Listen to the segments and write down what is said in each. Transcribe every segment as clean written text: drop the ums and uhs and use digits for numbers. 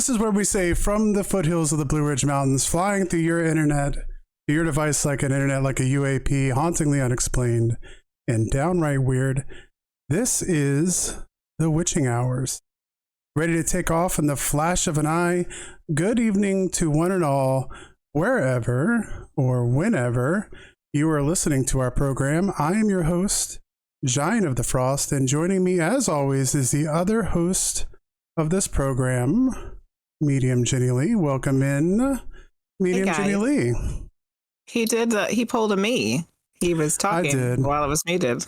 This is where we say, from the foothills of the Blue Ridge Mountains, flying through your internet, your device like an internet, like a UAP, hauntingly unexplained and downright weird. This is the Witching Hours. Ready to take off in the flash of an eye. Good evening to one and all, wherever or whenever you are listening to our program. I am your host, Giant of the Frost, and joining me as always is the other host of this program, Medium Jenny Lee. Welcome in, Medium Jenny Lee. He pulled a me. He was talking while it was muted.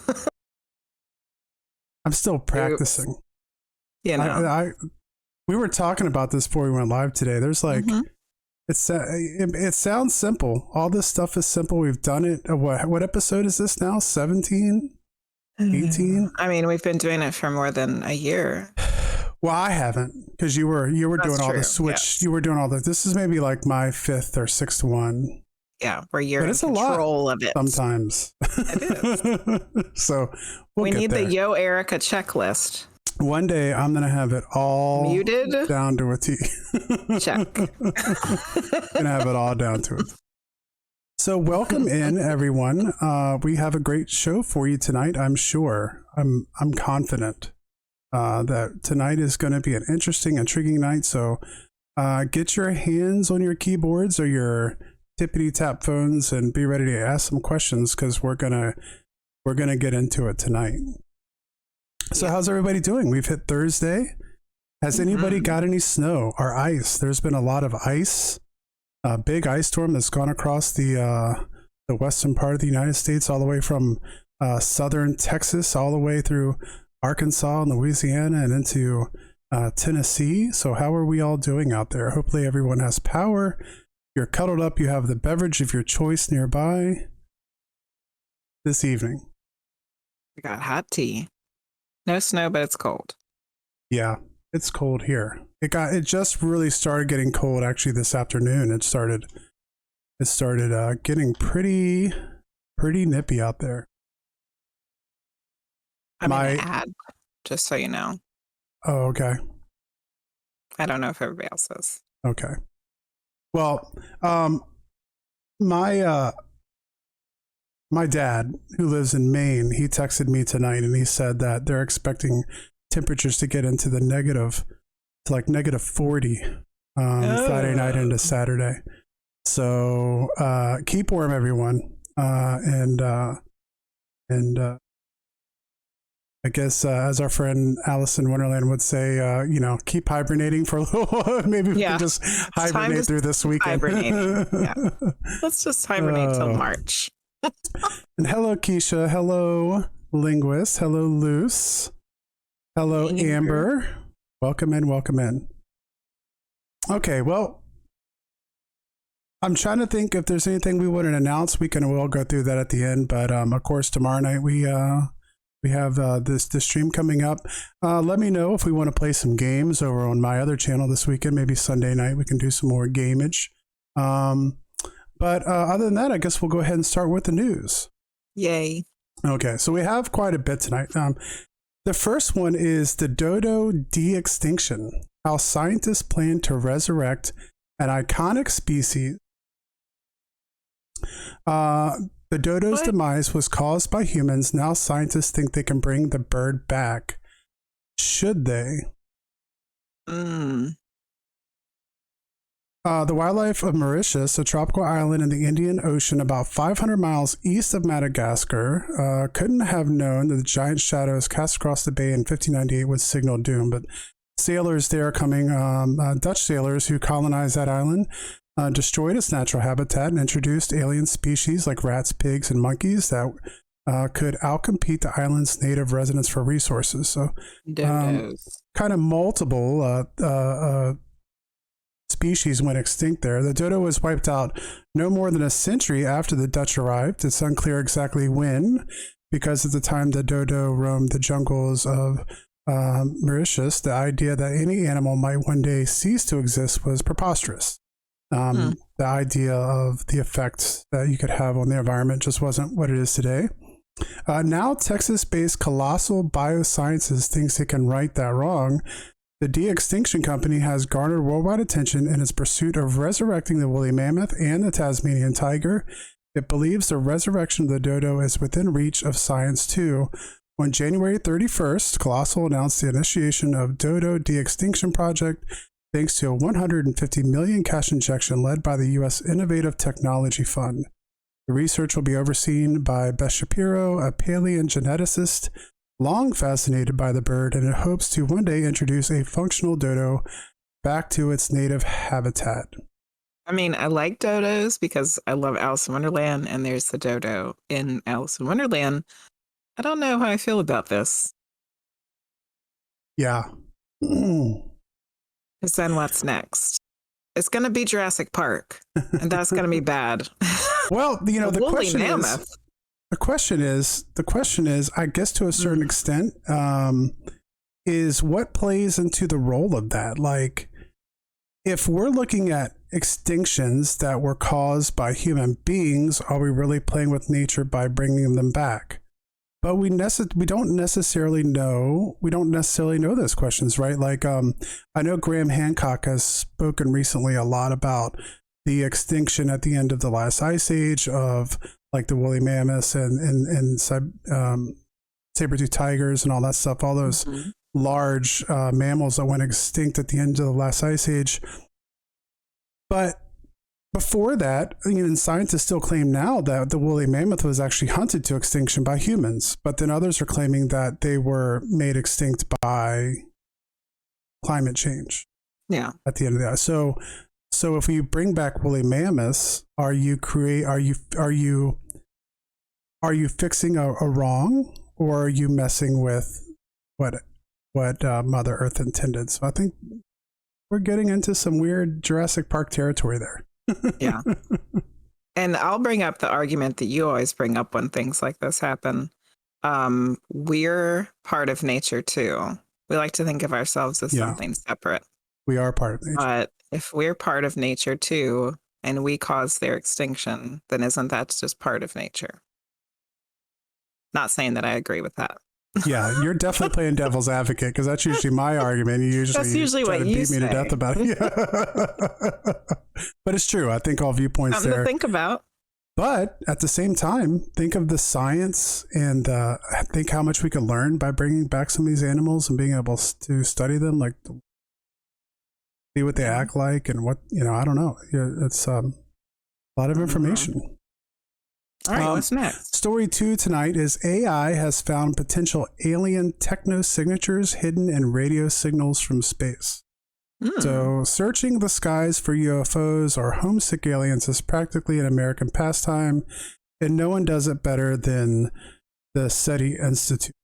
I'm still practicing. You know. We were talking about this before we went live today. There's like, it sounds simple. All this stuff is simple. We've done it. What episode is this now? 17? 18? I mean, we've been doing it for more than a year. Well, I haven't, because you were doing all the switch. Yes. You were doing all the. This is maybe like my fifth or sixth one. Yeah, where you're in control of it. Sometimes. It is. So we need the Yo Erica checklist. One day I'm going to have it all muted down to a T. Check. Gonna have it all down to it. So welcome in, everyone. We have a great show for you tonight. I'm sure. I'm confident that tonight is going to be an interesting, intriguing night. So get your hands on your keyboards or your tippity tap phones and be ready to ask some questions, because we're gonna get into it tonight. So how's everybody doing? We've hit Thursday. Has anybody got any snow or ice? There's been a lot of ice. A big ice storm that's gone across the western part of the United States, all the way from southern Texas, all the way through Arkansas and Louisiana and into Tennessee. So how are we all doing out there? Hopefully everyone has power. You're cuddled up. You have the beverage of your choice nearby this evening. We got hot tea. No snow, but it's cold. Yeah, it's cold here. It just really started getting cold actually this afternoon. It started getting pretty nippy out there. I'm in an ad, just so you know. Oh, okay. I don't know if everybody else is. Okay. Well, my dad, who lives in Maine, he texted me tonight and he said that they're expecting temperatures to get into the negative 40 Friday night into Saturday. So keep warm, everyone. And I guess as our friend Allison Wonderland would say, keep hibernating for a little while. Maybe we can just hibernate through this weekend. Yeah. Let's just hibernate till March. And hello, Keisha. Hello, Linguist. Hello, Luce. Hello, Amber. Welcome in. Okay, well, I'm trying to think if there's anything we want to announce. We'll go through that at the end. But of course, tomorrow night we have this stream coming up. Let me know if we want to play some games over on my other channel this weekend. Maybe Sunday night we can do some more gameage. But other than that, I guess we'll go ahead and start with the news. Yay. Okay, so we have quite a bit tonight. The first one is the dodo de-extinction, how scientists plan to resurrect an iconic species. The dodo's demise was caused by humans. Now scientists think they can bring the bird back. Should they? The wildlife of Mauritius, a tropical island in the Indian Ocean about 500 miles east of Madagascar, couldn't have known that the giant shadows cast across the bay in 1598 would signal doom. But sailors there Dutch sailors who colonized that island, destroyed its natural habitat and introduced alien species like rats, pigs, and monkeys that could outcompete the island's native residents for resources. So kind of multiple species went extinct there. The dodo was wiped out no more than a century after the Dutch arrived. It's unclear exactly when, because at the time the dodo roamed the jungles of Mauritius, the idea that any animal might one day cease to exist was preposterous. The idea of the effects that you could have on the environment just wasn't what it is today. Now Texas-based Colossal Biosciences thinks it can right that wrong The De-Extinction Company has garnered worldwide attention in its pursuit of resurrecting the woolly mammoth and the Tasmanian tiger. It believes the resurrection of the dodo is within reach of science too. On January 31st, Colossal announced the initiation of Dodo De-Extinction Project thanks to a $150 million cash injection led by the U.S. Innovative Technology Fund. The research will be overseen by Beth Shapiro, a paleogeneticist long fascinated by the bird, and it hopes to one day introduce a functional dodo back to its native habitat. I mean, I like dodos because I love Alice in Wonderland, and there's the dodo in Alice in Wonderland. I don't know how I feel about this. Yeah. Because then what's next? It's going to be Jurassic Park, and that's going to be bad. Well, you know, the question mammoth. The question is, I guess to a certain extent, is what plays into the role of that? Like, if we're looking at extinctions that were caused by human beings, are we really playing with nature by bringing them back? But we don't necessarily know those questions, right? Like, I know Graham Hancock has spoken recently a lot about the extinction at the end of the last ice age of like the woolly mammoths and saber-toothed tigers and all that stuff, all those large mammals that went extinct at the end of the last ice age. But before that, even scientists still claim now that the woolly mammoth was actually hunted to extinction by humans. But then others are claiming that they were made extinct by climate change. Yeah. At the end of the ice. So if we bring back woolly mammoths, are you fixing a wrong, or are you messing with what Mother Earth intended? So I think we're getting into some weird Jurassic Park territory there. Yeah. And I'll bring up the argument that you always bring up when things like this happen. We're part of nature too. We like to think of ourselves as something separate. We are part of nature. But if we're part of nature too, and we cause their extinction, then isn't that just part of nature? Not saying that I agree with that. Yeah, you're definitely playing devil's advocate, because that's usually my argument. That's usually try what to you beat say. me to death about it. Yeah. But it's true. I think all viewpoints Something there. to think about. But at the same time, think of the science and think how much we could learn by bringing back some of these animals and being able to study them, like see what they act like and what, I don't know. It's a lot of information. All right, what's next? Story 2 tonight is AI has found potential alien techno-signatures hidden in radio signals from space. So searching the skies for UFOs or homesick aliens is practically an American pastime, and no one does it better than the SETI Institute,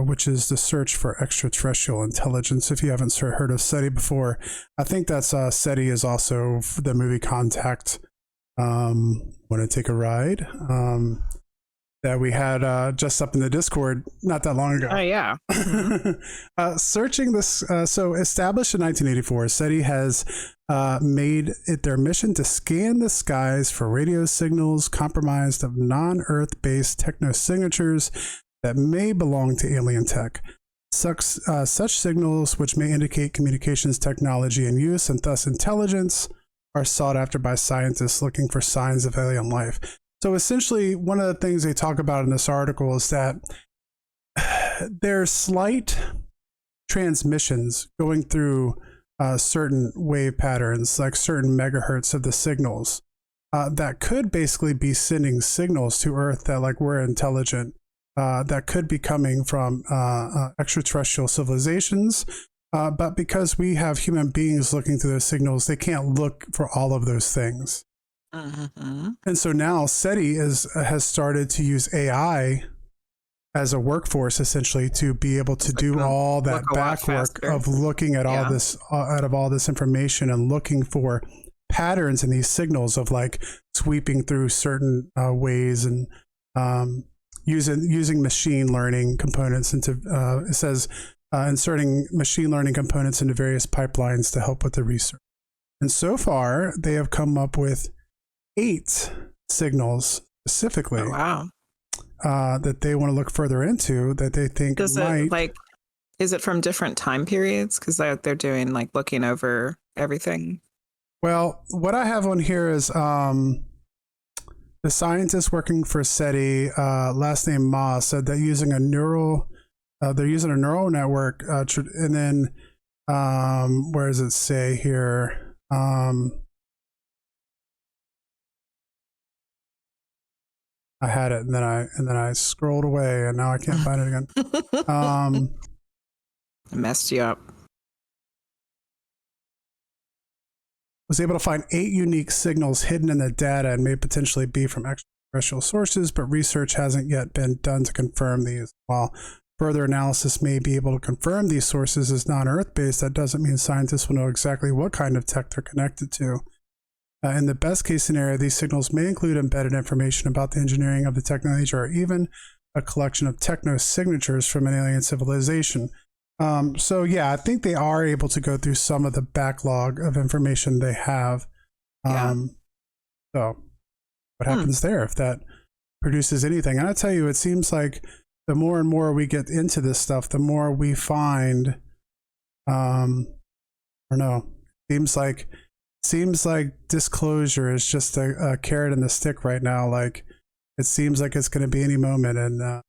which is the Search for Extraterrestrial Intelligence. If you haven't heard of SETI before, I think that's SETI is also the movie Contact. Want to take a ride? That we had just up in the Discord not that long ago. Oh, yeah. Searching this. So established in 1984, SETI has made it their mission to scan the skies for radio signals comprised of non-Earth-based techno-signatures that may belong to alien tech. Such signals, which may indicate communications technology in use and thus intelligence, are sought after by scientists looking for signs of alien life. So essentially, one of the things they talk about in this article is that there's slight transmissions going through certain wave patterns, like certain megahertz of the signals, that could basically be sending signals to Earth that like we're intelligent, that could be coming from extraterrestrial civilizations. But because we have human beings looking through those signals, they can't look for all of those things. And so now SETI has started to use AI as a workforce, essentially, to be able to do all that back work of looking at all this, out of all this information and looking for patterns in these signals of like sweeping through certain ways and using machine learning components into, it says, inserting machine learning components into various pipelines to help with the research. And so far, they have come up with 8 signals specifically that they want to look further into that they think might Is it from different time periods? Because they're doing like looking over everything. Well, what I have on here is the scientist working for SETI, last name Ma, said that using a neural, they're using a neural network, and then where does it say here? I had it, and then I scrolled away, and now I can't find it again. It messed you up. Was able to find 8 unique signals hidden in the data and may potentially be from extraterrestrial sources, but research hasn't yet been done to confirm these. While further analysis may be able to confirm these sources as non-Earth-based, that doesn't mean scientists will know exactly what kind of tech they're connected to. In the best case scenario, these signals may include embedded information about the engineering of the technology or even a collection of techno-signatures from an alien civilization. So yeah, I think they are able to go through some of the backlog of information they have. So what happens there if that produces anything? And I tell you, it seems like the more and more we get into this stuff, the more we find, I don't know, seems like disclosure is just a carrot in the stick right now. Like it seems like it's going to be any moment. And,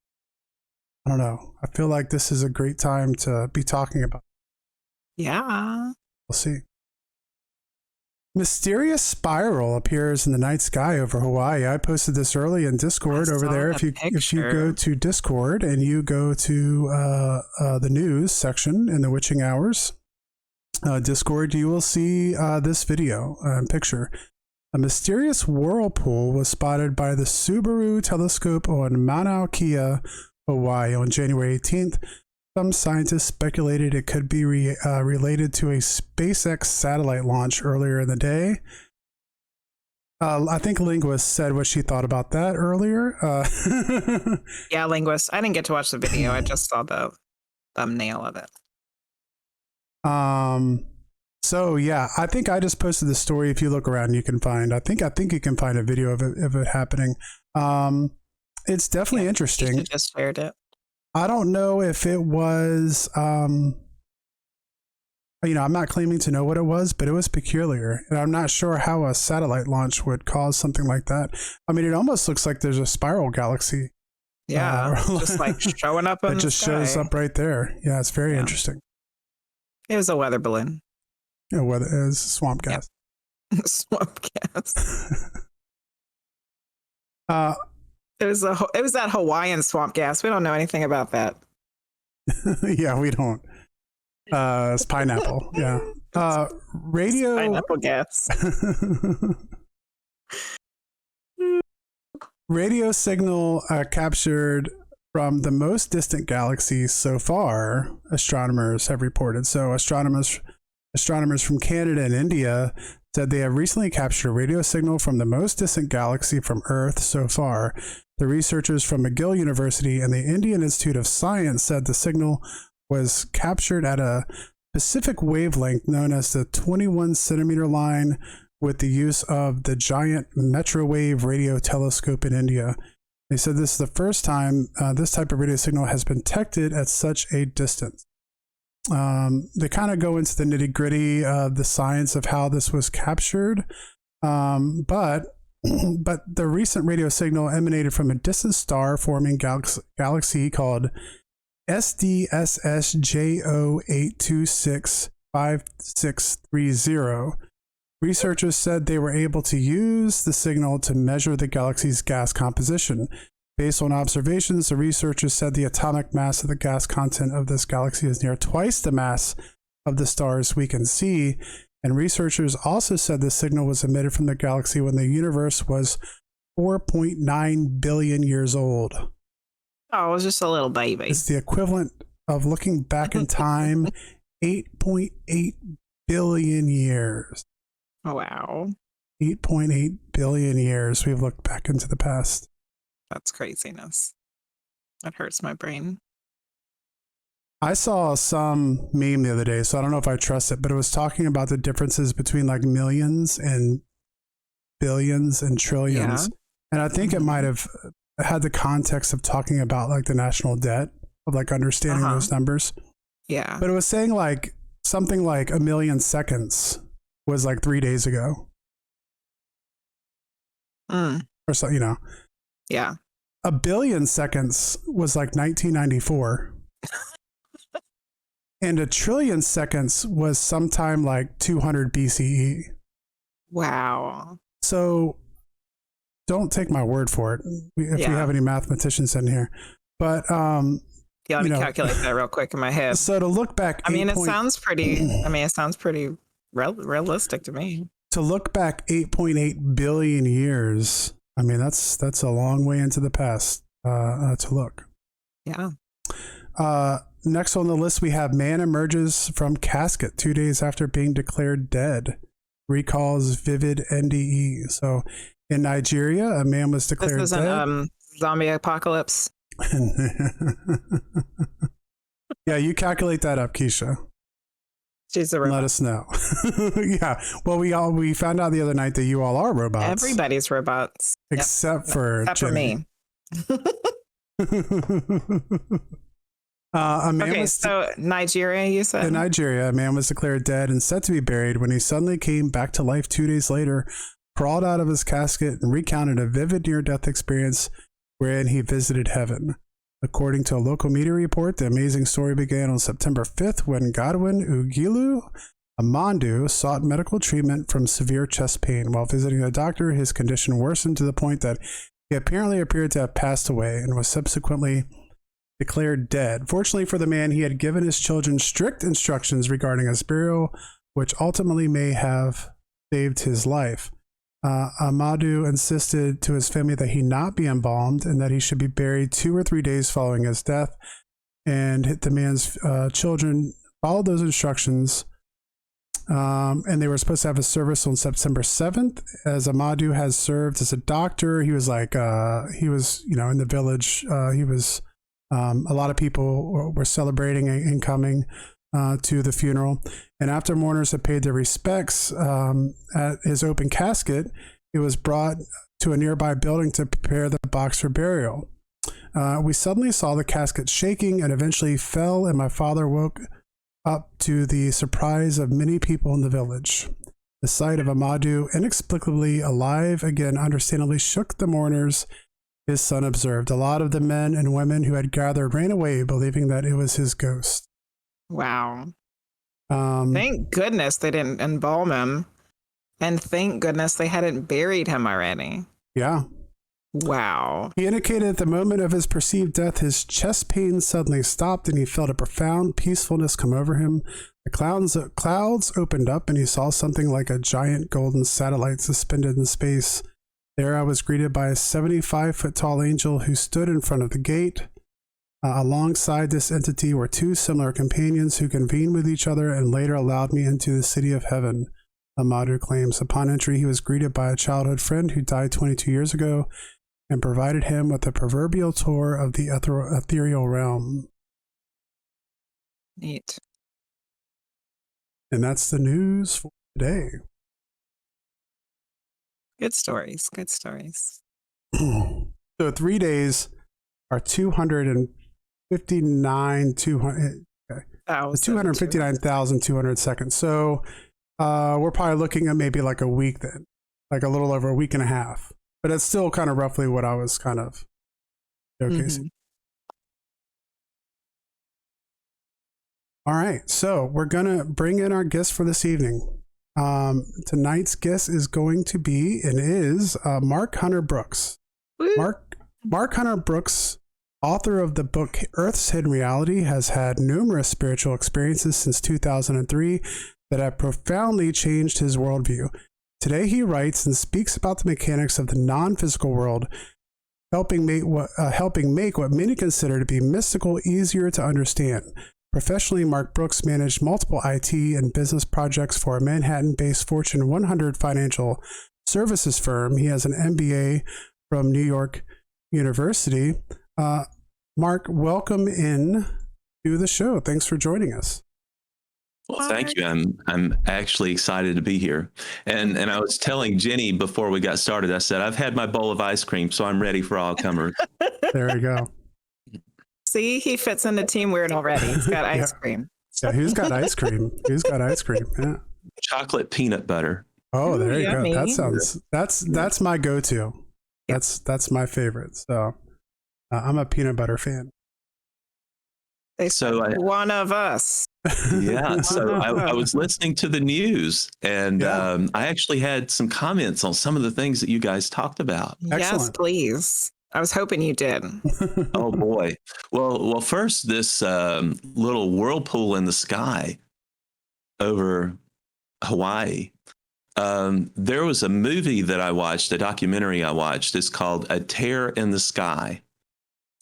I don't know. I feel like this is a great time to be talking about. Yeah. We'll see. Mysterious spiral appears in the night sky over Hawaii. I posted this early in Discord over there. If you go to Discord and you go to the news section in the witching hours, Discord, you will see this video picture. A mysterious whirlpool was spotted by the Subaru telescope on Mauna Kea, Hawaii on January 18th. Some scientists speculated it could be related to a SpaceX satellite launch earlier in the day. I think Linguist said what she thought about that earlier. Yeah, Linguist. I didn't get to watch the video. I just saw the thumbnail of it. So yeah, I think I just posted the story. If you look around, you can find. I think you can find a video of it happening. It's definitely interesting. You just shared it. I don't know if it was, I'm not claiming to know what it was, but it was peculiar. And I'm not sure how a satellite launch would cause something like that. I mean, it almost looks like there's a spiral galaxy. Yeah, just like showing up in the just sky. Shows up right there. Yeah, it's very interesting. It was a weather balloon. Yeah, weather is swamp gas. Yep. Swamp gas. It was that Hawaiian swamp gas. We don't know anything about that. Yeah, we don't. It's pineapple. Yeah. Radio. It's pineapple gas. Radio signal captured from the most distant galaxy so far, astronomers have reported. So astronomers from Canada and India said they have recently captured a radio signal from the most distant galaxy from Earth so far. The researchers from McGill University and the Indian Institute of Science said the signal was captured at a specific wavelength known as the 21 centimeter line with the use of the giant Metro-wave radio telescope in India. They said this is the first time this type of radio signal has been detected at such a distance. They kind of go into the nitty-gritty of the science of how this was captured, but the recent radio signal emanated from a distant star-forming galaxy called SDSSJO8265630. Researchers said they were able to use the signal to measure the galaxy's gas composition. Based on observations, the researchers said the atomic mass of the gas content of this galaxy is near twice the mass of the stars we can see. And researchers also said the signal was emitted from the galaxy when the universe was 4.9 billion years old. Oh, it was just a little baby. It's the equivalent of looking back in time 8.8 billion years. Oh, wow. 8.8 billion years we've looked back into the past. That's craziness. That hurts my brain. I saw some meme the other day, so I don't know if I trust it, but it was talking about the differences between like millions and billions and trillions. Yeah. And I think it might have had the context of talking about like the national debt, of like understanding those numbers. Yeah. But it was saying like something like 1 million seconds was like 3 days ago. Or so, Yeah. 1 billion seconds was like 1994. And 1 trillion seconds was sometime like 200 BCE. Wow. So don't take my word for it if we have any mathematicians in here. But yeah, let me calculate that real quick in my head. So to look back, it sounds pretty realistic to me. To look back 8.8 billion years, that's a long way into the past to look. Yeah. Next on the list, we have man emerges from casket 2 days after being declared dead. Recalls vivid NDE. So in Nigeria, a man was declared dead. This isn't zombie apocalypse. Yeah, you calculate that up, Keisha. She's a robot. Let us know. Yeah. Well, we found out the other night that you all are robots. Everybody's robots. Except for me. So Nigeria, you said? In Nigeria, a man was declared dead and set to be buried when he suddenly came back to life 2 days later, crawled out of his casket, and recounted a vivid near-death experience wherein he visited heaven. According to a local media report, the amazing story began on September 5th when Godwin Ugilu Amandu sought medical treatment from severe chest pain. While visiting a doctor, his condition worsened to the point that he apparently appeared to have passed away and was subsequently declared dead. Fortunately for the man, he had given his children strict instructions regarding his burial, which ultimately may have saved his life. Amadou insisted to his family that he not be embalmed and that he should be buried 2 or 3 days following his death. And the man's children followed those instructions. And they were supposed to have a service on September 7th. As Amadou has served as a doctor, he was in the village. A lot of people were celebrating and coming to the funeral. And after mourners had paid their respects at his open casket, it was brought to a nearby building to prepare the box for burial. We suddenly saw the casket shaking and eventually fell, and my father woke up to the surprise of many people in the village. The sight of Amadou inexplicably alive again understandably shook the mourners. His son observed. A lot of the men and women who had gathered ran away, believing that it was his ghost. Wow. Thank goodness they didn't embalm him. And thank goodness they hadn't buried him already. Yeah. Wow. He indicated at the moment of his perceived death, his chest pain suddenly stopped and he felt a profound peacefulness come over him. The clouds opened up and he saw something like a giant golden satellite suspended in space. There I was greeted by a 75-foot tall angel who stood in front of the gate. Alongside this entity were 2 similar companions who convened with each other and later allowed me into the city of heaven, Amadou claims. Upon entry, he was greeted by a childhood friend who died 22 years ago and provided him with a proverbial tour of the ethereal realm. Neat. And that's the news for today. Good stories. Good stories. So 3 days are 259,200 seconds. So we're probably looking at maybe like a week then, like a little over a week and a half. But it's still kind of roughly what I was kind of showcasing. All right, so we're going to bring in our guest for this evening. Tonight's guest is going to be and is Mark Hunter Brooks. Mark Hunter Brooks, author of the book Earth's Hidden Reality, has had numerous spiritual experiences since 2003 that have profoundly changed his worldview. Today he writes and speaks about the mechanics of the non-physical world, helping make what many consider to be mystical easier to understand. Professionally, Mark Brooks managed multiple IT and business projects for a Manhattan-based Fortune 100 financial services firm. He has an MBA from New York University. Mark, welcome in to the show. Thanks for joining us. Well, thank you. I'm actually excited to be here. And I was telling Jenny before we got started, I said, I've had my bowl of ice cream, so I'm ready for all comers. There you go. See, he fits into Team Weird already. He's got ice cream. Yeah, who's got ice cream? Who's got ice cream? Yeah. Chocolate peanut butter. Oh, there you yummy. go. That sounds that's my go-to. That's my favorite. So I'm a peanut butter fan. One of us. Yeah. So I was listening to the news, and I actually had some comments on some of the things that you guys talked about. Excellent. Yes, please. I was hoping you did. Oh boy. Well, first, this little whirlpool in the sky over Hawaii. There was a movie that I watched, a documentary I watched. It's called A Tear in the Sky.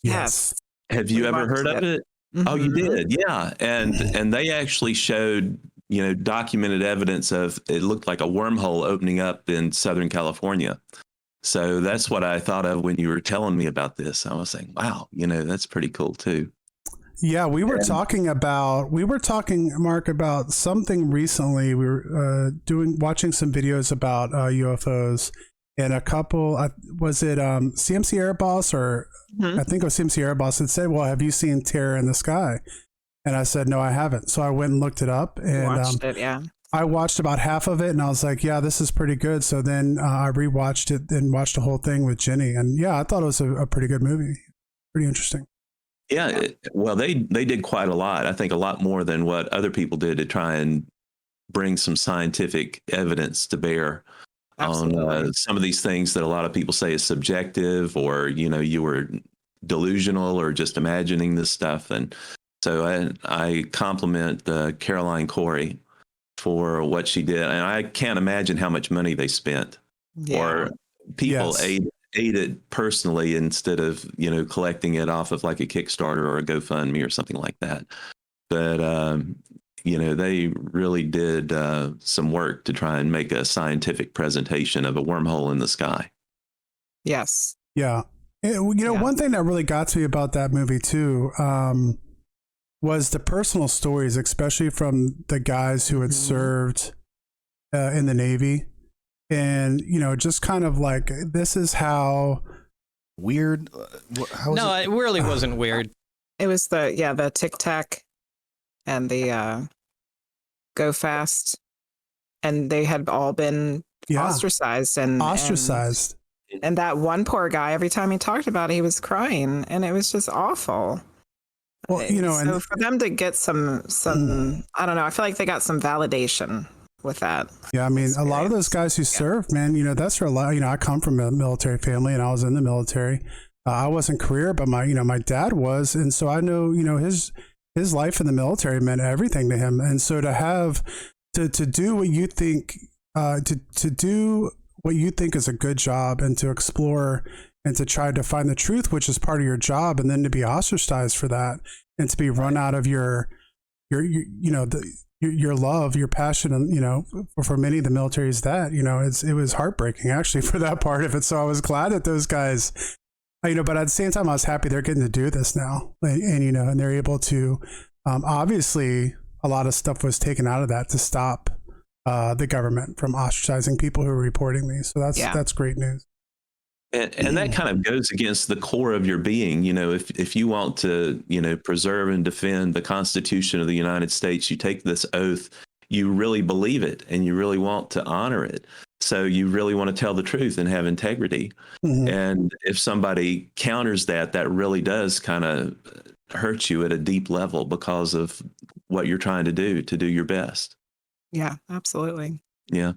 Yes. Have you ever heard of it? Mm-hmm. Oh, you did? Yeah. And they actually showed, documented evidence of, it looked like a wormhole opening up in Southern California. So that's what I thought of when you were telling me about this. I was saying, wow, that's pretty cool too. Yeah, we were talking, Mark, about something recently. We were watching some videos about UFOs, and a couple, was it CMC Air Boss, or I think it was CMC Air Boss, that said, well, have you seen Terror in the Sky? And I said, no, I haven't. So I went and looked it up, and watched it, yeah. I watched about half of it, and I was like, yeah, this is pretty good. So then I rewatched it and watched the whole thing with Jenny. And yeah, I thought it was a pretty good movie. Pretty interesting. Yeah. Well, they did quite a lot. I think a lot more than what other people did to try and bring some scientific evidence to bear on some of these things that a lot of people say is subjective, or, you were delusional or just imagining this stuff. And so I compliment Caroline Corey for what she did. And I can't imagine how much money they spent, or people ate it personally instead of, collecting it off of like a Kickstarter or a GoFundMe or something like that. But, they really did some work to try and make a scientific presentation of a wormhole in the sky. Yes. Yeah. One thing that really got to me about that movie too, was the personal stories, especially from the guys who had served in the Navy. And, just kind of like, this is how weird. It really wasn't weird. It was the Tic Tac and the Go Fast. And they had all been ostracized. And that one poor guy, every time he talked about it, he was crying. And it was just awful. Well, so for them to get some, I don't know, I feel like they got some validation with that. Yeah, I mean, experience. A lot of those guys who served, man, that's for a lot. I come from a military family, and I was in the military. I wasn't career, but my dad was, and so I know, his life in the military meant everything to him. And so to have to do what you think, to do what you think is a good job, and to explore and to try to find the truth, which is part of your job, and then to be ostracized for that, and to be run out of your love, your passion, and for many of the military is that, it was heartbreaking actually for that part of it. So I was glad that those guys, but at the same time I was happy they're getting to do this now, and they're able to, obviously a lot of stuff was taken out of that to stop the government from ostracizing people who are reporting these. So that's great news. And that kind of goes against the core of your being. If you want to, preserve and defend the Constitution of the United States, you take this oath, you really believe it, and you really want to honor it. So you really want to tell the truth and have integrity. Mm-hmm. And if somebody counters that, that really does kind of hurt you at a deep level because of what you're trying to do your best. Yeah, absolutely. Yeah.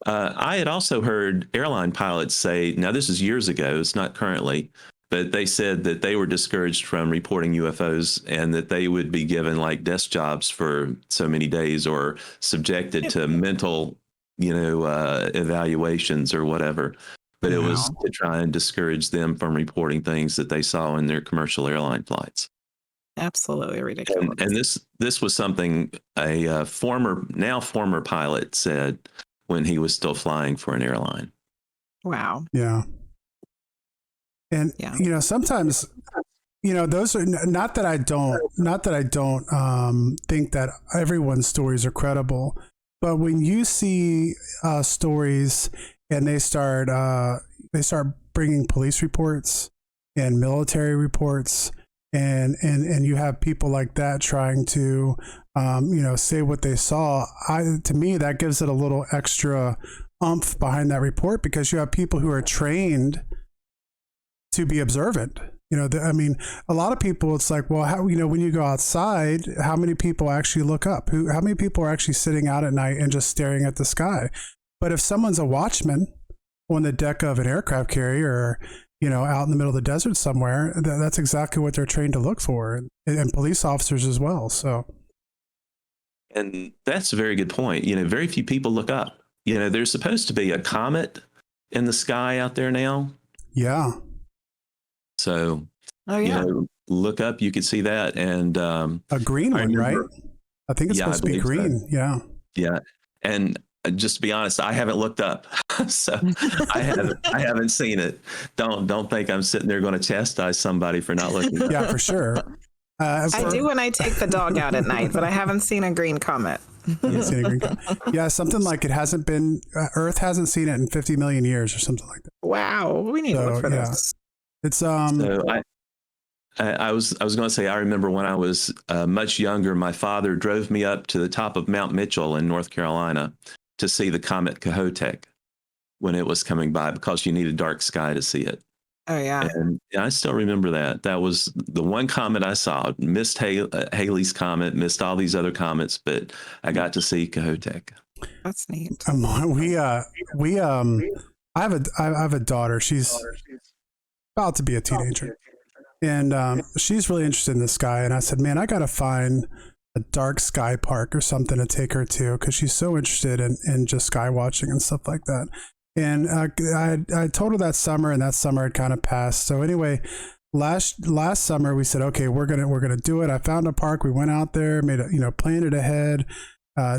I had also heard airline pilots say, now this is years ago, it's not currently, but they said that they were discouraged from reporting UFOs, and that they would be given like desk jobs for so many days, or subjected to mental, evaluations or whatever. But it was to try and discourage them from reporting things that they saw in their commercial airline flights. Absolutely ridiculous. And this was something a former pilot said when he was still flying for an airline. Wow. Yeah. And sometimes, those are not that I don't think that everyone's stories are credible, but when you see stories and they start bringing police reports and military reports and you have people like that trying to, say what they saw. To me, that gives it a little extra oomph behind that report, because you have people who are trained to be observant. A lot of people, it's like, well, how, when you go outside, how many people actually look up? How many people are actually sitting out at night and just staring at the sky? But if someone's a watchman on the deck of an aircraft carrier, or, out in the middle of the desert somewhere, that's exactly what they're trained to look for, and police officers as well. So, and that's a very good point. Very few people look up. There's supposed to be a comet in the sky out there now. Yeah. So, look up, you could see that. And a green one, right? I think it's supposed to be green. So. Yeah. Yeah. And just to be honest, I haven't looked up, so I haven't seen it. Don't think I'm sitting there going to chastise somebody for not looking up. Yeah, for sure. I do when I take the dog out at night, but I haven't seen a green comet. Yeah, something like it hasn't been, Earth hasn't seen it in 50 million years or something like that. Wow, we need to look for this. It's So I was going to say, I remember when I was much younger, my father drove me up to the top of Mount Mitchell in North Carolina to see the comet Kohoutek when it was coming by, because you need a dark sky to see it. Oh, yeah. And I still remember that. That was the one comet I saw. Missed Halley's Comet, missed all these other comets, but I got to see Kohoutek. That's neat. I have a daughter. She's about to be a teenager. And she's really interested in the sky. And I said, man, I got to find a dark sky park or something to take her to, because she's so interested in just sky watching and stuff like that. And I told her that summer, and that summer had kind of passed. So anyway, last summer we said, okay, we're gonna do it. I found a park. We went out there, planned it ahead,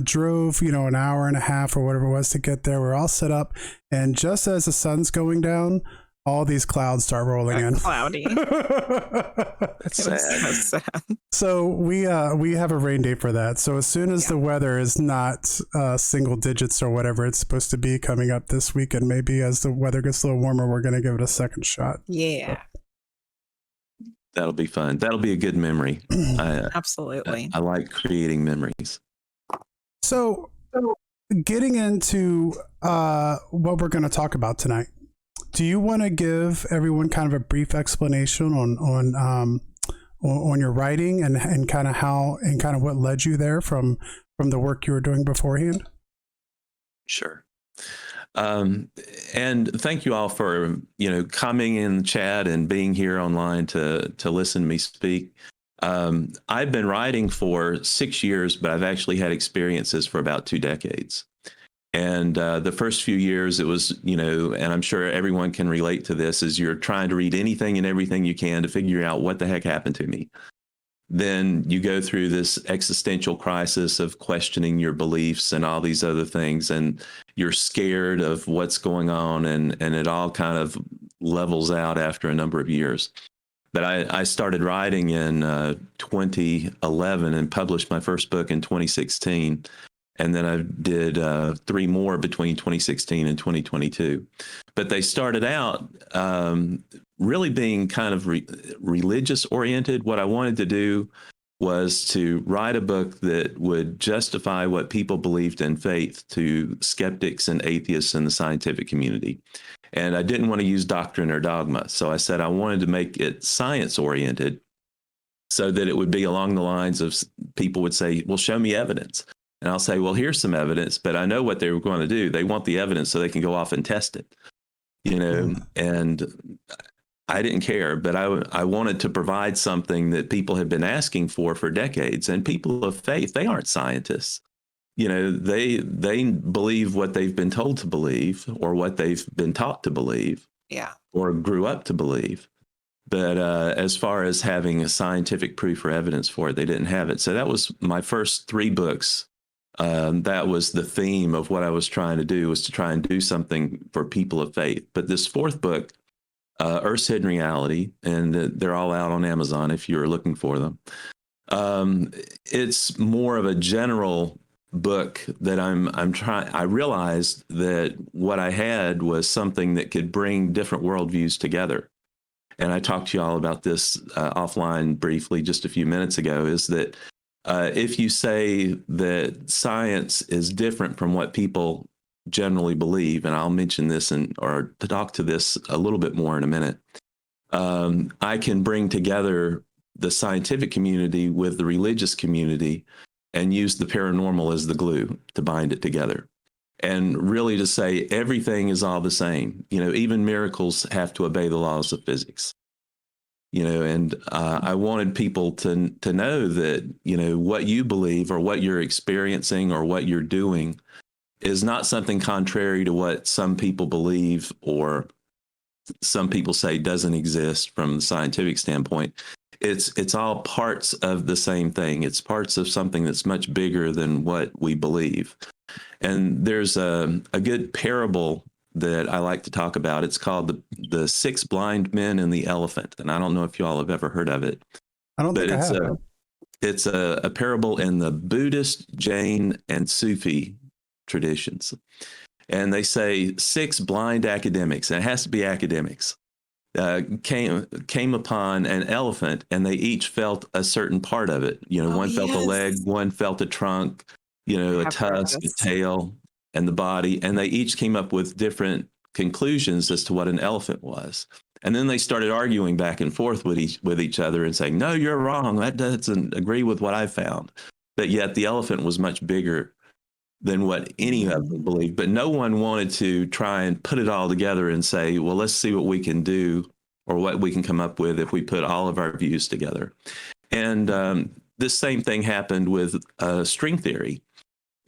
drove an hour and a half or whatever it was to get there. We're all set up, and just as the sun's going down, all these clouds start rolling in. Cloudy. That's sad. So sad. So we have a rain date for that. So as soon as the weather is not single digits or whatever it's supposed to be coming up this weekend, maybe as the weather gets a little warmer, we're going to give it a second shot. Yeah. That'll be fun. That'll be a good memory. Absolutely. I like creating memories. So getting into what we're going to talk about tonight. Do you want to give everyone kind of a brief explanation on your writing and kind of how and kind of what led you there from the work you were doing beforehand? Sure. And thank you all for coming in the chat and being here online to listen to me speak. I've been writing for 6 years, but I've actually had experiences for about 2 decades. And the first few years, it was, and I'm sure everyone can relate to this, is you're trying to read anything and everything you can to figure out what the heck happened to me. Then you go through this existential crisis of questioning your beliefs and all these other things, and you're scared of what's going on, and it all kind of levels out after a number of years. But I started writing in 2011 and published my first book in 2016. And then I did 3 more between 2016 and 2022. But they started out really being kind of religious oriented. What I wanted to do was to write a book that would justify what people believed in faith to skeptics and atheists in the scientific community. And I didn't want to use doctrine or dogma. So I said I wanted to make it science oriented so that it would be along the lines of people would say, well, show me evidence. And I'll say, well, here's some evidence, but I know what they were going to do. They want the evidence so they can go off and test it, and I didn't care, but I wanted to provide something that people had been asking for decades. And people of faith, they aren't scientists. They believe what they've been told to believe or what they've been taught to believe, or grew up to believe. But as far as having a scientific proof or evidence for it, they didn't have it. So that was my first 3 books. That was the theme of what I was trying to do, was to try and do something for people of faith. But this 4th book, Earth's Hidden Reality, and they're all out on Amazon if you're looking for them. It's more of a general book that I'm trying. I realized that what I had was something that could bring different worldviews together. and I talked to you all about this offline briefly just a few minutes ago, is that if you say that science is different from what people generally believe, and I'll mention this or to talk to this a little bit more in a minute, I can bring together the scientific community with the religious community and use the paranormal as the glue to bind it together. And really to say everything is all the same. Even miracles have to obey the laws of physics. And I wanted people to know that, what you believe or what you're experiencing or what you're doing is not something contrary to what some people believe or some people say doesn't exist from the scientific standpoint. It's all parts of the same thing. It's parts of something that's much bigger than what we believe. And there's a good parable that I like to talk about. It's called the Six Blind Men and the Elephant. And I don't know if you all have ever heard of it. I don't think I have. It's a parable in the Buddhist, Jain, and Sufi traditions. And they say six blind academics, and it has to be academics, came upon an elephant, and they each felt a certain part of it. One felt a leg, one felt a trunk, a tusk, a tail, and the body. And they each came up with different conclusions as to what an elephant was. And then they started arguing back and forth with each other and saying, no, you're wrong. That doesn't agree with what I found. But yet the elephant was much bigger than what any of them believed. But no one wanted to try and put it all together and say, well, let's see what we can do or what we can come up with if we put all of our views together. And this same thing happened with string theory.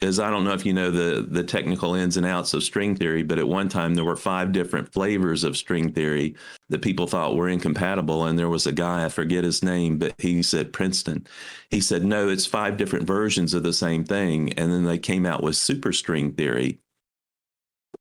I don't know if you know the technical ins and outs of string theory, but at one time there were 5 different flavors of string theory that people thought were incompatible. And there was a guy, I forget his name, but he said Princeton. He said, no, it's 5 different versions of the same thing. And then they came out with super string theory,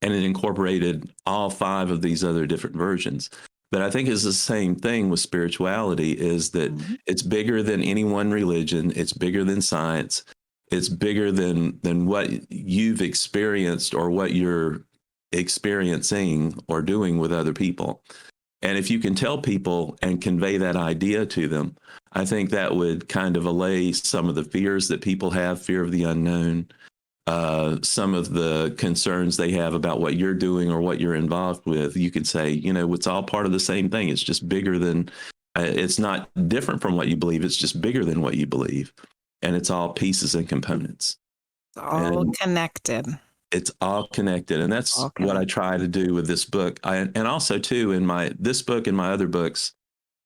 and it incorporated all 5 of these other different versions. But I think it's the same thing with spirituality, is that it's bigger than any one religion. It's bigger than science. It's bigger than what you've experienced or what you're experiencing or doing with other people. And if you can tell people and convey that idea to them, I think that would kind of allay some of the fears that people have, fear of the unknown, some of the concerns they have about what you're doing or what you're involved with. You could say, it's all part of the same thing. It's just bigger than, it's not different from what you believe. It's just bigger than what you believe. And it's all pieces and components. It's all connected. It's all connected. And that's what I try to do with this book. And also, too, in this book and my other books,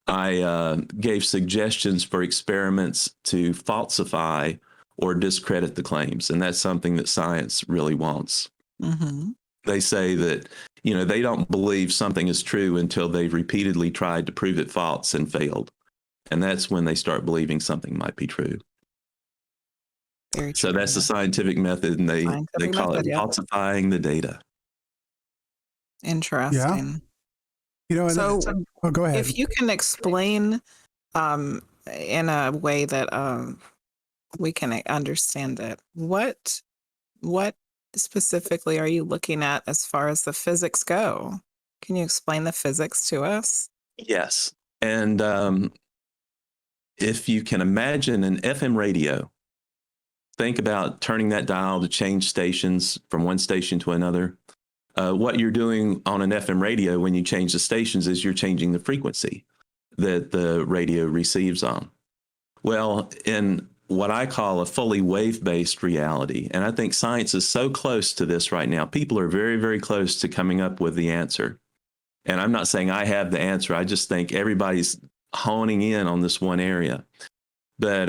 I gave suggestions for experiments to falsify or discredit the claims. And that's something that science really wants. Mm-hmm. They say that, they don't believe something is true until they've repeatedly tried to prove it false and failed. And that's when they start believing something might be true. So that's the scientific method, and they call it falsifying the data. Interesting. Yeah. So go ahead. If you can explain in a way that we can understand it, what specifically are you looking at as far as the physics go? Can you explain the physics to us? Yes. And if you can imagine an FM radio, think about turning that dial to change stations from one station to another. What you're doing on an FM radio when you change the stations is you're changing the frequency that the radio receives on. Well, in what I call a fully wave-based reality, and I think science is so close to this right now, people are very, very close to coming up with the answer. And I'm not saying I have the answer. I just think everybody's honing in on this one area. But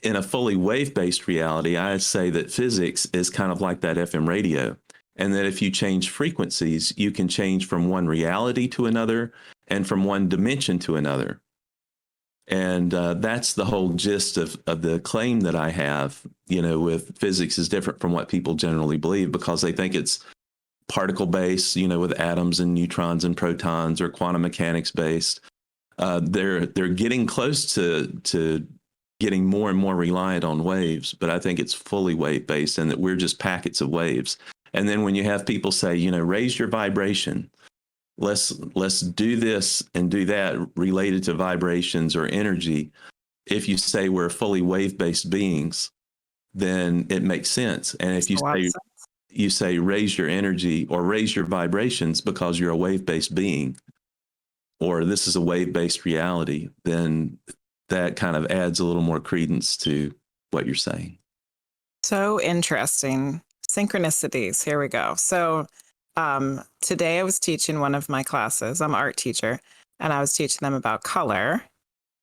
in a fully wave-based reality, I say that physics is kind of like that FM radio, and that if you change frequencies, you can change from one reality to another and from one dimension to another. And that's the whole gist of the claim that I have, with physics is different from what people generally believe, because they think it's particle-based, with atoms and neutrons and protons, or quantum mechanics-based. They're getting close to getting more and more reliant on waves, but I think it's fully wave-based, and that we're just packets of waves. And then when you have people say, raise your vibration, let's do this and do that related to vibrations or energy. If you say we're fully wave-based beings, then it makes sense. And if you say raise your energy or raise your vibrations because you're a wave-based being, or this is a wave-based reality, then that kind of adds a little more credence to what you're saying. So interesting. Synchronicities. Here we go. So today I was teaching one of my classes. I'm an art teacher, and I was teaching them about color.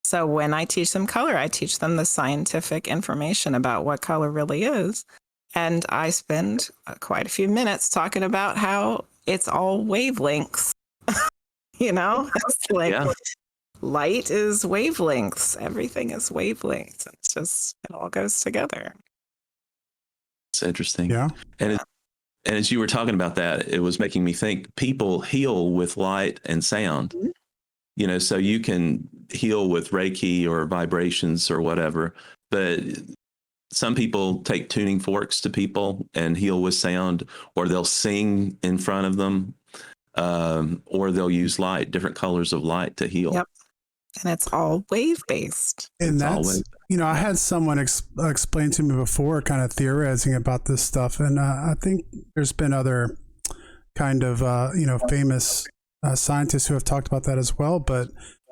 So when I teach them color, I teach them the scientific information about what color really is. And I spend quite a few minutes talking about how it's all wavelengths. It's like light is wavelengths. Everything is wavelengths. It's just, it all goes together. It's interesting. Yeah. And as you were talking about that, it was making me think people heal with light and sound. Mm-hmm. So you can heal with Reiki or vibrations or whatever, but some people take tuning forks to people and heal with sound, or they'll sing in front of them, or they'll use light, different colors of light to heal. Yep. And it's all wave-based. And that's, I had someone explain to me before, kind of theorizing about this stuff. And I think there's been other kind of, famous scientists who have talked about that as well. But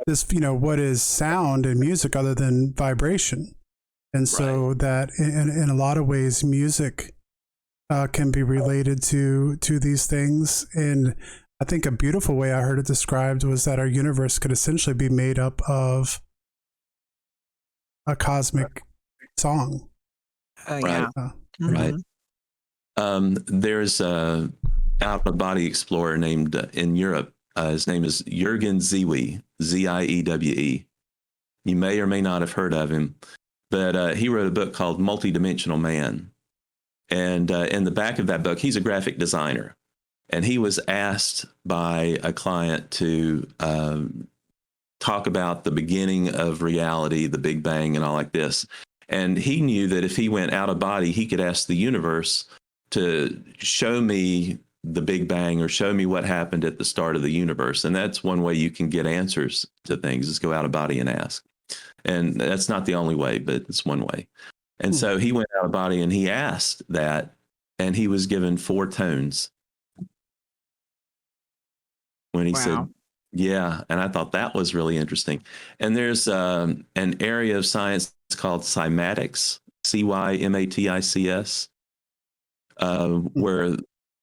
this, what is sound and music other than vibration? And so that in a lot of ways, music can be related to these things. And I think a beautiful way I heard it described was that our universe could essentially be made up of a cosmic song. Oh, yeah. Right. There's a out-of-body explorer named in Europe. His name is Jürgen Ziewe, Ziewe. You may or may not have heard of him, but he wrote a book called Multidimensional Man. And in the back of that book, he's a graphic designer. And he was asked by a client to talk about the beginning of reality, the Big Bang, and all like this. And he knew that if he went out of body, he could ask the universe to show me the Big Bang or show me what happened at the start of the universe. And that's one way you can get answers to things, is go out of body and ask. And that's not the only way, but it's one way. And so he went out of body and he asked that, and he was given 4 tones. When he said, yeah, and I thought that was really interesting. And there's an area of science called cymatics, cymatics, where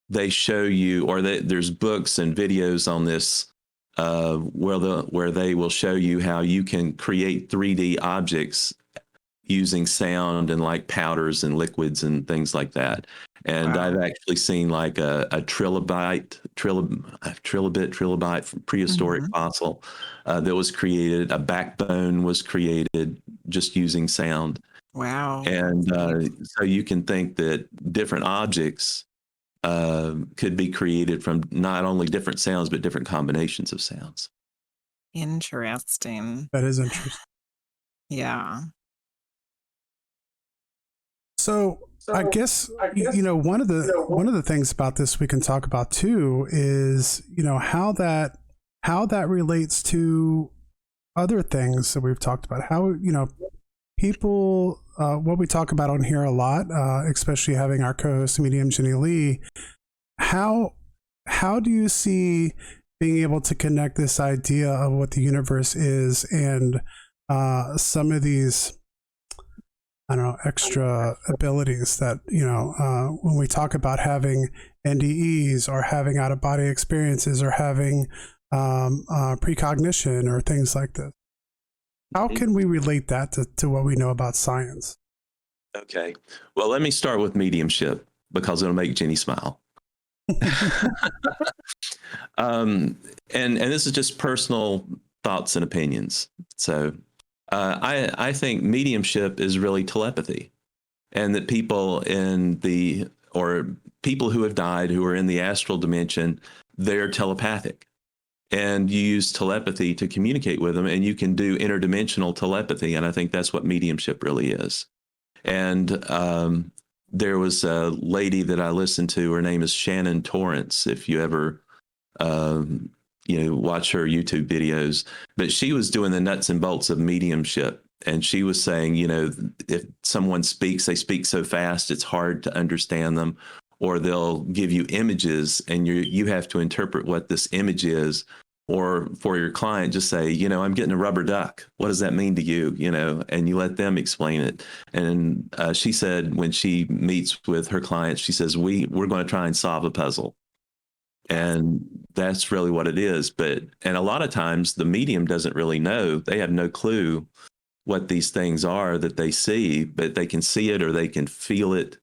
they show you, or there's books and videos on this, where they will show you how you can create 3D objects using sound and like powders and liquids and things like that. And I've actually seen like a trilobite prehistoric fossil that was created. A backbone was created just using sound. Wow. And so you can think that different objects could be created from not only different sounds, but different combinations of sounds. Interesting. That is interesting. Yeah. So I guess one of the things about this we can talk about too is how that relates to other things that we've talked about. How people what we talk about on here a lot, especially having our co-host medium Jenny Lee. How do you see being able to connect this idea of what the universe is and some of these, I don't know, extra abilities that, when we talk about having NDEs or having out-of-body experiences or having precognition or things like this? How can we relate that to what we know about science? Okay. Well, let me start with mediumship because it'll make Jenny smile. And this is just personal thoughts and opinions. So I think mediumship is really telepathy, and that people people who have died who are in the astral dimension, they're telepathic, and you use telepathy to communicate with them, and you can do interdimensional telepathy. And I think that's what mediumship really is. And there was a lady that I listened to. Her name is Shannon Torrance. If you ever watch her YouTube videos, but she was doing the nuts and bolts of mediumship. And she was saying, if someone speaks, they speak so fast, it's hard to understand them, or they'll give you images and you have to interpret what this image is. Or for your client, just say, I'm getting a rubber duck. What does that mean to you? And you let them explain it. And she said when she meets with her clients, she says, we're going to try and solve a puzzle. And that's really what it is. And a lot of times the medium doesn't really know. They have no clue what these things are that they see, but they can see it or they can feel it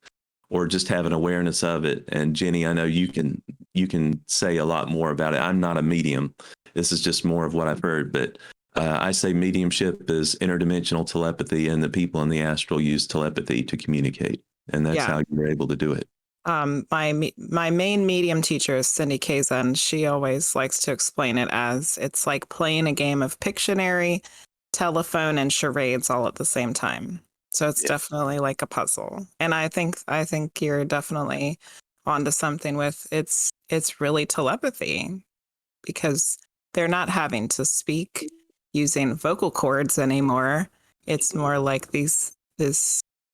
or just have an awareness of it. And Jenny, I know you can say a lot more about it. I'm not a medium. This is just more of what I've heard, but I say mediumship is interdimensional telepathy, and the people in the astral use telepathy to communicate. And that's how you're able to do it. My main medium teacher is Cindy Kazan. She always likes to explain it as it's like playing a game of Pictionary, telephone, and charades all at the same time. So it's definitely like a puzzle. And I think you're definitely onto something with it's really telepathy, because they're not having to speak using vocal cords anymore. It's more like this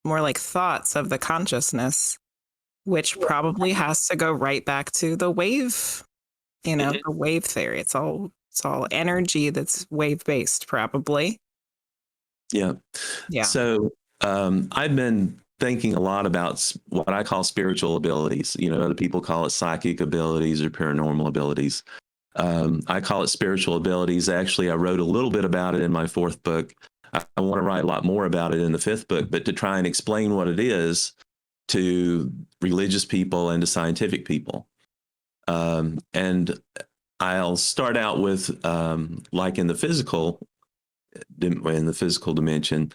more like thoughts of the consciousness, which probably has to go right back to the wave, the wave theory. It's all energy that's wave based, probably. Yeah. So I've been thinking a lot about what I call spiritual abilities. Other people call it psychic abilities or paranormal abilities. I call it spiritual abilities. Actually, I wrote a little bit about it in my 4th book. I want to write a lot more about it in the 5th book, but to try and explain what it is to religious people and to scientific people. And I'll start out with like in the physical dimension,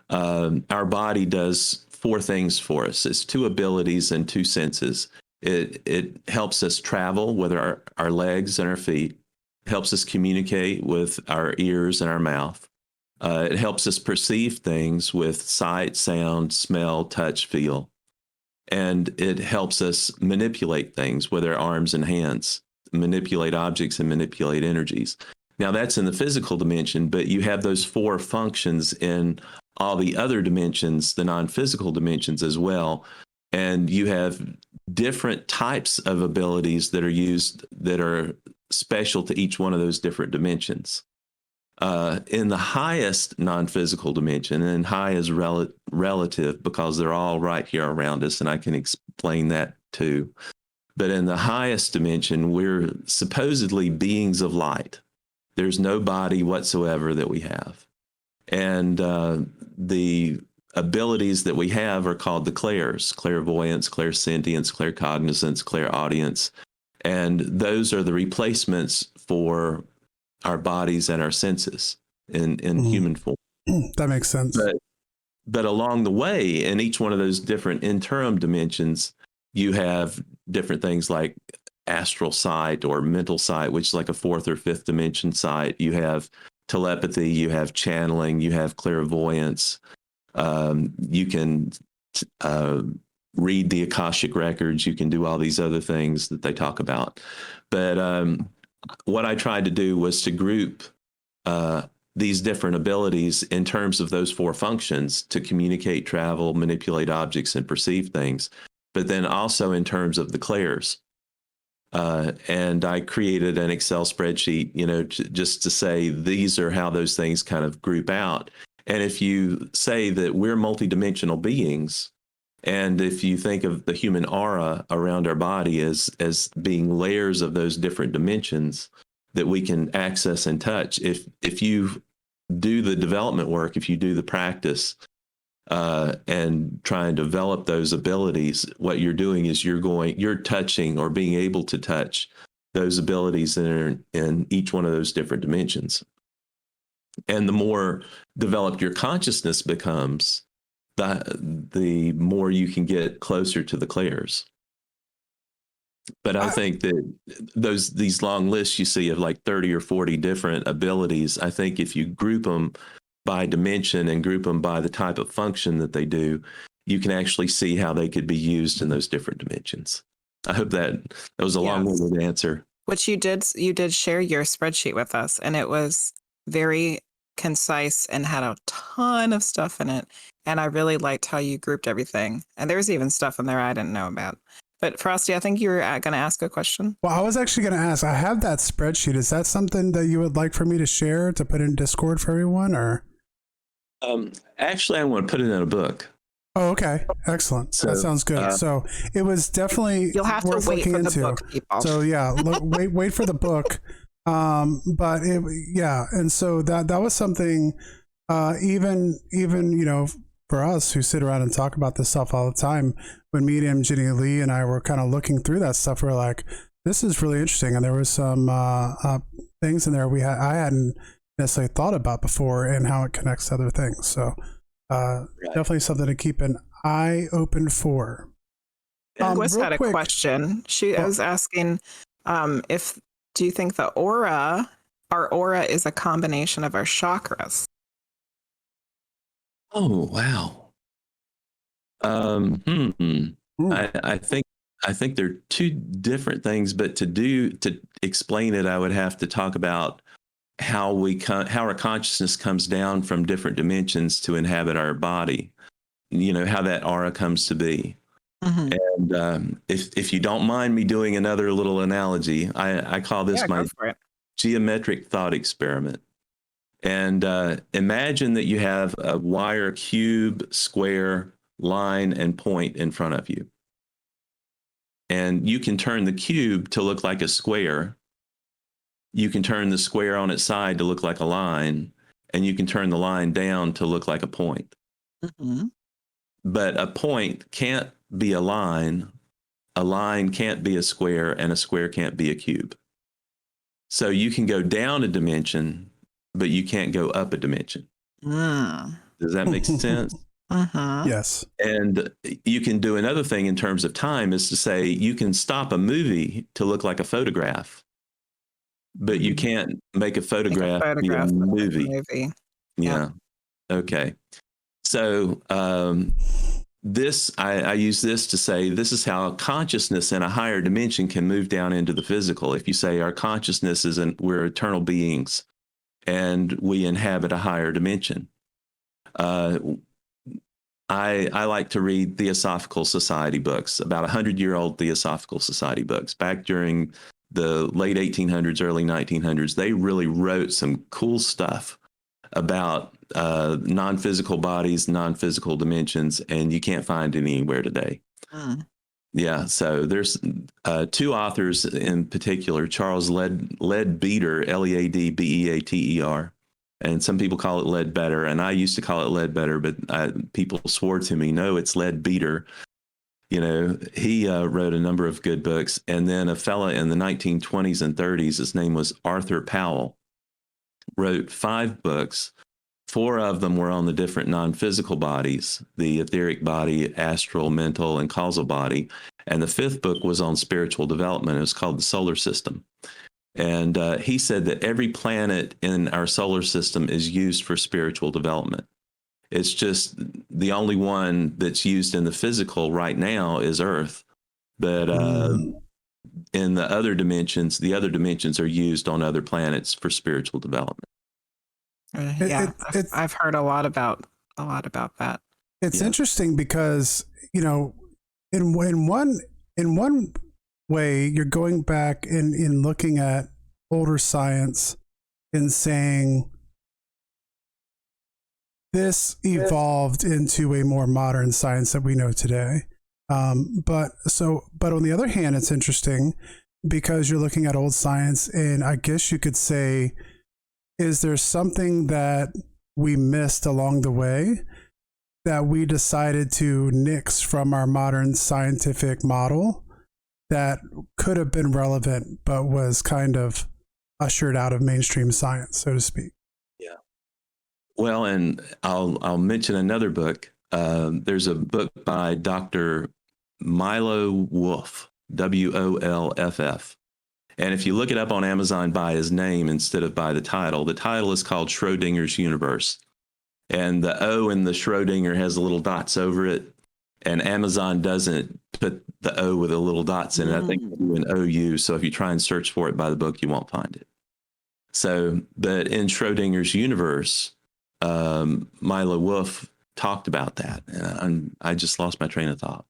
our body does 4 things for us. It's 2 abilities and 2 senses. It helps us travel with our legs and our feet. It helps us communicate with our ears and our mouth. It helps us perceive things with sight, sound, smell, touch, feel. And it helps us manipulate things with our arms and hands, manipulate objects and manipulate energies. Now that's in the physical dimension, but you have those 4 functions in all the other dimensions, the non-physical dimensions as well. And you have different types of abilities that are used that are special to each one of those different dimensions. In the highest non-physical dimension, and high is relative because they're all right here around us, and I can explain that too. But in the highest dimension, we're supposedly beings of light. There's no body whatsoever that we have. And the abilities that we have are called the clairs: clairvoyance, clairsentience, claircognizance, clairaudience. And those are the replacements for our bodies and our senses in human form. That makes sense. But along the way, in each one of those different interim dimensions, you have different things like astral sight or mental sight, which is like a 4th or 5th dimension sight. You have telepathy, you have channeling, you have clairvoyance. You can read the Akashic records. You can do all these other things that they talk about. But what I tried to do was to group these different abilities in terms of those 4 functions: to communicate, travel, manipulate objects, and perceive things, but then also in terms of the clairs. And I created an Excel spreadsheet, just to say these are how those things kind of group out. And if you say that we're multidimensional beings, and if you think of the human aura around our body as being layers of those different dimensions that we can access and touch, if you do the development work, if you do the practice and try and develop those abilities, what you're doing is you're touching or being able to touch those abilities that are in each one of those different dimensions. And the more developed your consciousness becomes, the more you can get closer to the clairs. But I think that these long lists you see of like 30 or 40 different abilities, I think if you group them by dimension and group them by the type of function that they do, you can actually see how they could be used in those different dimensions. I hope that was a long-winded answer. Which you did share your spreadsheet with us, and it was very concise and had a ton of stuff in it. And I really liked how you grouped everything. And there's even stuff in there I didn't know about. But Frosty, I think you were going to ask a question. Well, I was actually going to ask, I have that spreadsheet. Is that something that you would like for me to share, to put in Discord for everyone, or? Actually, I want to put it in a book. Oh, okay. Excellent. So, that sounds good. So it was definitely you'll have worth to wait looking for into. The book, people. So yeah, wait for the book. But yeah. And so that was something, even, for us who sit around and talk about this stuff all the time, when me and Ginny Lee and I were kind of looking through that stuff, we're like, this is really interesting. And there was some, things in there I hadn't necessarily thought about before, and how it connects to other things. So, right. Definitely something to keep an eye open for. Wes had a question. She was asking, do you think our aura is a combination of our chakras? Oh, wow. I think they're two different things, but to explain it, I would have to talk about how our consciousness comes down from different dimensions to inhabit our body. How that aura comes to be. Mm-hmm. And if you don't mind me doing another little analogy, I call this my geometric thought experiment. And imagine that you have a wire cube, square, line, and point in front of you. And you can turn the cube to look like a square. You can turn the square on its side to look like a line. And you can turn the line down to look like a point. Mm-hmm. But a point can't be a line can't be a square, and a square can't be a cube. So you can go down a dimension, but you can't go up a dimension. Does that make sense? Yes. And you can do another thing in terms of time, is to say you can stop a movie to look like a photograph, but you can't make a photograph be a movie. Yeah. Okay. So I use this to say this is how consciousness in a higher dimension can move down into the physical. If you say our consciousness we're eternal beings and we inhabit a higher dimension. I like to read Theosophical Society books, about 100-year-old Theosophical Society books. Back during the late 1800s, early 1900s, they really wrote some cool stuff about non-physical bodies, non-physical dimensions, and you can't find it anywhere today. Yeah, so there's two authors in particular, Charles Leadbeater, Leadbeater, and some people call it Leadbetter, and I used to call it Leadbetter, but people swore to me, no, it's Leadbeater. He wrote a number of good books, and then a fella in the 1920s and 30s, his name was Arthur Powell, wrote 5 books. 4 of them were on the different non-physical bodies, the etheric body, astral, mental, and causal body. And the 5th book was on spiritual development. It was called The Solar System. And he said that every planet in our solar system is used for spiritual development. It's just the only one that's used in the physical right now is Earth. But in the other dimensions are used on other planets for spiritual development. I've heard a lot about that. It's interesting because, in one way, you're going back in looking at older science and saying this evolved into a more modern science that we know today. But on the other hand, it's interesting because you're looking at old science, and I guess you could say, is there something that we missed along the way that we decided to nix from our modern scientific model that could have been relevant, but was kind of ushered out of mainstream science, so to speak? Yeah. Well, and I'll mention another book. There's a book by Dr. Milo Wolff, Wolff. And if you look it up on Amazon by his name instead of by the title is called Schrodinger's Universe. And the O in the Schrodinger has little dots over it. And Amazon doesn't put the O with the little dots in it. I think you an OU. So if you try and search for it by the book, you won't find it. So, but in Schrodinger's universe, Milo Wolf talked about that, and I just lost my train of thought.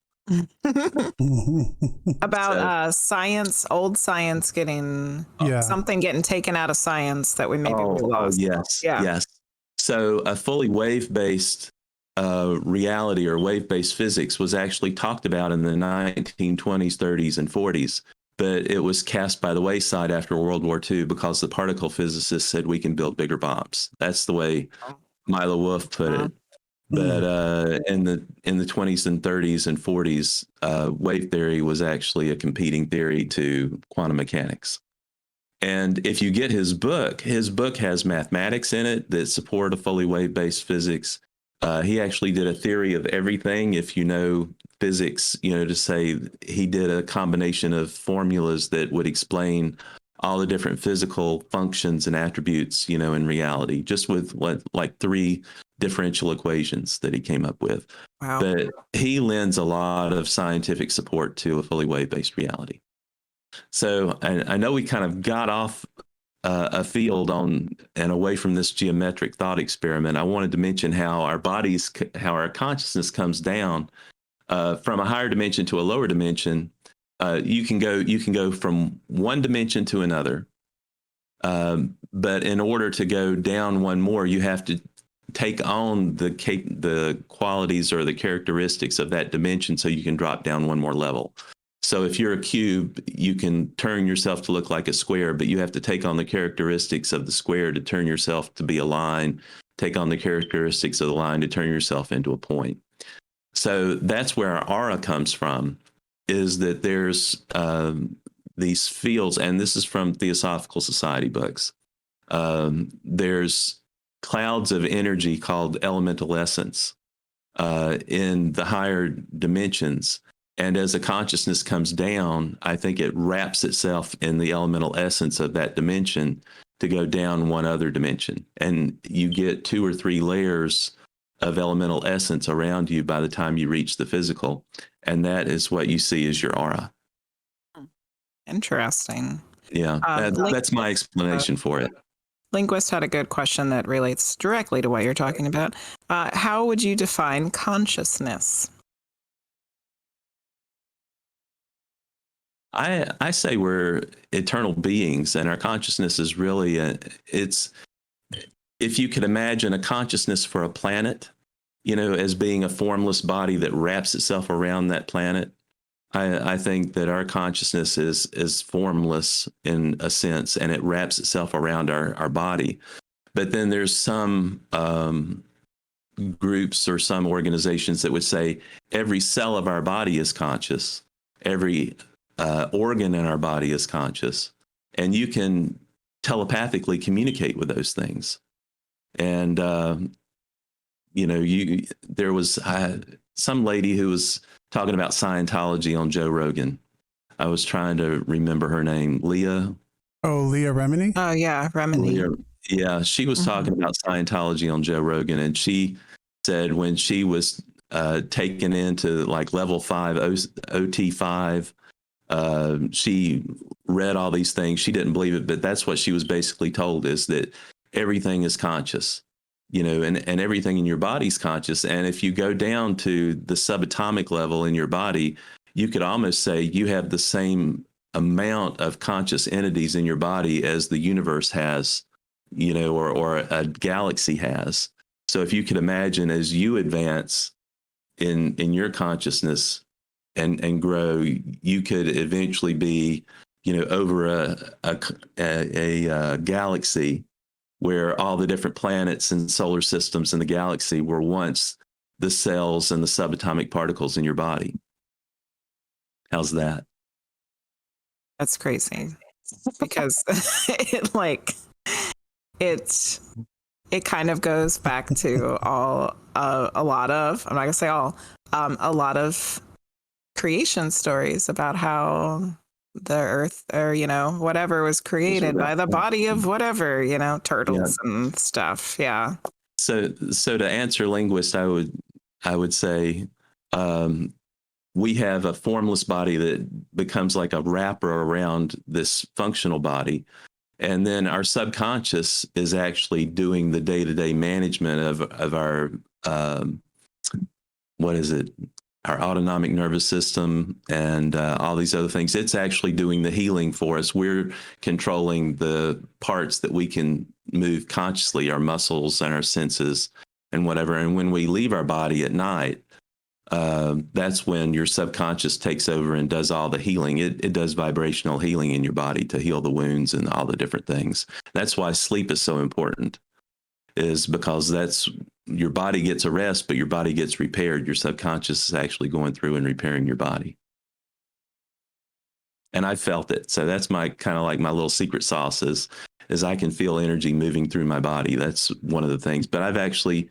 About science, old science getting something getting taken out of science that we maybe lost. Yes. So a fully wave-based reality or wave-based physics was actually talked about in the 1920s, 30s, and 40s, but it was cast by the wayside after World War II because the particle physicists said we can build bigger bombs. That's the way Milo Wolf put it. But in the 20s and 30s and 40s, wave theory was actually a competing theory to quantum mechanics. And if you get his book has mathematics in it that support a fully wave-based physics. He actually did a theory of everything. If you know physics, to say he did a combination of formulas that would explain all the different physical functions and attributes, in reality, just with like 3 differential equations that he came up with. Wow. But he lends a lot of scientific support to a fully wave-based reality. So I know we kind of got off a field on and away from this geometric thought experiment. I wanted to mention how our consciousness comes down from a higher dimension to a lower dimension. You can go from one dimension to another, but in order to go down one more, you have to take on the qualities or the characteristics of that dimension, so you can drop down one more level. So if you're a cube, you can turn yourself to look like a square, but you have to take on the characteristics of the square to turn yourself to be a line, take on the characteristics of the line to turn yourself into a point. So that's where our aura comes from, is that there's these fields, and this is from Theosophical Society books. There's clouds of energy called elemental essence in the higher dimensions. And as a consciousness comes down, I think it wraps itself in the elemental essence of that dimension to go down one other dimension. And you get 2 or 3 layers of elemental essence around you by the time you reach the physical. And that is what you see as your aura. Interesting. Yeah, that's my explanation for it. Linguist had a good question that relates directly to what you're talking about. How would you define consciousness? I say we're eternal beings, and our consciousness is really it's, if you could imagine a consciousness for a planet, as being a formless body that wraps itself around that planet. I think that our consciousness is formless in a sense, and it wraps itself around our body. But then there's some groups or some organizations that would say every cell of our body is conscious, every organ in our body is conscious, and you can telepathically communicate with those things. And there was some lady who was talking about Scientology on Joe Rogan. I was trying to remember her name. Leah. Oh, Leah Remini? Oh, yeah, Remini. Yeah, she was talking about Scientology on Joe Rogan, and she said when she was taken into like level 5, OT5, she read all these things. She didn't believe it, but that's what she was basically told, is that everything is conscious, and everything in your body's conscious. And if you go down to the subatomic level in your body, you could almost say you have the same amount of conscious entities in your body as the universe has, or a galaxy has. So if you could imagine, as you advance in your consciousness and grow, you could eventually be, over a galaxy where all the different planets and solar systems in the galaxy were once the cells and the subatomic particles in your body. How's that? That's crazy, because it kind of goes back to a lot of, I'm not gonna say all, a lot of creation stories about how the earth, or whatever, was created by the body of whatever, turtles and stuff. Yeah. So to answer linguist, I would say we have a formless body that becomes like a wrapper around this functional body. And then our subconscious is actually doing the day-to-day management of our, what is it? Our autonomic nervous system and all these other things. It's actually doing the healing for us. We're controlling the parts that we can move consciously, our muscles and our senses and whatever. And when we leave our body at night, that's when your subconscious takes over and does all the healing. It does vibrational healing in your body to heal the wounds and all the different things. That's why sleep is so important, is because that's your body gets a rest, but your body gets repaired. Your subconscious is actually going through and repairing your body. And I felt it. So that's my kind of like my little secret sauce is I can feel energy moving through my body. That's one of the things. But I've actually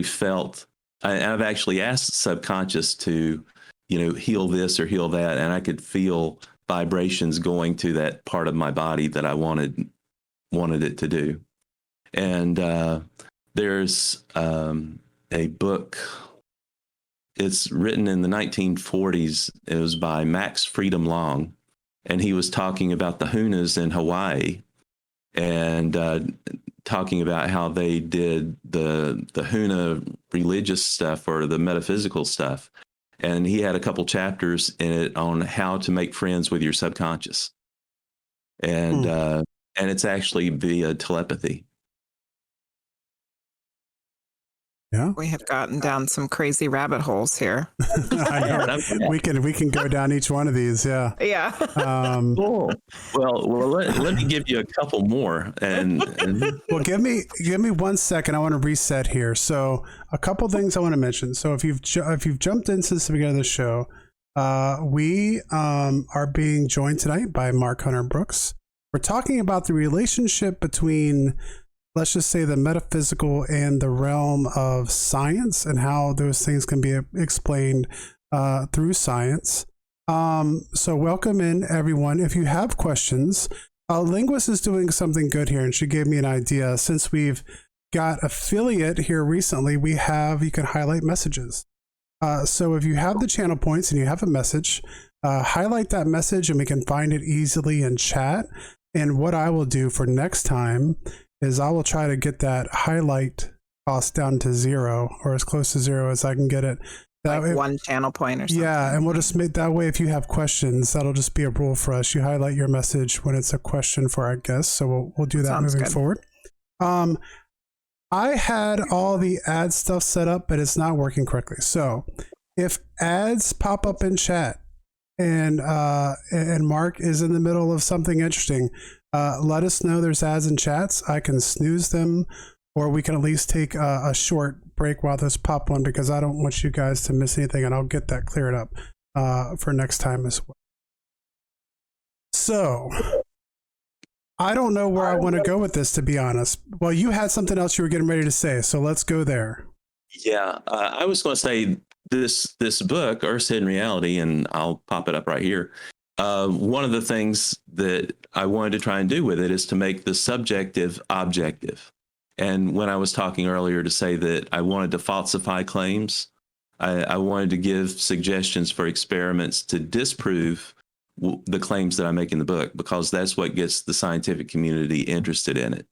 felt, I've actually asked the subconscious to, heal this or heal that. And I could feel vibrations going to that part of my body that I wanted it to do. And there's a book. It's written in the 1940s. It was by Max Freedom Long, and he was talking about the Hunas in Hawaii, and talking about how they did the Huna religious stuff or the metaphysical stuff. And he had a couple chapters in it on how to make friends with your subconscious, and it's actually via telepathy. Yeah, we have gotten down some crazy rabbit holes here. I know. We can go down each one of these. Yeah. Yeah. Cool. Well, let me give you a couple more. And well, give me 1 second. I want to reset here. So a couple things I want to mention. So if you've jumped in since the beginning of the show, we are being joined tonight by Mark Hunter Brooks. We're talking about the relationship between, let's just say, the metaphysical and the realm of science and how those things can be explained through science. So welcome in, everyone. If you have questions, Linguist is doing something good here, and she gave me an idea. Since we've got affiliate here recently, you can highlight messages. So if you have the channel points and you have a message, highlight that message and we can find it easily in chat. And what I will do for next time is I will try to get that highlight cost down to 0 or as close to 0 as I can get it. That like one channel point or something. Yeah, and we'll just make that way. If you have questions, that'll just be a rule for us. You highlight your message when it's a question for our guests. So we'll do that moving forward. I had all the ad stuff set up, but it's not working correctly. So if ads pop up in chat and Mark is in the middle of something interesting, let us know there's ads in chats. I can snooze them, or we can at least take a short break while those pop on, because I don't want you guys to miss anything, and I'll get that cleared up for next time as well. So I don't know where I want to go with this, to be honest. Well, you had something else you were getting ready to say, so let's go there. Yeah, I was going to say this book, Earth's Hidden Reality, and I'll pop it up right here. One of the things that I wanted to try and do with it is to make the subjective objective. And when I was talking earlier to say that I wanted to falsify claims, I wanted to give suggestions for experiments to disprove the claims that I make in the book, because that's what gets the scientific community interested in it.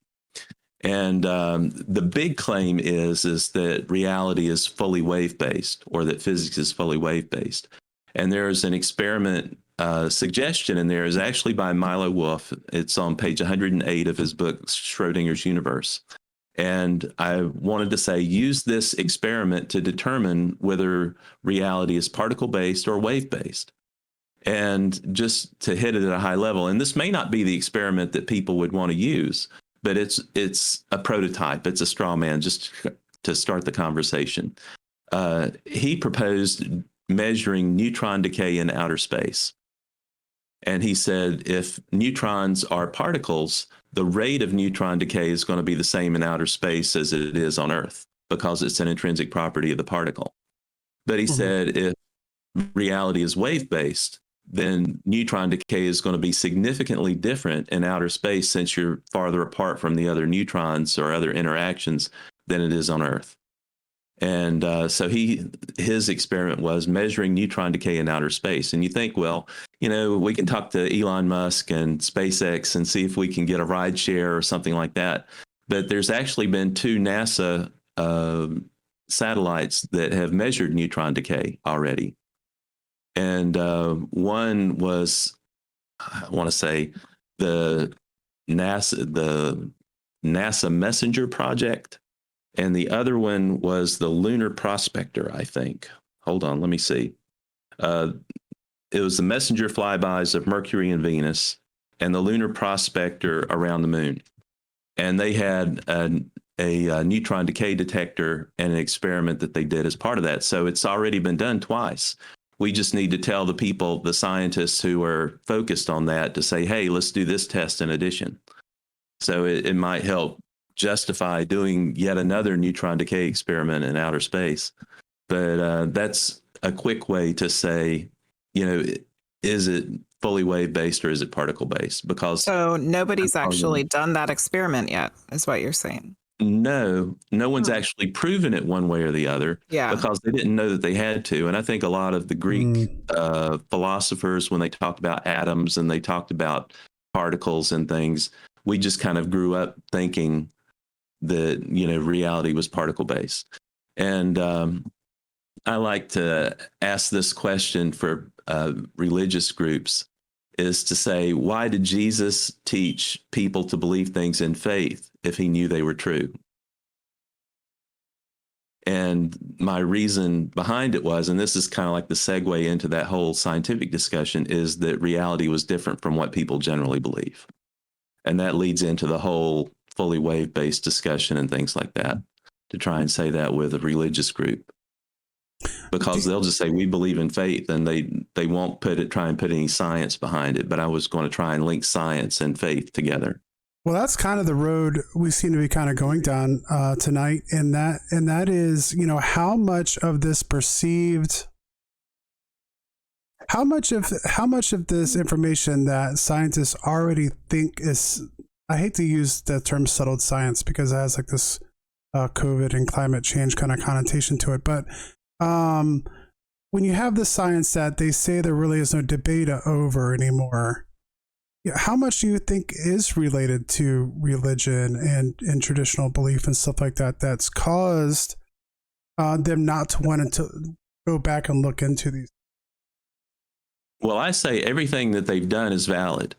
And the big claim is that reality is fully wave-based, or that physics is fully wave-based. And there's an experiment suggestion in there is actually by Milo Wolf. It's on page 108 of his book, Schrodinger's Universe. And I wanted to say, use this experiment to determine whether reality is particle-based or wave-based. And just to hit it at a high level, and this may not be the experiment that people would want to use, but it's a prototype. It's a straw man, just to start the conversation. He proposed measuring neutron decay in outer space. And he said, if neutrons are particles, the rate of neutron decay is going to be the same in outer space as it is on Earth, because it's an intrinsic property of the particle. But he said, if reality is wave-based, then neutron decay is going to be significantly different in outer space, since you're farther apart from the other neutrons or other interactions than it is on Earth. And so his experiment was measuring neutron decay in outer space. And you think, well, we can talk to Elon Musk and SpaceX and see if we can get a ride share or something like that. But there's actually been 2 NASA satellites that have measured neutron decay already. And one was, I want to say, the NASA Messenger project. And the other one was the Lunar Prospector, I think. Hold on, let me see. It was the messenger flybys of Mercury and Venus and the Lunar Prospector around the moon. And they had a neutron decay detector and an experiment that they did as part of that. So it's already been done twice. We just need to tell the people, the scientists who are focused on that, to say, hey, let's do this test in addition. So it might help justify doing yet another neutron decay experiment in outer space. But that's a quick way to say, is it fully wave based or is it particle based? Because so nobody's actually done that experiment yet, is what you're saying. No one's actually proven it one way or the other, because they didn't know that they had to. And I think a lot of the Greek philosophers, when they talked about atoms and they talked about particles and things, we just kind of grew up thinking that, reality was particle based. And I like to ask this question for religious groups, is to say, why did Jesus teach people to believe things in faith if he knew they were true? And my reason behind it was, and this is kind of like the segue into that whole scientific discussion, is that reality was different from what people generally believe. And that leads into the whole fully wave-based discussion and things like that, to try and say that with a religious group. Because they'll just say, we believe in faith, and they won't try and put any science behind it. But I was going to try and link science and faith together. Well, that's kind of the road we seem to be kind of going down tonight. And that is, how much of this perceived, how much of this information that scientists already think is, I hate to use the term settled science because it has like this COVID and climate change kind of connotation to it. But when you have the science that they say there really is no debate over anymore, how much do you think is related to religion and traditional belief and stuff like that that's caused them not to want to go back and look into these? Well, I say everything that they've done is valid.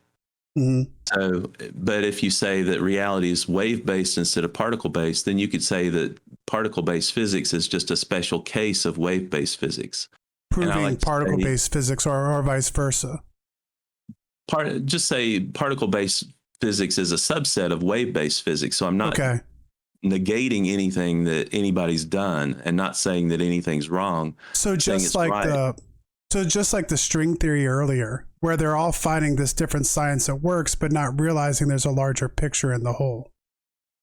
Mm-hmm. So, but if you say that reality is wave-based instead of particle-based, then you could say that particle-based physics is just a special case of wave-based physics. Proving particle-based physics or vice versa. Just say particle-based physics is a subset of wave-based physics. So I'm not negating anything that anybody's done and not saying that anything's wrong. So just like the string theory earlier, where they're all finding this different science that works, but not realizing there's a larger picture in the whole.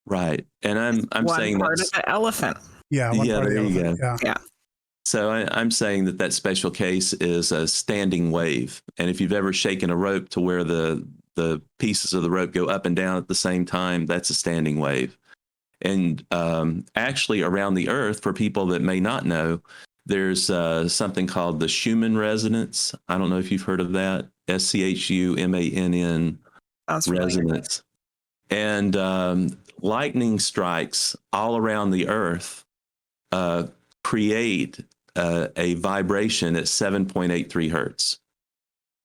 Right. And I'm saying part of the elephant. Yeah. There you go. Yeah. So I'm saying that special case is a standing wave. And if you've ever shaken a rope to where the pieces of the rope go up and down at the same time, that's a standing wave. And actually around the Earth, for people that may not know, there's something called the Schumann resonance. I don't know if you've heard of that. SCHUMANN resonance. And lightning strikes all around the Earth create a vibration at 7.83 hertz.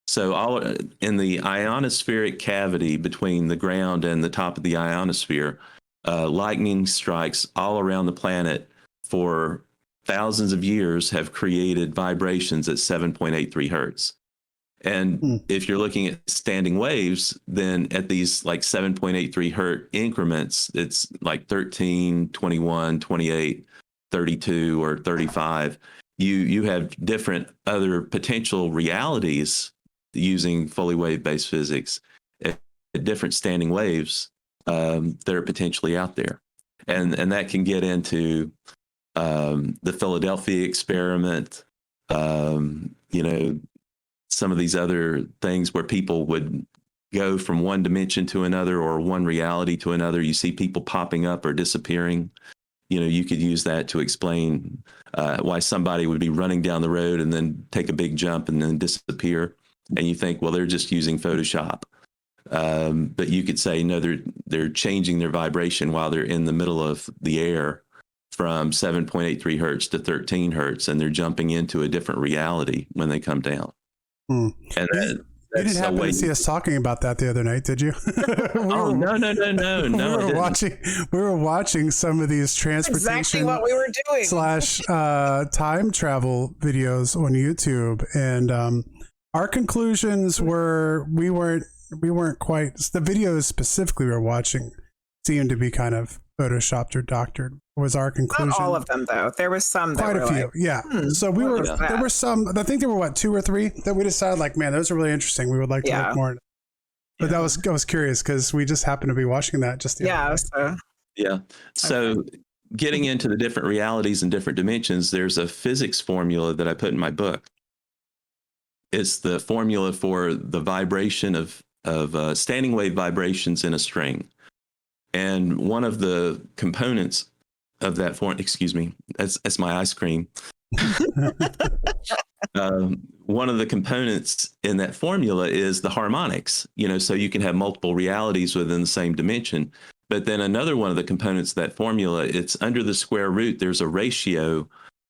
So all in the ionospheric cavity between the ground and the top of the ionosphere, lightning strikes all around the planet for thousands of years have created vibrations at 7.83 hertz. And if you're looking at standing waves, then at these like 7.83 hertz increments, it's like 13, 21, 28, 32, or 35. You have different other potential realities using fully wave-based physics at different standing waves that are potentially out there. And that can get into the Philadelphia experiment, some of these other things where people would go from one dimension to another or one reality to another. You see people popping up or disappearing, you could use that to explain why somebody would be running down the road and then take a big jump and then disappear. And you think, well, they're just using Photoshop. But you could say, no, they're changing their vibration while they're in the middle of the air from 7.83 hertz to 13 hertz, and they're jumping into a different reality when they come down. And that, you didn't happen to see us talking about that the other night, did you? No. We were watching some of these transportation exactly what we were doing / time travel videos on YouTube, and our conclusions were we weren't quite, the videos specifically we were watching seemed to be kind of photoshopped or doctored, was our conclusion. Not all of them, though. There was some that quite a few, like, yeah. So there were some, I think there were 2 or 3 that we decided, like, man, those are really interesting. We would like to look more. But I was curious because we just happened to be watching that just the other day. So getting into the different realities and different dimensions, there's a physics formula that I put in my book. It's the formula for the vibration of standing wave vibrations in a string. And one of the components of that excuse me, that's my ice cream. One of the components in that formula is the harmonics, so you can have multiple realities within the same dimension. But then another one of the components of that formula, it's under the square root, there's a ratio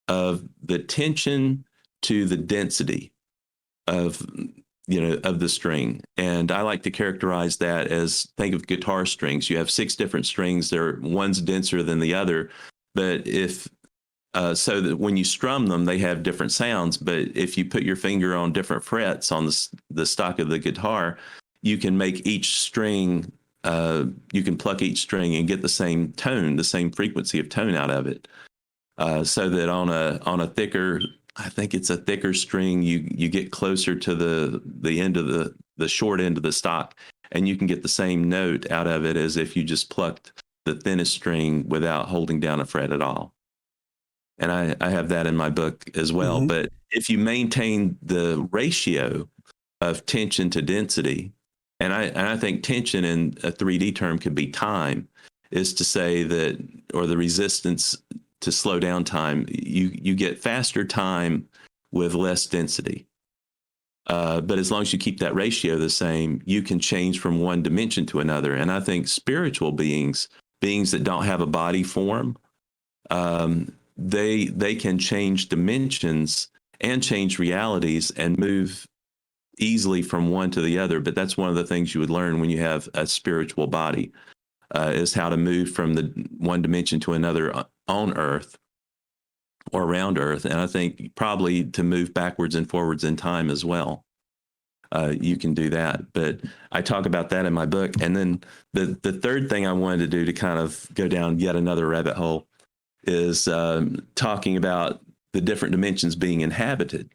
of the tension to the density of the string. And I like to characterize that as, think of guitar strings. You have 6 different strings. One's denser than the other, but so that when you strum them, they have different sounds. But if you put your finger on different frets on the stock of the guitar, you can make each string, you can pluck each string and get the same tone, the same frequency of tone out of it. So that on a thicker, I think it's a thicker string, you get closer to the end of the short end of the stock, and you can get the same note out of it as if you just plucked the thinnest string without holding down a fret at all. And I have that in my book as well. Mm-hmm. But if you maintain the ratio of tension to density, and I think tension in a 3D term could be time, is to say that, or the resistance to slow down time, you get faster time with less density. But as long as you keep that ratio the same, you can change from one dimension to another. And I think spiritual beings that don't have a body form, they can change dimensions and change realities and move easily from one to the other. But that's one of the things you would learn when you have a spiritual body, is how to move from the one dimension to another on Earth or around Earth. And I think probably to move backwards and forwards in time as well. You can do that. But I talk about that in my book. And then the third thing I wanted to do to kind of go down yet another rabbit hole is talking about the different dimensions being inhabited.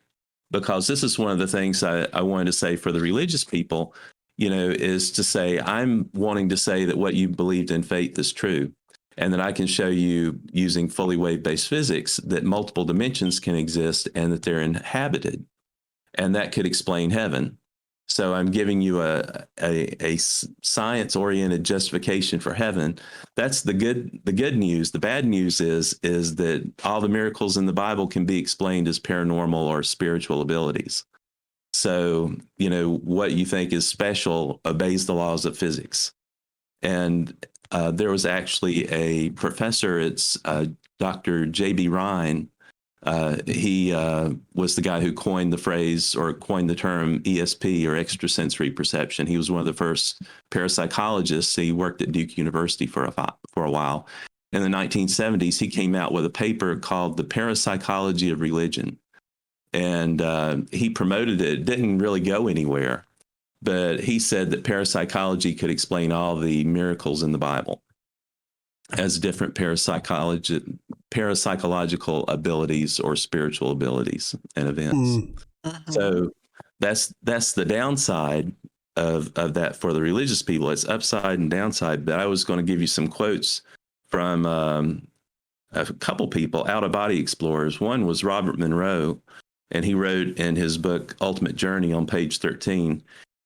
Because this is one of the things I wanted to say for the religious people, is to say, I'm wanting to say that what you believed in faith is true. And that I can show you using fully wave-based physics that multiple dimensions can exist and that they're inhabited. And that could explain heaven. So I'm giving you a science-oriented justification for heaven. That's the good news. The bad news is that all the miracles in the Bible can be explained as paranormal or spiritual abilities. So, what you think is special obeys the laws of physics. And there was actually a professor, it's Dr. J.B. Rhine. He was the guy who coined the phrase or coined the term ESP, or extrasensory perception. He was one of the first parapsychologists. He worked at Duke University for a while. In the 1970s, he came out with a paper called The Parapsychology of Religion. And he promoted it. It didn't really go anywhere. But he said that parapsychology could explain all the miracles in the Bible as different parapsychological abilities or spiritual abilities and events. Mm-hmm. So that's the downside of that for the religious people. It's upside and downside. But I was going to give you some quotes from a couple people, out-of-body explorers. One was Robert Monroe, and he wrote in his book Ultimate Journey on page 13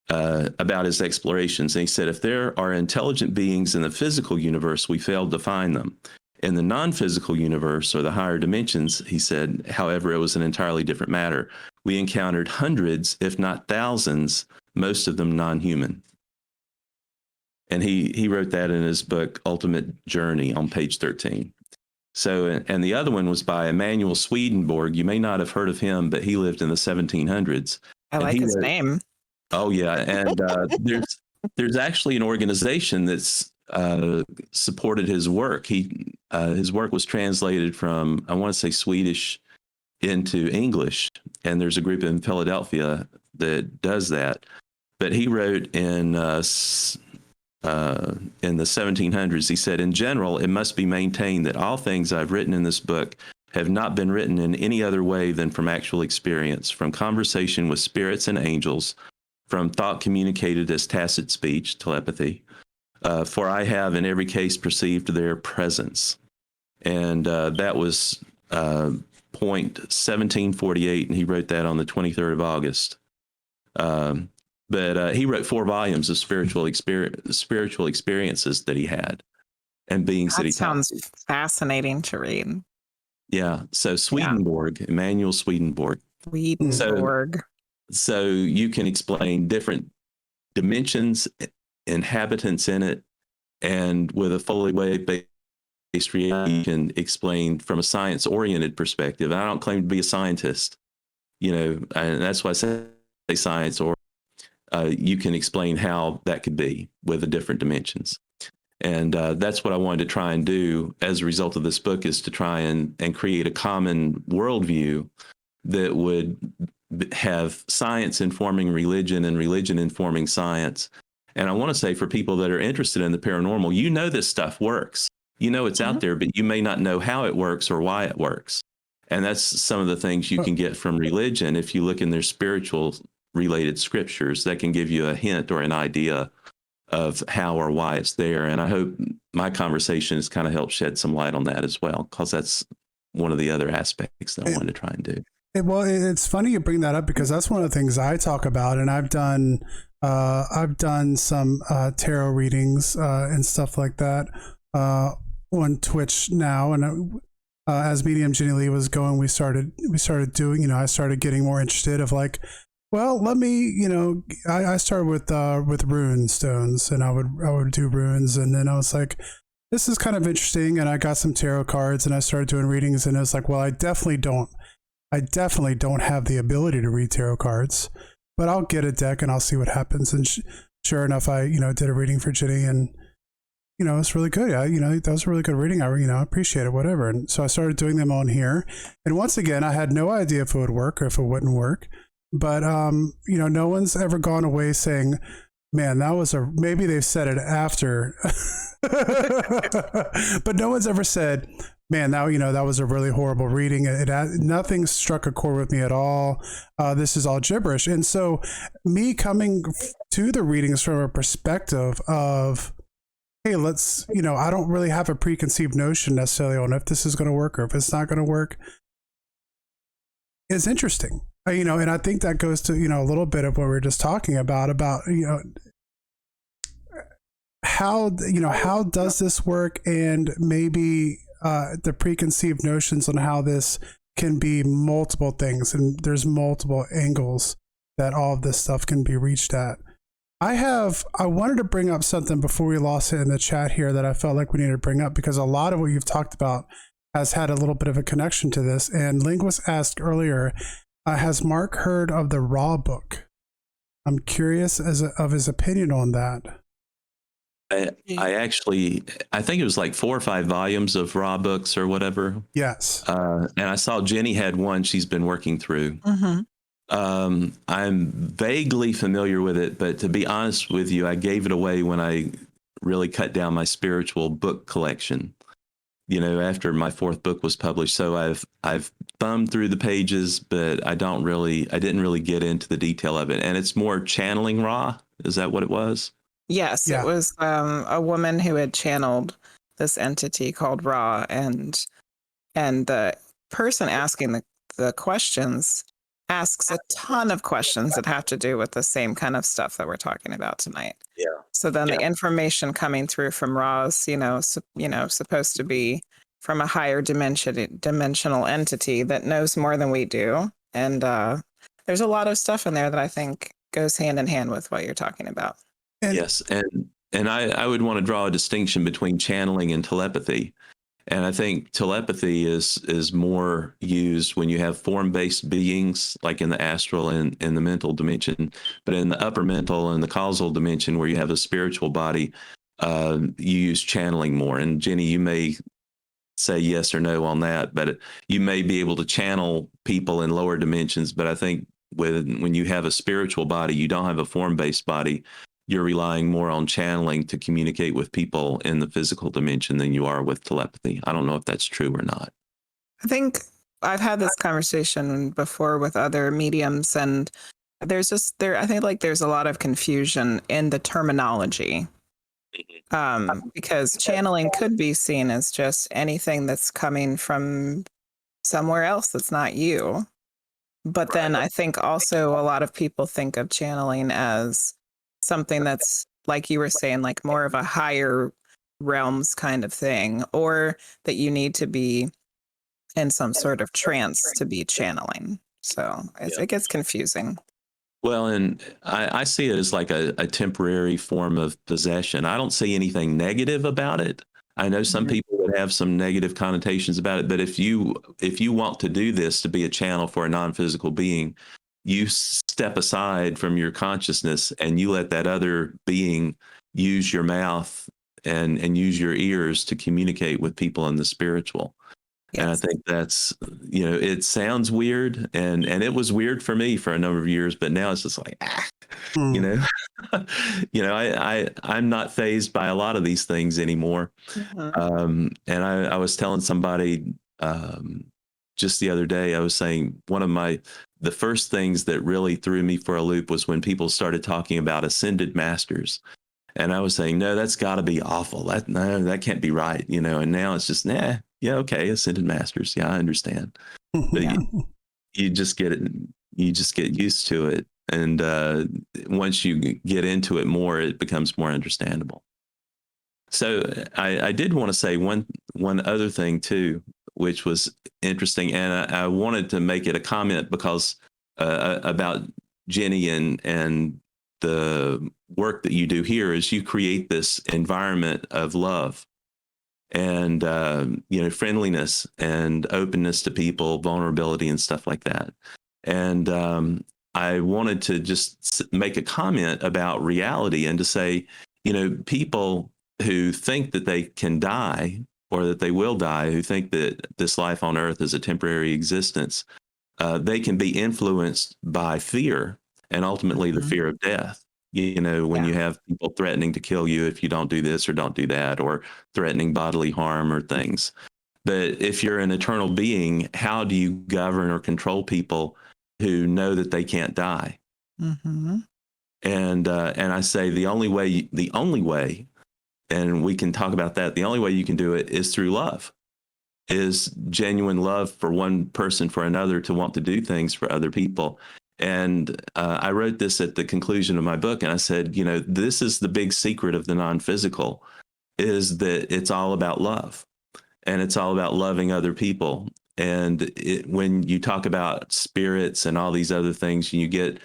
about his explorations. And he said, if there are intelligent beings in the physical universe, we failed to find them. In the non-physical universe or the higher dimensions, he said, however, it was an entirely different matter. We encountered hundreds, if not thousands, most of them non-human. And he wrote that in his book, Ultimate Journey, on page 13. So, and the other one was by Emanuel Swedenborg. You may not have heard of him, but he lived in the 1700s. I like his name. Oh, yeah. And there's actually an organization that's supported his work. His work was translated from, I want to say, Swedish into English, and there's a group in Philadelphia that does that. But he wrote in the 1700s, he said, in general, it must be maintained that all things I've written in this book have not been written in any other way than from actual experience, from conversation with spirits and angels, from thought communicated as tacit speech, telepathy, for I have in every case perceived their presence. And that was point 1748, and he wrote that on the 23rd of August. But he wrote 4 volumes of spiritual experiences that he had and beings that he sounds fascinating to read. Yeah. So Swedenborg, Emanuel Swedenborg. Swedenborg. So you can explain different dimensions, inhabitants in it, and with a fully wave-based reality, you can explain from a science-oriented perspective. I don't claim to be a scientist, and that's why I say science, or you can explain how that could be with the different dimensions. And that's what I wanted to try and do as a result of this book, is to try and create a common worldview that would have science informing religion and religion informing science. And I want to say, for people that are interested in the paranormal, this stuff works. It's out there, but you may not know how it works or why it works. And that's some of the things you can get from religion. If you look in their spiritual related scriptures, that can give you a hint or an idea of how or why it's there. And I hope my conversation has kind of helped shed some light on that as well, because that's one of the other aspects that I wanted to try and do. Well, it's funny you bring that up, because that's one of the things I talk about, and I've done some tarot readings and stuff like that on Twitch now, and as Medium Jenny Lee was going, we started doing. I started getting more interested of like, well, let me, I started with rune stones, and I would do runes, and then I was like, this is kind of interesting, and I got some tarot cards, and I started doing readings, and I was like, well, I definitely don't have the ability to read tarot cards, but I'll get a deck and I'll see what happens. And sure enough, I did a reading for Jenny, and it's really good. That was a really good reading. I appreciate it, whatever. And so I started doing them on here, and once again, I had no idea if it would work or if it wouldn't work. But no one's ever gone away saying, man, that was maybe they've said it after, but no one's ever said, man, that was a really horrible reading. Nothing struck a chord with me at all. This is all gibberish. And so me coming to the readings from a perspective of, hey, let's, I don't really have a preconceived notion necessarily on if this is going to work or if it's not going to work, is interesting. And I think that goes to, a little bit of what we were just talking about, how does this work, and maybe the preconceived notions on how this can be multiple things, and there's multiple angles that all of this stuff can be reached at. I wanted to bring up something before we lost it in the chat here that I felt like we needed to bring up, because a lot of what you've talked about has had a little bit of a connection to this. And Linguist asked earlier, has Mark heard of the Raw book? I'm curious of his opinion on that. I think it was like 4 or 5 volumes of Raw books or whatever. Yes. And I saw Jenny had one she's been working through. Mm-hmm. I'm vaguely familiar with it, but to be honest with you, I gave it away when I really cut down my spiritual book collection, after my 4th book was published. So I've thumbed through the pages, but I didn't really get into the detail of it. And it's more channeling Ra. Is that what it was? Yes, yeah. It was a woman who had channeled this entity called Ra, and the person asking the questions asks a ton of questions that have to do with the same kind of stuff that we're talking about tonight. Yeah. So then the information coming through from Ra is, supposed to be from a higher dimensional entity that knows more than we do. And there's a lot of stuff in there that I think goes hand in hand with what you're talking about. Yes. And I would want to draw a distinction between channeling and telepathy. And I think telepathy is more used when you have form-based beings, like in the astral and in the mental dimension. But in the upper mental and the causal dimension, where you have a spiritual body, you use channeling more. And Jenny, you may say yes or no on that, but you may be able to channel people in lower dimensions. But I think when you have a spiritual body, you don't have a form-based body, you're relying more on channeling to communicate with people in the physical dimension than you are with telepathy. I don't know if that's true or not. I think I've had this conversation before with other mediums, and I think like there's a lot of confusion in the terminology. Because channeling could be seen as just anything that's coming from somewhere else that's not you. But then I think also a lot of people think of channeling as something that's, like you were saying, like more of a higher realms kind of thing, or that you need to be in some sort of trance to be channeling. So it gets confusing. Well, and I see it as like a temporary form of possession. I don't see anything negative about it. I know some people would have some negative connotations about it, but if you want to do this to be a channel for a non-physical being, you step aside from your consciousness and you let that other being use your mouth and use your ears to communicate with people in the spiritual. Yes. And I think that's, it sounds weird, and it was weird for me for a number of years, but now it's just like, I'm not fazed by a lot of these things anymore. And I was telling somebody just the other day, I was saying the first things that really threw me for a loop was when people started talking about ascended masters. And I was saying, no, that's got to be awful. That can't be right, And now it's just, okay, ascended masters, I understand. But you just get it. You just get used to it, and once you get into it more, it becomes more understandable. So I did want to say one other thing too, which was interesting, and I wanted to make it a comment because about Jenny and the work that you do here is you create this environment of love and friendliness and openness to people, vulnerability and stuff like that. And I wanted to just make a comment about reality and to say, people who think that they can die or that they will die, who think that this life on earth is a temporary existence, they can be influenced by fear and ultimately the fear of death. When you have people threatening to kill you if you don't do this or don't do that, or threatening bodily harm or things. But if you're an eternal being, how do you govern or control people who know that they can't die? And I say the only way, and we can talk about that, the only way you can do it is through love, is genuine love for one person for another, to want to do things for other people. And I wrote this at the conclusion of my book, and I said, this is the big secret of the non-physical, is that it's all about love, and it's all about loving other people. And when you talk about spirits and all these other things, and you get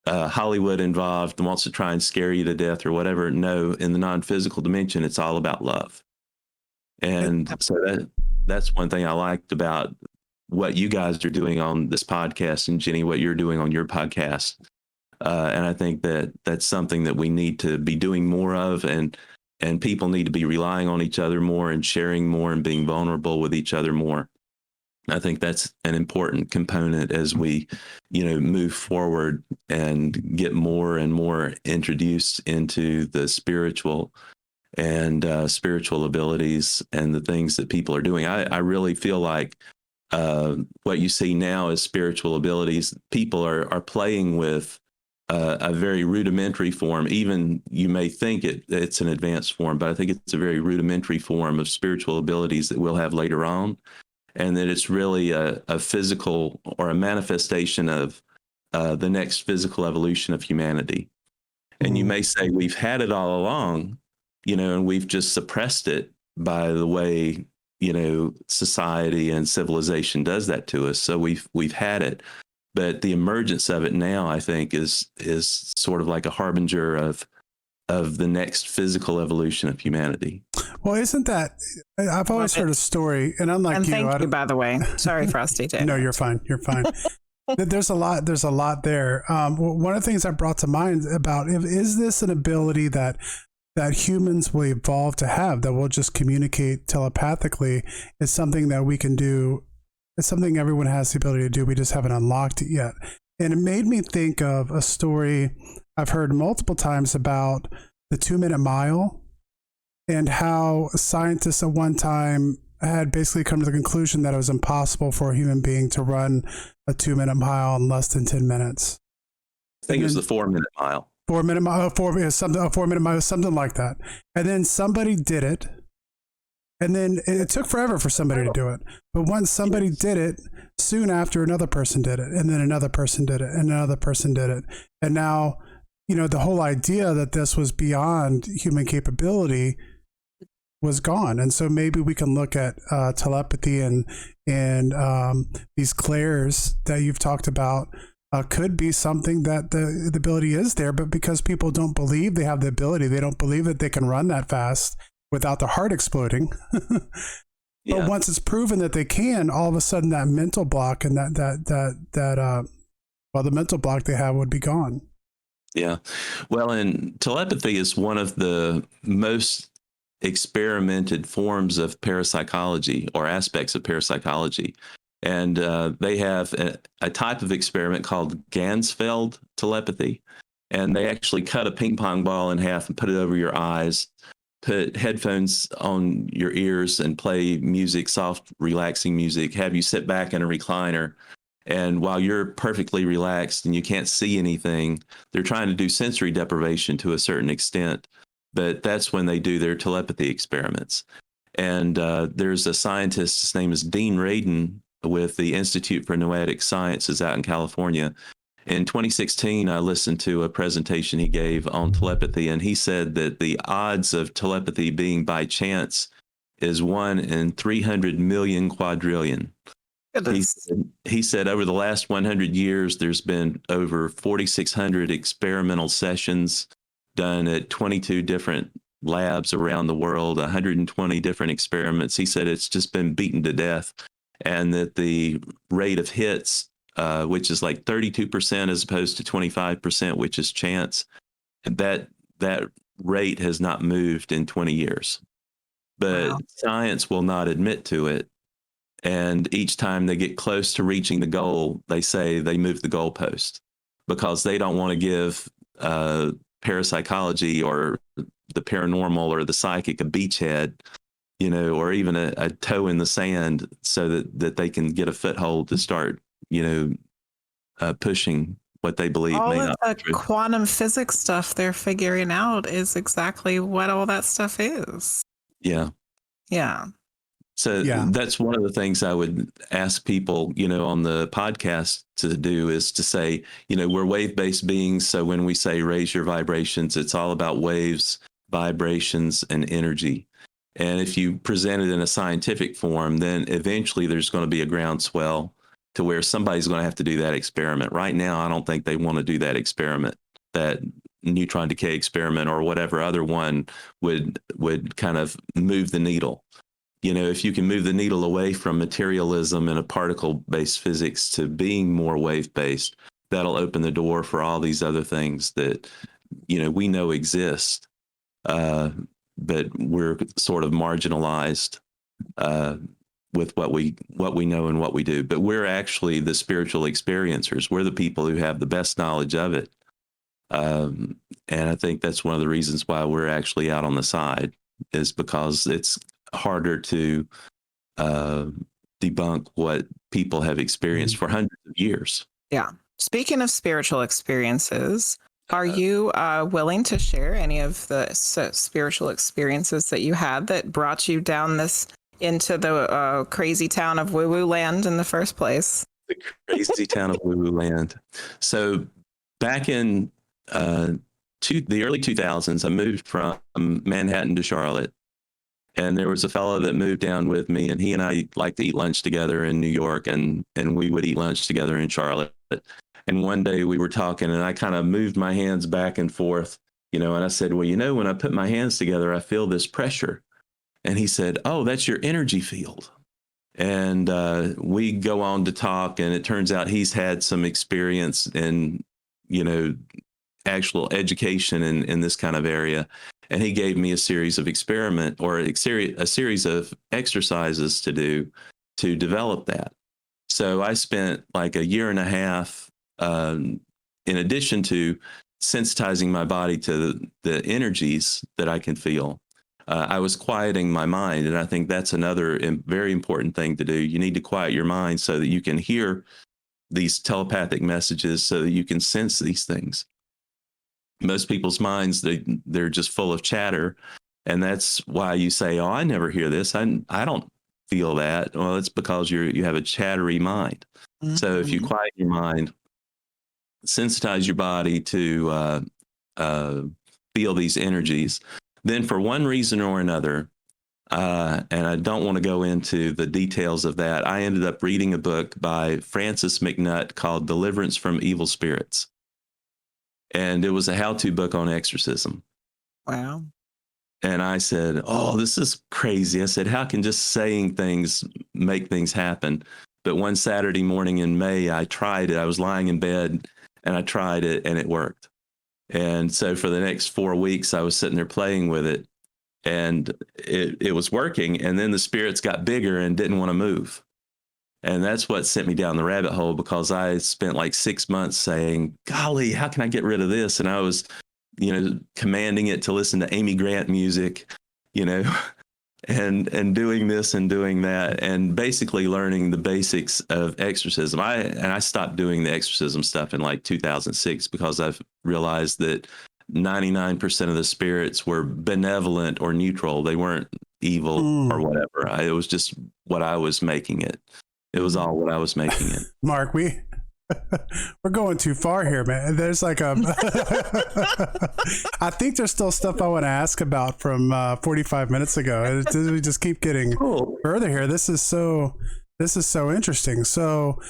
Hollywood involved and wants to try and scare you to death or whatever, no, in the non-physical dimension, it's all about love. And so that's one thing I liked about what you guys are doing on this podcast, and Jenny, what you're doing on your podcast. And I think that that's something that we need to be doing more of, and people need to be relying on each other more and sharing more and being vulnerable with each other more. I think that's an important component as we, move forward and get more and more introduced into the spiritual and spiritual abilities and the things that people are doing. I really feel like what you see now as spiritual abilities, people are playing with a very rudimentary form. Even you may think it's an advanced form, but I think it's a very rudimentary form of spiritual abilities that we'll have later on. And that it's really a physical or a manifestation of the next physical evolution of humanity. And you may say we've had it all along, and we've just suppressed it by the way, society and civilization does that to us. So we've had it, but the emergence of it now, I think, is sort of like a harbinger of the next physical evolution of humanity. Well, isn't that? I've always heard a story, and unlike and you, thank you, by the way. Sorry, Frosty. No, you're fine. You're fine. There's a lot there. One of the things I brought to mind about is this an ability that humans will evolve to have, that we'll just communicate telepathically, is something that we can do. It's something everyone has the ability to do. We just haven't unlocked it yet. And it made me think of a story I've heard multiple times about the 2-minute mile, and how scientists at one time had basically come to the conclusion that it was impossible for a human being to run a 2-minute mile in less than 10 minutes. I think it was the 4-minute mile. 4-minute mile, a 4-minute mile, something like that. And then somebody did it. And then it took forever for somebody to do it. But once somebody did it, soon after another person did it. And then another person did it. And another person did it. And now, the whole idea that this was beyond human capability was gone. And so maybe we can look at telepathy and these clairs that you've talked about could be something that the ability is there, but because people don't believe they have the ability, they don't believe that they can run that fast without their heart exploding. But once it's proven that they can, all of a sudden that mental block and the mental block they have would be gone. Yeah. Well, and telepathy is one of the most experimented forms of parapsychology, or aspects of parapsychology. And they have a type of experiment called Ganzfeld telepathy. And they actually cut a ping pong ball in half and put it over your eyes, put headphones on your ears and play music, soft, relaxing music, have you sit back in a recliner. And while you're perfectly relaxed and you can't see anything, they're trying to do sensory deprivation to a certain extent. But that's when they do their telepathy experiments. And there's a scientist, his name is Dean Radin, with the Institute for Noetic Sciences out in California. In 2016, I listened to a presentation he gave on telepathy, and he said that the odds of telepathy being by chance is 1 in 300 million quadrillion. He said over the last 100 years, there's been over 4,600 experimental sessions done at 22 different labs around the world, 120 different experiments. He said it's just been beaten to death, and that the rate of hits, which is like 32% as opposed to 25%, which is chance, that rate has not moved in 20 years. But science will not admit to it. And each time they get close to reaching the goal, they say they move the goalpost, because they don't want to give parapsychology or the paranormal or the psychic a beachhead, or even a toe in the sand, so that they can get a foothold to start, pushing what they believe all may of not the be true. Quantum physics stuff they're figuring out is exactly what all that stuff is. Yeah. So that's one of the things I would ask people, on the podcast to do, is to say, we're wave-based beings. So when we say raise your vibrations, it's all about waves, vibrations, and energy. And if you present it in a scientific form, then eventually there's going to be a groundswell to where somebody's going to have to do that experiment. Right now, I don't think they want to do that experiment, that neutron decay experiment or whatever other one would kind of move the needle. If you can move the needle away from materialism and a particle-based physics to being more wave-based, that'll open the door for all these other things that, we know exist, but we're sort of marginalized with what we know and what we do. But we're actually the spiritual experiencers. We're the people who have the best knowledge of it. And I think that's one of the reasons why we're actually out on the side, is because it's harder to debunk what people have experienced for hundreds of years. Yeah. Speaking of spiritual experiences, are you willing to share any of the spiritual experiences that you had that brought you down into the crazy town of woo-woo land in the first place? The crazy town of woo-woo land. So back in the early 2000s, I moved from Manhattan to Charlotte. And there was a fellow that moved down with me, and he and I liked to eat lunch together in New York, and we would eat lunch together in Charlotte. And one day we were talking, and I kind of moved my hands back and forth, and I said, well, when I put my hands together, I feel this pressure. And he said, oh, that's your energy field. And we go on to talk, and it turns out he's had some experience in, actual education in this kind of area. And he gave me a series of a series of exercises to do to develop that. So I spent like a year and a half, in addition to sensitizing my body to the energies that I can feel. I was quieting my mind. And I think that's another very important thing to do. You need to quiet your mind so that you can hear these telepathic messages, so that you can sense these things. Most people's minds, they're just full of chatter. And that's why you say, oh, I never hear this. I don't feel that. Well, it's because you have a chattery mind. Mm-hmm. So if you quiet your mind, sensitize your body to feel these energies, then for one reason or another, and I don't want to go into the details of that, I ended up reading a book by Francis McNutt called Deliverance from Evil Spirits. And it was a how-to book on exorcism. Wow. And I said, oh, this is crazy. I said, how can just saying things make things happen? But one Saturday morning in May, I tried it. I was lying in bed and I tried it, and it worked. And so for the next 4 weeks, I was sitting there playing with it, and it was working. And then the spirits got bigger and didn't want to move. And that's what sent me down the rabbit hole, because I spent like 6 months saying, golly, how can I get rid of this? And I was, commanding it to listen to Amy Grant music, and doing this and doing that, and basically learning the basics of exorcism. I stopped doing the exorcism stuff in like 2006, because I've realized that 99% of the spirits were benevolent or neutral. They weren't evil or whatever. It was just what I was making it. It was all what I was making it. Mark, we're going too far here, man. There's like I think there's still stuff I want to ask about from 45 minutes ago. We just keep getting further here. This is so interesting. So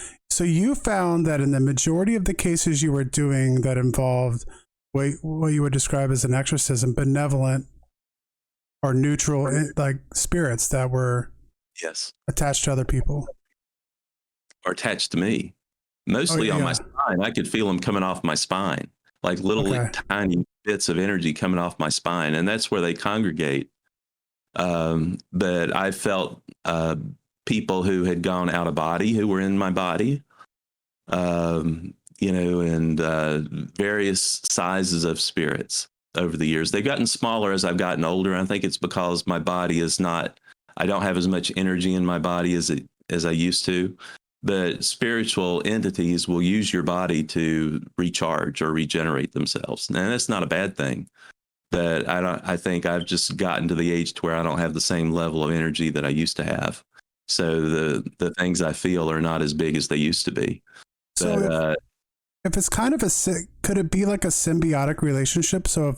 you found that in the majority of the cases you were doing that involved what you would describe as an exorcism, benevolent or neutral, like spirits that were attached to other people. Or attached to me, mostly on my spine. I could feel them coming off my spine, like little tiny bits of energy coming off my spine, and that's where they congregate. But I felt people who had gone out of body, who were in my body, and various sizes of spirits over the years. They've gotten smaller as I've gotten older. I think it's because my body I don't have as much energy in my body as I used to. But spiritual entities will use your body to recharge or regenerate themselves. And that's not a bad thing. But I think I've just gotten to the age to where I don't have the same level of energy that I used to have. So the things I feel are not as big as they used to be. So if it's kind of could it be like a symbiotic relationship? So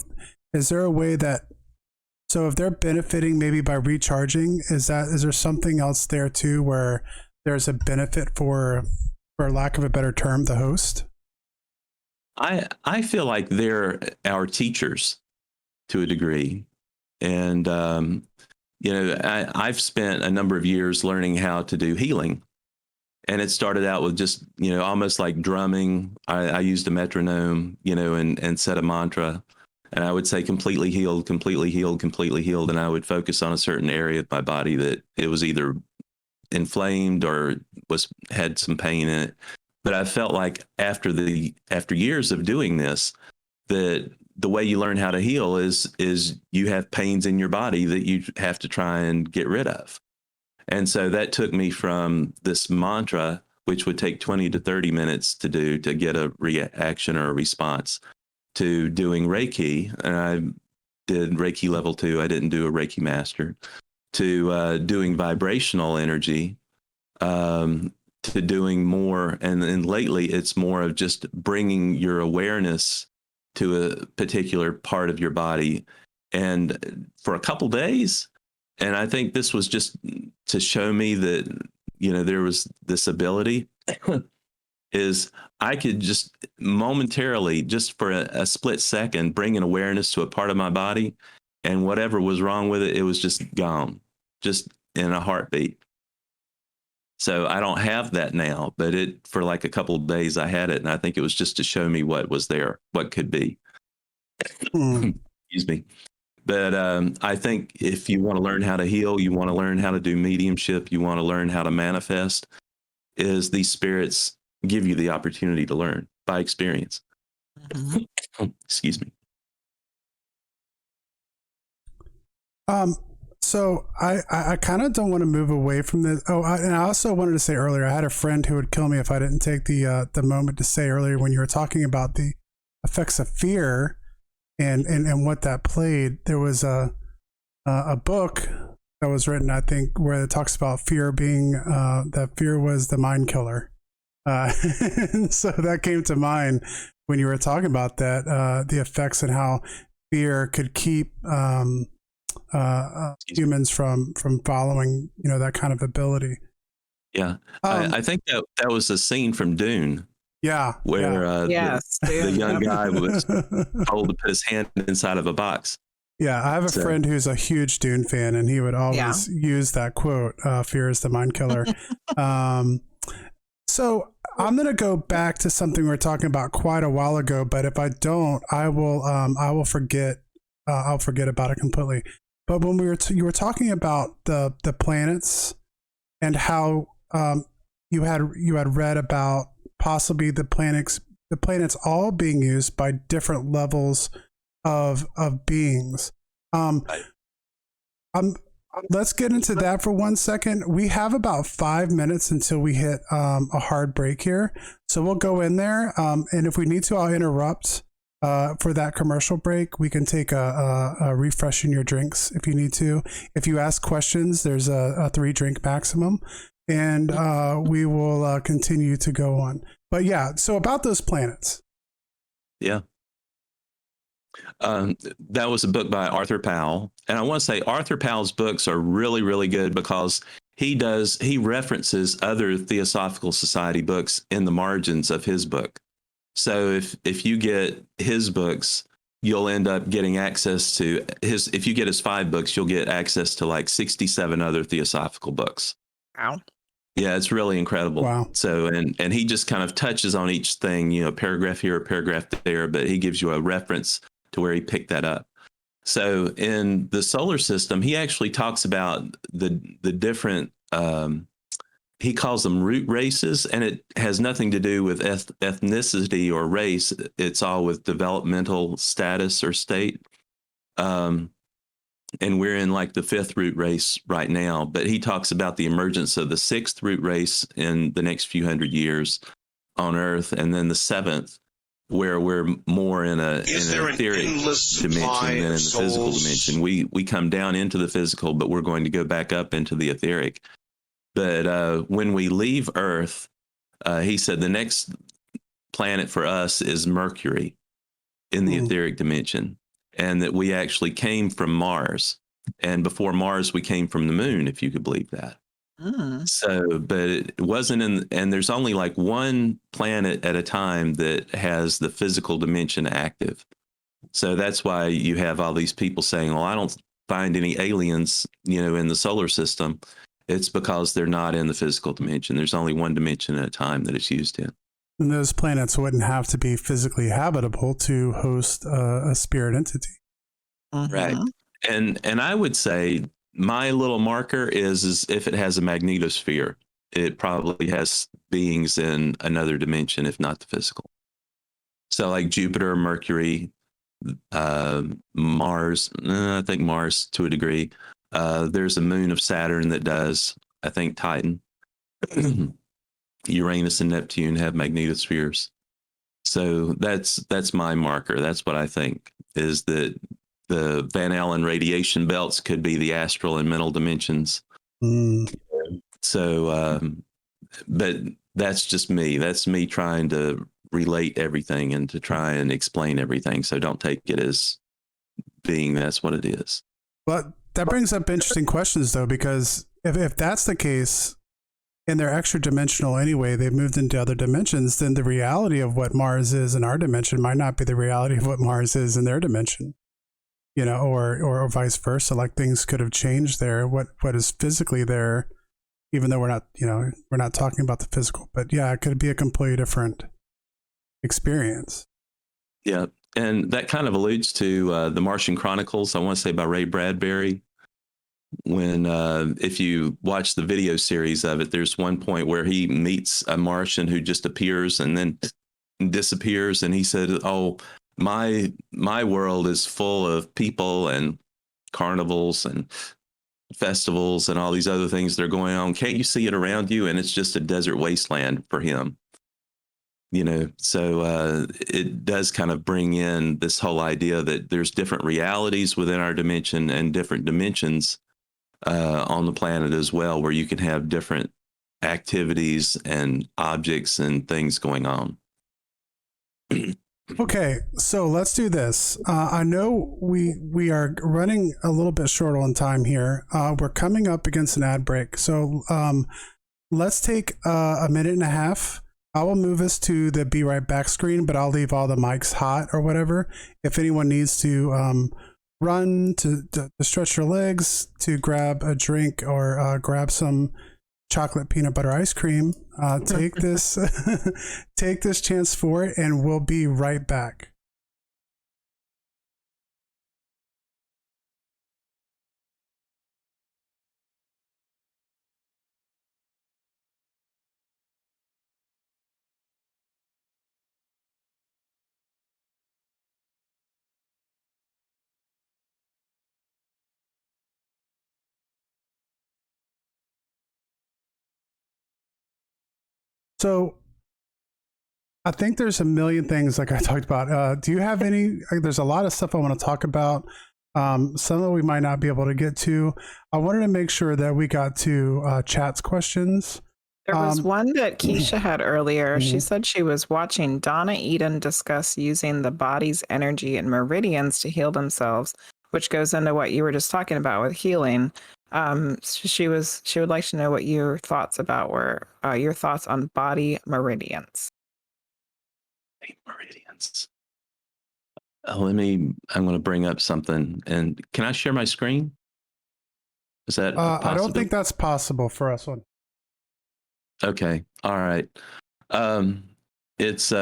is there a way that, so if they're benefiting maybe by recharging, is there something else there too, where there's a benefit for lack of a better term, the host? I feel like they're our teachers to a degree. And, I've spent a number of years learning how to do healing. And it started out with just, almost like drumming. I used a metronome, and said a mantra. And I would say completely healed, completely healed, completely healed. And I would focus on a certain area of my body that it was either inflamed or had some pain in it. But I felt like after years of doing this, that the way you learn how to heal is you have pains in your body that you have to try and get rid of. And so that took me from this mantra, which would take 20 to 30 minutes to do to get a reaction or a response, to doing Reiki. And I did Reiki level 2. I didn't do a Reiki master. To doing vibrational energy, to doing more. And then lately, it's more of just bringing your awareness to a particular part of your body. And for a couple days, And I think this was just to show me that, there was this ability is I could just momentarily, just for a split second, bring an awareness to a part of my body, and whatever was wrong with it, it was just gone, just in a heartbeat. So I don't have that now, but for like a couple of days I had it, and I think it was just to show me what was there, what could be. Excuse me. But I think if you want to learn how to heal, you want to learn how to do mediumship, you want to learn how to manifest, is these spirits give you the opportunity to learn by experience. Excuse me. So I kind of don't want to move away from this. And I also wanted to say earlier, I had a friend who would kill me if I didn't take the moment to say earlier when you were talking about the effects of fear and what that played. There was a book that was written, I think, where it talks about fear being that fear was the mind killer. So that came to mind when you were talking about that, the effects and how fear could keep humans from following, that kind of ability. Yeah. I think that was a scene from Dune. Yeah. Where the young guy was told to put his hand inside of a box. Yeah. I have a friend who's a huge Dune fan, and he would always use that quote, fear is the mind killer. So I'm going to go back to something we were talking about quite a while ago, but if I don't, I will forget. I'll forget about it completely. But when you were talking about the planets and how you had read about possibly the planets all being used by different levels of beings. Let's get into that for 1 second. We have about 5 minutes until we hit a hard break here, so we'll go in there. And if we need to, I'll interrupt for that commercial break. We can take a refreshing your drinks if you need to. If you ask questions, there's a 3-drink maximum, and we will continue to go on. But yeah, so about those planets. Yeah. That was a book by Arthur Powell. And I want to say Arthur Powell's books are really, really good because he references other Theosophical Society books in the margins of his book. So if you get his books, you'll end up getting access to if you get his 5 books, you'll get access to like 67 other Theosophical books. Wow. Yeah, it's really incredible. Wow. So, and he just kind of touches on each thing, paragraph here, paragraph there, but he gives you a reference to where he picked that up. So in the solar system, he actually talks about the different, he calls them root races, and it has nothing to do with ethnicity or race. It's all with developmental status or state. And we're in like the 5th root race right now, but he talks about the emergence of the 6th root race in the next few hundred years on Earth, and then the 7th, where we're more in an etheric dimension than in the physical dimension. We come down into the physical, but we're going to go back up into the etheric. But when we leave Earth, he said the next planet for us is Mercury in the etheric dimension, and that we actually came from Mars. And before Mars, we came from the moon, if you could believe that. So, but it wasn't and there's only like one planet at a time that has the physical dimension active. So that's why you have all these people saying, well, I don't find any aliens, in the solar system. It's because they're not in the physical dimension. There's only one dimension at a time that it's used in. And those planets wouldn't have to be physically habitable to host a spirit entity. Right. And I would say my little marker is if it has a magnetosphere, it probably has beings in another dimension, if not the physical. So like Jupiter, Mercury, Mars, I think Mars to a degree. There's a moon of Saturn that does, I think Titan. Uranus and Neptune have magnetospheres. So that's my marker. That's what I think, is that the Van Allen radiation belts could be the astral and mental dimensions. So, but that's just me. That's me trying to relate everything and to try and explain everything. So don't take it as being that's what it is. But that brings up interesting questions, though, because if that's the case, and they're extra dimensional anyway, they've moved into other dimensions, then the reality of what Mars is in our dimension might not be the reality of what Mars is in their dimension, or vice versa. Like things could have changed there. What is physically there, even though we're not talking about the physical, but yeah, it could be a completely different experience. Yeah. And that kind of alludes to the Martian Chronicles, I want to say by Ray Bradbury. When if you watch the video series of it, there's one point where he meets a Martian who just appears and then disappears, and he said, "Oh, my world is full of people and carnivals and festivals and all these other things that are going on. Can't you see it around you?" And it's just a desert wasteland for him. So it does kind of bring in this whole idea that there's different realities within our dimension and different dimensions on the planet as well, where you can have different activities and objects and things going on. Okay, so let's do this. I know we are running a little bit short on time here. We're coming up against an ad break, so let's take a minute and a half. I will move us to the be right back screen, but I'll leave all the mics hot or whatever. If anyone needs to run to stretch your legs, to grab a drink, or grab some chocolate peanut butter ice cream, take this take this chance for it, and we'll be right back. So I think there's a million things like I talked about. Do you have any? There's a lot of stuff I want to talk about. Some of it we might not be able to get to. I wanted to make sure that we got to chat's questions. There was one that Keisha had earlier. She said she was watching Donna Eden discuss using the body's energy and meridians to heal themselves, which goes into what you were just talking about with healing. She would like to know what your thoughts about were your thoughts on body meridians. Meridians. I'm going to bring up something. And can I share my screen? Is that possible? I don't think that's possible for us one. Okay. All right. It's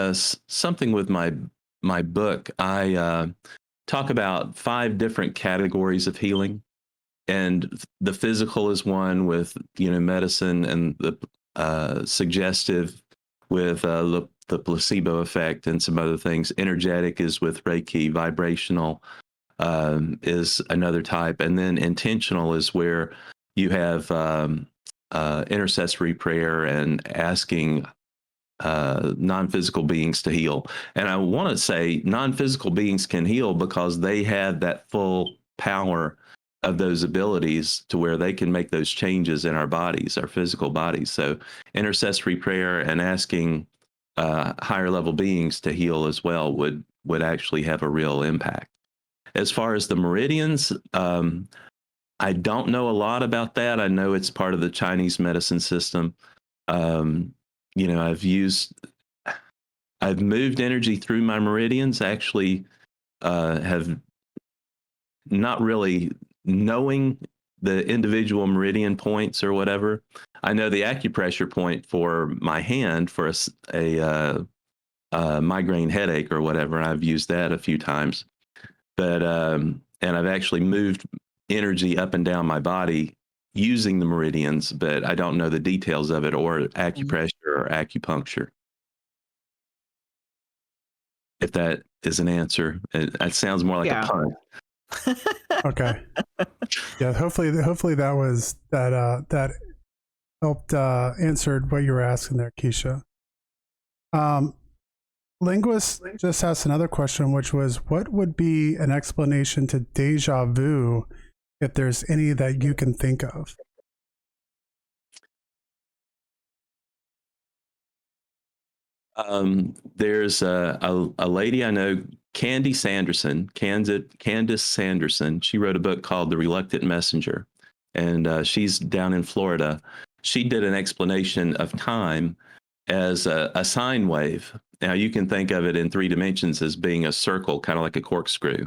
something with my book. I talk about 5 different categories of healing, and the physical is one, with medicine, and the suggestive with the placebo effect and some other things. Energetic is with Reiki. Vibrational is another type, and then intentional is where you have intercessory prayer and asking non-physical beings to heal. And I want to say non-physical beings can heal because they have that full power of those abilities to where they can make those changes in our bodies, our physical bodies. So intercessory prayer and asking higher level beings to heal as well would actually have a real impact. As far as the meridians, I don't know a lot about that. I know it's part of the Chinese medicine system. I've moved energy through my meridians. Actually, have not really knowing the individual meridian points or whatever. I know the acupressure point for my hand for a migraine headache or whatever. I've used that a few times, but and I've actually moved energy up and down my body using the meridians, but I don't know the details of it, or acupressure or acupuncture. If that is an answer, it sounds more like a pun. Okay. Yeah. Hopefully that helped answered what you were asking there, Keisha. Linguist just asked another question, which was, what would be an explanation to deja vu, if there's any that you can think of? There's a lady I know Candace Sanderson, she wrote a book called The Reluctant Messenger, and she's down in Florida. She did an explanation of time as a sine wave. Now, you can think of it in 3 dimensions as being a circle, kind of like a corkscrew.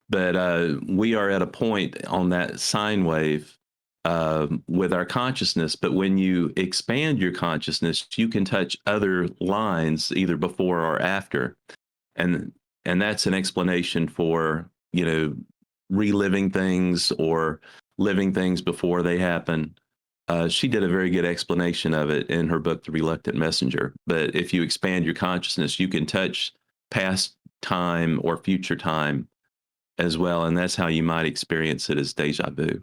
But we are at a point on that sine wave with our consciousness. But when you expand your consciousness, you can touch other lines either before or after. And that's an explanation for, reliving things or living things before they happen. She did a very good explanation of it in her book, The Reluctant Messenger. But if you expand your consciousness, you can touch past time or future time as well. And that's how you might experience it as deja vu.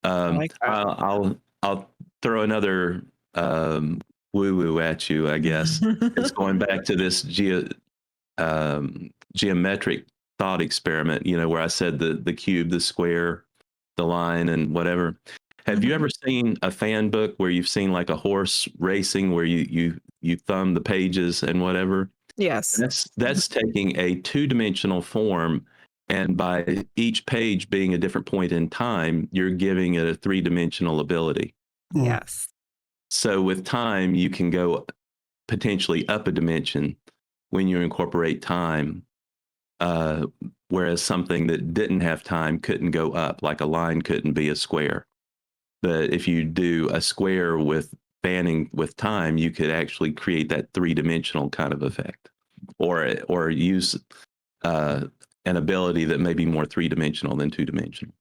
I like that. I'll throw another woo-woo at you, I guess. It's going back to this geometric thought experiment, where I said the cube, the square, the line, and whatever. Have you ever seen a fan book where you've seen like a horse racing where you thumb the pages and whatever? Yes. That's taking a 2-dimensional form, and by each page being a different point in time, you're giving it a 3-dimensional ability. Yes. So with time, you can go potentially up a dimension when you incorporate time, whereas something that didn't have time couldn't go up, like a line couldn't be a square. But if you do a square with fanning with time, you could actually create that 3-dimensional kind of effect, or use an ability that may be more 3-dimensional than 2-dimensional.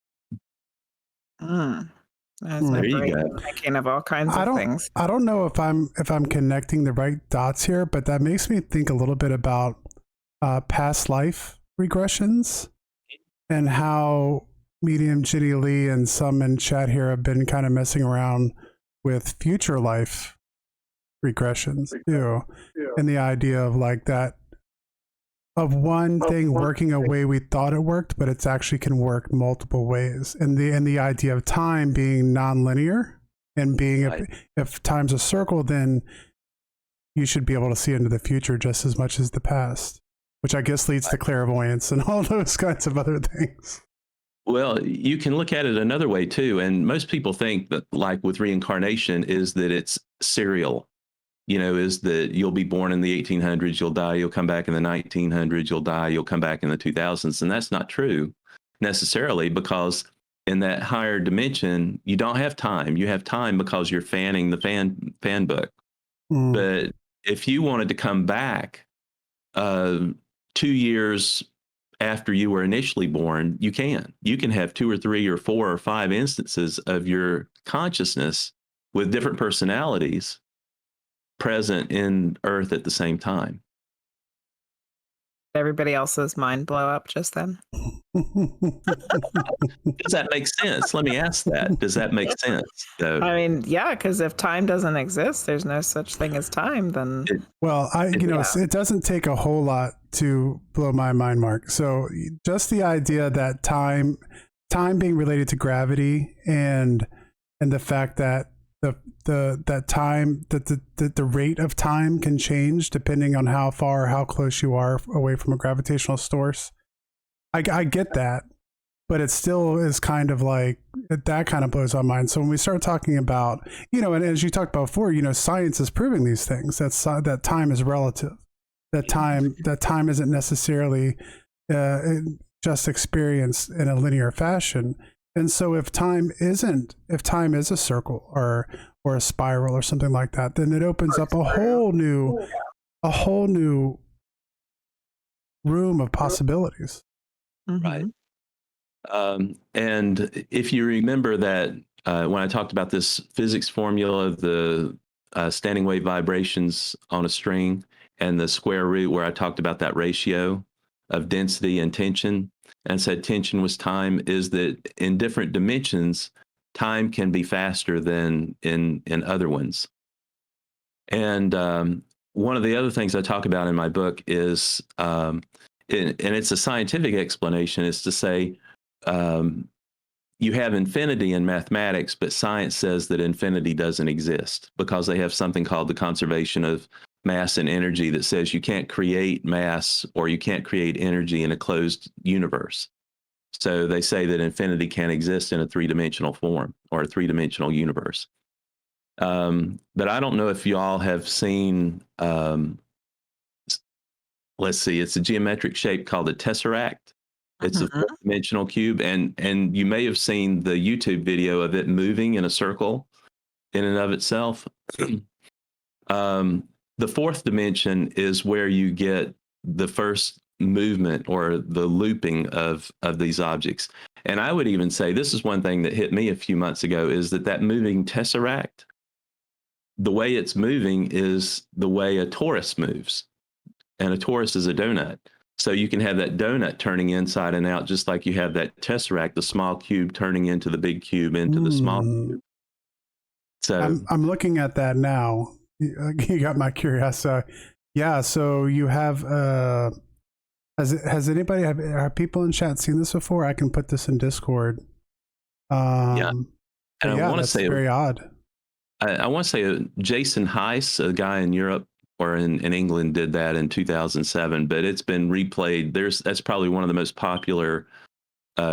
That's my brain thinking of all kinds of things. I don't know if I'm connecting the right dots here, but that makes me think a little bit about past life regressions and how medium Ginny Lee and some in chat here have been kind of messing around with future life regressions too, and the idea of like that of one thing working a way we thought it worked, but it's actually can work multiple ways, and the idea of time being nonlinear and being if time's a circle, then you should be able to see into the future just as much as the past, which I guess leads to clairvoyance and all those kinds of other things. Well, you can look at it another way too. And most people think that, like with reincarnation, is that it's serial, is that you'll be born in the 1800s, you'll die, you'll come back in the 1900s, you'll die, you'll come back in the 2000s. And that's not true necessarily, because in that higher dimension, you don't have time. You have time because you're fanning the fan book. But if you wanted to come back 2 years after you were initially born, you can have 2 or 3 or 4 or 5 instances of your consciousness with different personalities present in Earth at the same time. Everybody else's mind blow up just then. Does that make sense? Let me ask that. Does that make sense? I mean, yeah, because if time doesn't exist, there's no such thing as time, then... It doesn't take a whole lot to blow my mind, Mark. So just the idea that time being related to gravity and the fact that the rate of time can change depending on how far or how close you are away from a gravitational source. I get that, but it still is kind of like that kind of blows my mind. So when we start talking about, and as you talked about before, science is proving these things, that time is relative, that time isn't necessarily just experienced in a linear fashion. And so if time is a circle or a spiral or something like that, then it opens up a whole new room of possibilities. Right. And if you remember that when I talked about this physics formula of the standing wave vibrations on a string and the square root, where I talked about that ratio of density and tension, and said tension was time, is that in different dimensions, time can be faster than in other ones. And one of the other things I talk about in my book is, and it's a scientific explanation, is to say you have infinity in mathematics, but science says that infinity doesn't exist because they have something called the conservation of mass and energy that says you can't create mass or you can't create energy in a closed universe. So they say that infinity can't exist in a three-dimensional form or a three-dimensional universe. But I don't know if y'all have seen, let's see, it's a geometric shape called a tesseract. It's a four-dimensional cube, and you may have seen the YouTube video of it moving in a circle in and of itself. The fourth dimension is where you get the first movement or the looping of these objects. And I would even say, this is one thing that hit me a few months ago, is that moving tesseract, the way it's moving is the way a torus moves. And a torus is a donut. So you can have that donut turning inside and out, just like you have that tesseract, the small cube turning into the big cube, into the small cube. So I'm looking at that now. You got my curiosity. Yeah. So you have, has anybody, have people in chat seen this before? I can put this in Discord. Yeah. And I want to say, very odd. I want to say Jason Heiss, a guy in Europe or in England, did that in 2007, but it's been replayed. That's probably one of the most popular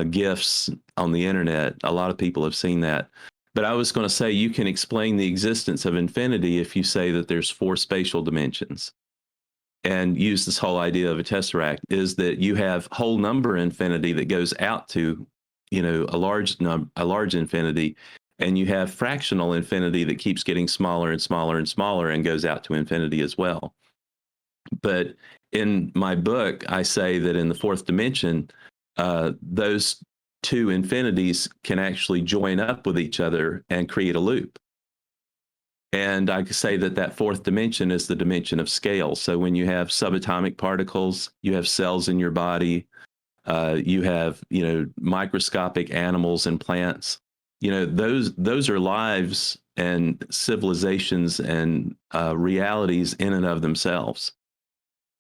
GIFs on the internet. A lot of people have seen that. But I was going to say, you can explain the existence of infinity if you say that there's 4 spatial dimensions, and use this whole idea of a tesseract, is that you have whole number infinity that goes out to, a large infinity, and you have fractional infinity that keeps getting smaller and smaller and smaller and goes out to infinity as well. But in my book, I say that in the fourth dimension, those 2 infinities can actually join up with each other and create a loop. And I say that fourth dimension is the dimension of scale. So when you have subatomic particles, you have cells in your body, you have, microscopic animals and plants, those are lives and civilizations and realities in and of themselves.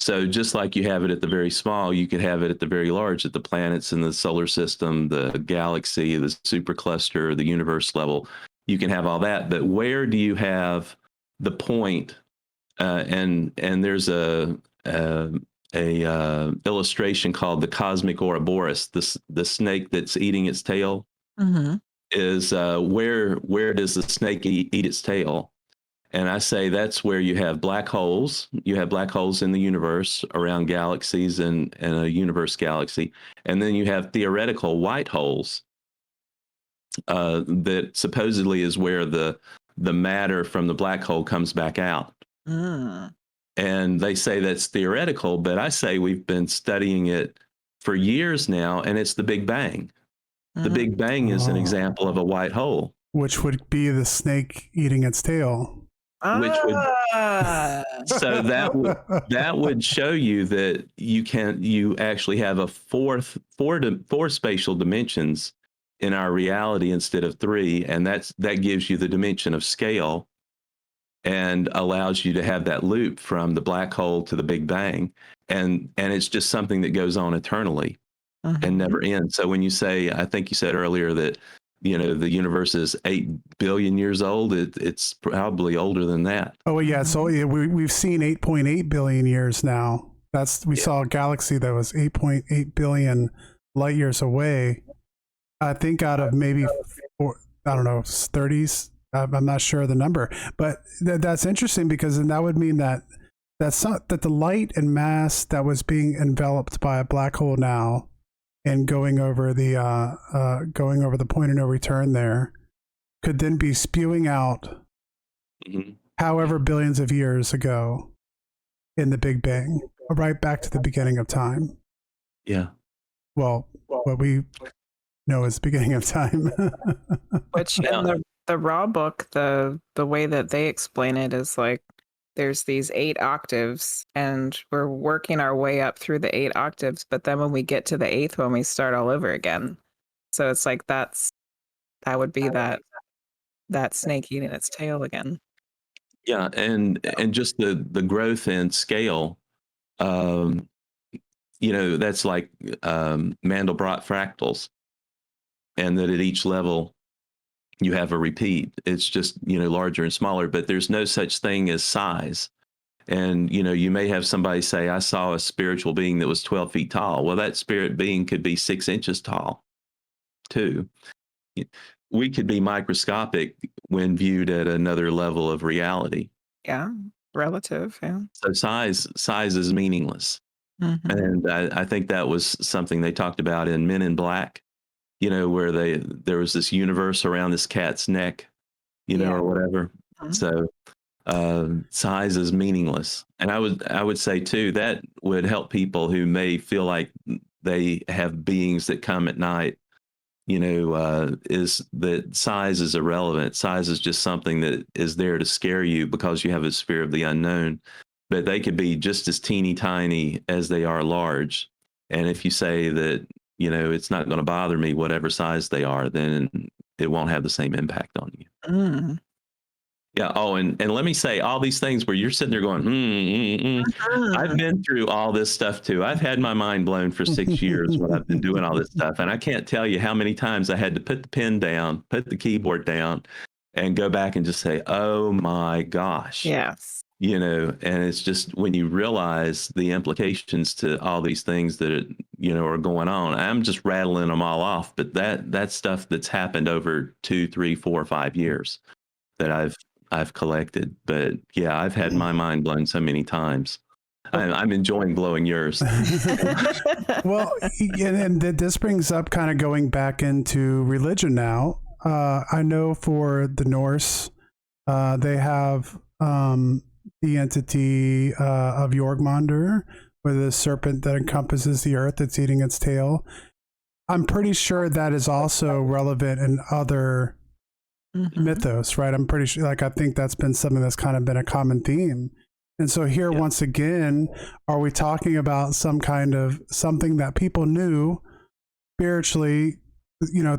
So just like you have it at the very small, you could have it at the very large, at the planets in the solar system, the galaxy, the supercluster, the universe level. You can have all that, but where do you have the point? And there's a illustration called the cosmic Ouroboros, the snake that's eating its tail. Is where does the snake eat its tail? And I say that's where you have black holes. You have black holes in the universe around galaxies and a universe galaxy. And then you have theoretical white holes that supposedly is where the matter from the black hole comes back out. And they say that's theoretical, but I say we've been studying it for years now, and it's the Big Bang. The Big Bang is an example of a white hole. Which would be the snake eating its tail. So that would show you that you actually have a four spatial dimensions in our reality instead of 3, and that gives you the dimension of scale and allows you to have that loop from the black hole to the Big Bang, and it's just something that goes on eternally and never ends. So when you say, I think you said earlier that the universe is 8 billion years old, it's probably older than that. Oh yeah, so we've seen 8.8 billion years now. We saw a galaxy that was 8.8 billion light years away. I think out of maybe 30s. I'm not sure of the number, but that's interesting, because then that would mean that the light and mass that was being enveloped by a black hole now and going over the point of no return there could then be spewing out however billions of years ago in the Big Bang, right back to the beginning of time. Yeah. Well, what we know is the beginning of time. Which in the raw book, the way that they explain it is like there's these 8 octaves, and we're working our way up through the 8 octaves. But then when we get to the 8th one, we start all over again. So it's like that would be that snake eating its tail again. Yeah, and just the growth in scale, that's like Mandelbrot fractals, and that at each level you have a repeat. It's just larger and smaller, but there's no such thing as size. And, you may have somebody say, I saw a spiritual being that was 12 feet tall. Well, that spirit being could be 6 inches tall too. We could be microscopic when viewed at another level of reality. Yeah. Relative. Yeah. So size is meaningless. Mm-hmm. And I think that was something they talked about in Men in Black, where there was this universe around this cat's neck, or whatever. Mm-hmm. So size is meaningless. And I would say too, that would help people who may feel like they have beings that come at night, is that size is irrelevant. Size is just something that is there to scare you because you have a fear of the unknown. But they could be just as teeny tiny as they are large. And if you say that, it's not going to bother me, whatever size they are, then it won't have the same impact on you. Mm. Yeah. Oh, and let me say all these things where you're sitting there going, I've been through all this stuff too. I've had my mind blown for 6 years when I've been doing all this stuff. And I can't tell you how many times I had to put the pen down, put the keyboard down, and go back and just say, oh my gosh. Yes. And it's just when you realize the implications to all these things that, are going on. I'm just rattling them all off. But that's stuff that's happened over 2, 3, 4, 5 years that I've collected. But yeah, I've had my mind blown so many times. I'm enjoying blowing yours. Well, and this brings up kind of going back into religion now. I know for the Norse, they have the entity of Jorgmunder, with a serpent that encompasses the earth that's eating its tail. I'm pretty sure that is also relevant in other mythos, right? I'm pretty sure, I think that's been something that's kind of been a common theme. And so here, once again, are we talking about some kind of something that people knew spiritually,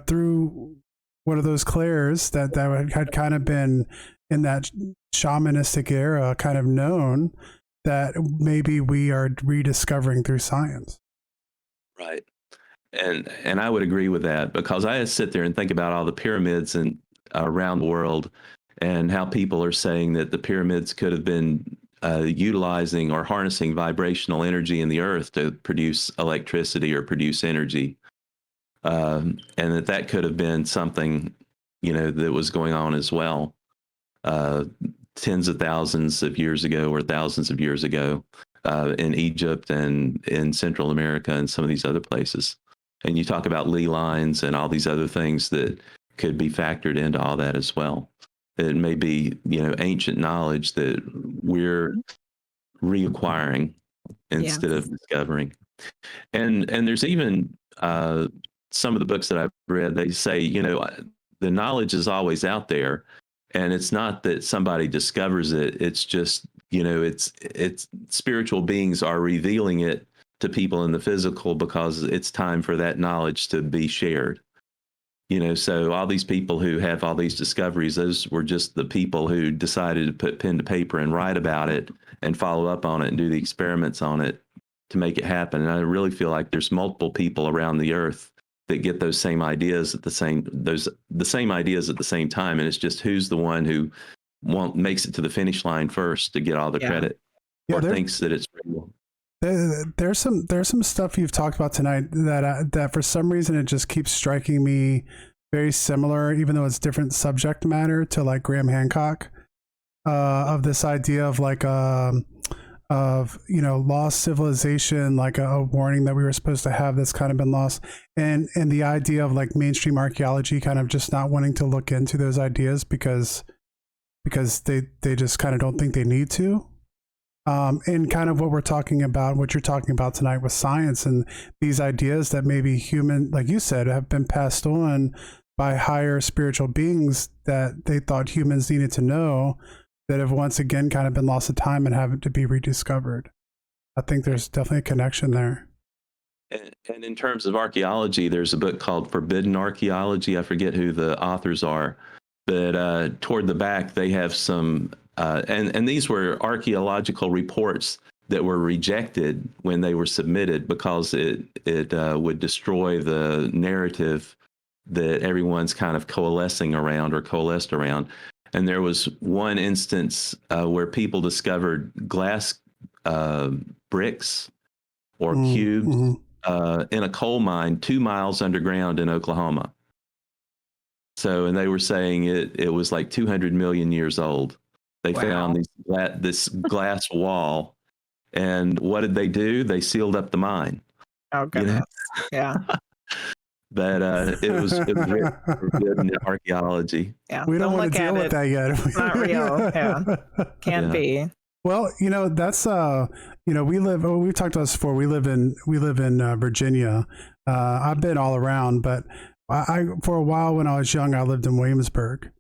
through one of those clairs that had kind of been in that shamanistic era kind of known, that maybe we are rediscovering through science. Right. And I would agree with that, because I sit there and think about all the pyramids and around the world, and how people are saying that the pyramids could have been utilizing or harnessing vibrational energy in the earth to produce electricity or produce energy. And that could have been something, that was going on as well. Tens of thousands of years ago, or thousands of years ago, in Egypt and in Central America and some of these other places. And you talk about ley lines and all these other things that could be factored into all that as well. It may be, ancient knowledge that we're reacquiring instead of discovering. And there's even some of the books that I've read, they say, the knowledge is always out there. And it's not that somebody discovers it. It's just, it's spiritual beings are revealing it to people in the physical, because it's time for that knowledge to be shared. So all these people who have all these discoveries, those were just the people who decided to put pen to paper and write about it and follow up on it and do the experiments on it to make it happen. And I really feel like there's multiple people around the earth that get those same ideas at the same ideas at the same time. And it's just who's the one who makes it to the finish line first to get all the credit, or thinks that it's real. There's some stuff you've talked about tonight that for some reason it just keeps striking me very similar, even though it's different subject matter, to like Graham Hancock, of this idea of lost civilization, like a warning that we were supposed to have that's kind of been lost, and the idea of like mainstream archaeology kind of just not wanting to look into those ideas because they just kind of don't think they need to. And kind of what we're talking about, what you're talking about tonight with science, and these ideas that maybe human, like you said, have been passed on by higher spiritual beings that they thought humans needed to know, that have once again kind of been lost to time and have to be rediscovered. I think there's definitely a connection there. And in terms of archaeology, there's a book called Forbidden Archaeology. I forget who the authors are, but toward the back, they have some, and these were archaeological reports that were rejected when they were submitted, because it would destroy the narrative that everyone's kind of coalescing around or coalesced around. And there was one instance where people discovered glass bricks or cubes in a coal mine 2 miles underground in Oklahoma. So, and they were saying it was like 200 million years old. They found this glass wall. And what did they do? They sealed up the mine. Oh, goodness. Yeah. But it was very good in archaeology. Yeah. We don't want to deal with that yet. It's not real. Yeah. Can't be. Well, that's we've talked about this before. We live in Virginia. I've been all around, but I for a while when I was young, I lived in Williamsburg.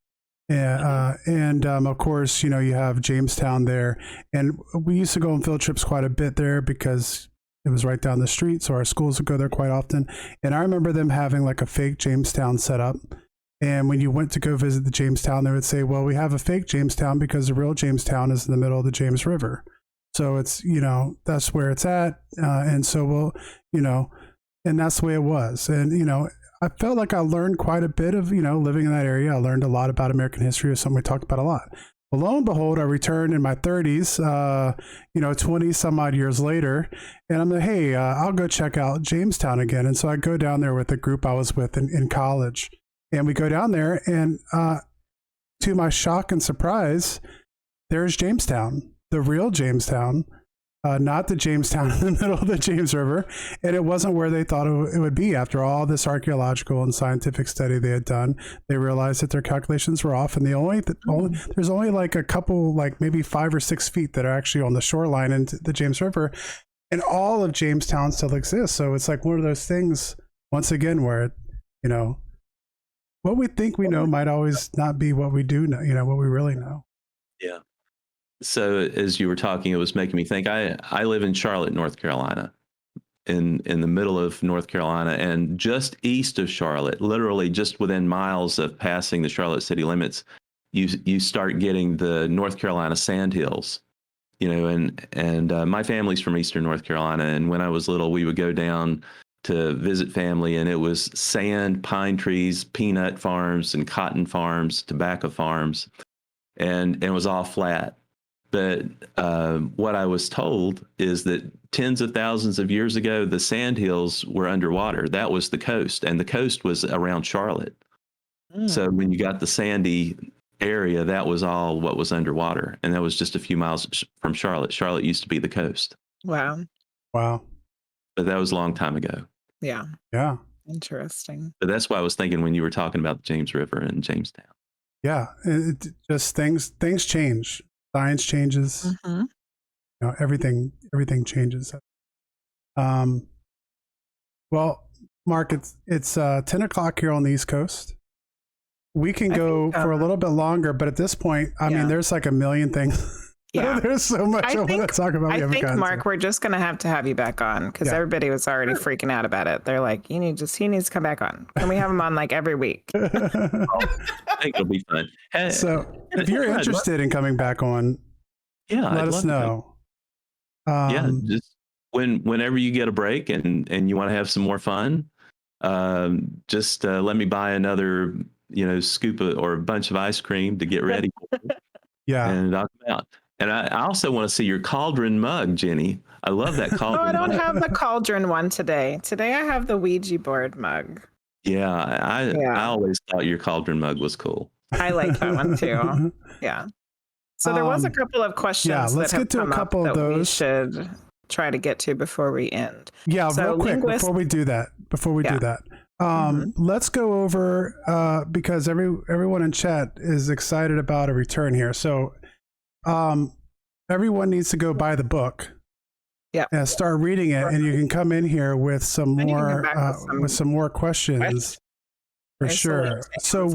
And of course, you have Jamestown there, and we used to go on field trips quite a bit there because it was right down the street. So our schools would go there quite often. And I remember them having like a fake Jamestown set up. And when you went to go visit the Jamestown, they would say, well, we have a fake Jamestown because the real Jamestown is in the middle of the James River. So it's, that's where it's at. And so and that's the way it was. And, I felt like I learned quite a bit of, living in that area. I learned a lot about American history, is something we talked about a lot. Well, lo and behold, I returned in my 30s, 20 some odd years later. And I'm like, hey, I'll go check out Jamestown again. And so I go down there with the group I was with in college. And we go down there, and to my shock and surprise, there's Jamestown, the real Jamestown. Not the Jamestown in the middle of the James River. And it wasn't where they thought it would be. After all this archaeological and scientific study they had done, they realized that their calculations were off. And there's only like a couple, like maybe 5 or 6 feet that are actually on the shoreline in the James River. And all of Jamestown still exists. So it's like one of those things, once again, where, what we think we know might always not be what we do know, what we really know. Yeah. So as you were talking, it was making me think. I live in Charlotte, North Carolina, in the middle of North Carolina, and just east of Charlotte, literally just within miles of passing the Charlotte city limits, you start getting the North Carolina sandhills, and my family's from Eastern North Carolina, and when I was little, we would go down to visit family, and it was sand, pine trees, peanut farms, and cotton farms, tobacco farms, and it was all flat. But what I was told is that tens of thousands of years ago, the sandhills were underwater. That was the coast, and the coast was around Charlotte. So when you got the sandy area, that was all what was underwater, and that was just a few miles from Charlotte. Charlotte used to be the coast. Wow. But that was a long time ago. Yeah. Interesting. But that's why I was thinking when you were talking about the James River and Jamestown. Yeah, it just things change. Science changes. Everything changes. Well, Mark, it's 10 o'clock here on the East Coast. We can go for a little bit longer, but at this point, I mean, there's like a million things. Yeah, there's so much I want to talk about. I think, Mark, we're just going to have you back on because everybody was already freaking out about it. They're like, he needs to come back on. Can we have him on like every week? I think it'll be fun. Hey, so if you're interested in coming back on, let us know. Just whenever you get a break and you want to have some more fun, just let me buy another, scoop or a bunch of ice cream to get ready. And I'll come out. And I also want to see your cauldron mug, Jenny. I love that cauldron. I don't have the cauldron one today. Today I have the Ouija board mug. Yeah, I always thought your cauldron mug was cool. I like that one too. Yeah. So there was a couple of questions. Yeah, let's get to a couple of those. We should try to get to before we end. Yeah, so real quick before we do that. Let's go over because everyone in chat is excited about a return here. So everyone needs to go buy the book. And start reading it, and you can come in here with some more questions. For sure. So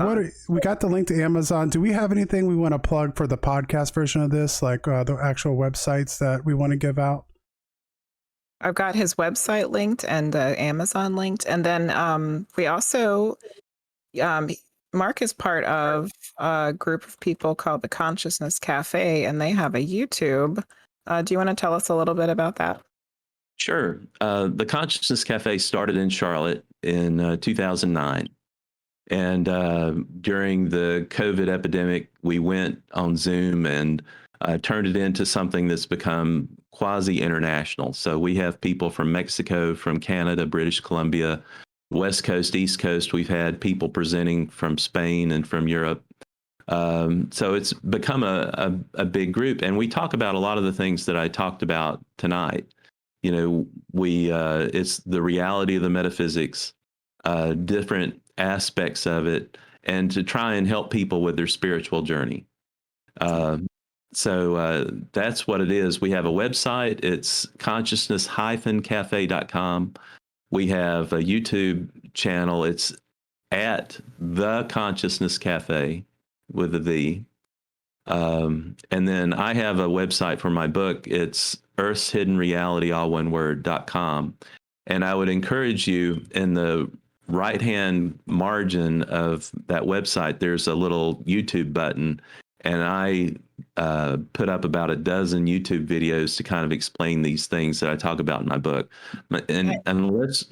we got the link to Amazon. Do we have anything we want to plug for the podcast version of this, like the actual websites that we want to give out? I've got his website linked and Amazon linked. And then we also, Mark is part of a group of people called the Consciousness Cafe, and they have a YouTube. Do you want to tell us a little bit about that? Sure. The Consciousness Cafe started in Charlotte in 2009. And during the COVID epidemic, we went on Zoom and turned it into something that's become quasi-international. So we have people from Mexico, from Canada, British Columbia, West Coast, East Coast. We've had people presenting from Spain and from Europe. So it's become a big group. And we talk about a lot of the things that I talked about tonight. You know, it's the reality of the metaphysics, different aspects of it, and to try and help people with their spiritual journey. So that's what it is. We have a website. It's consciousness-cafe.com. We have a YouTube channel. It's at The Consciousness Cafe with a V. And then I have a website for my book. It's Earth's Hidden Reality, all one word.com. And I would encourage you, in the right-hand margin of that website, there's a little YouTube button. And I put up about a dozen YouTube videos to kind of explain these things that I talk about in my book. And unless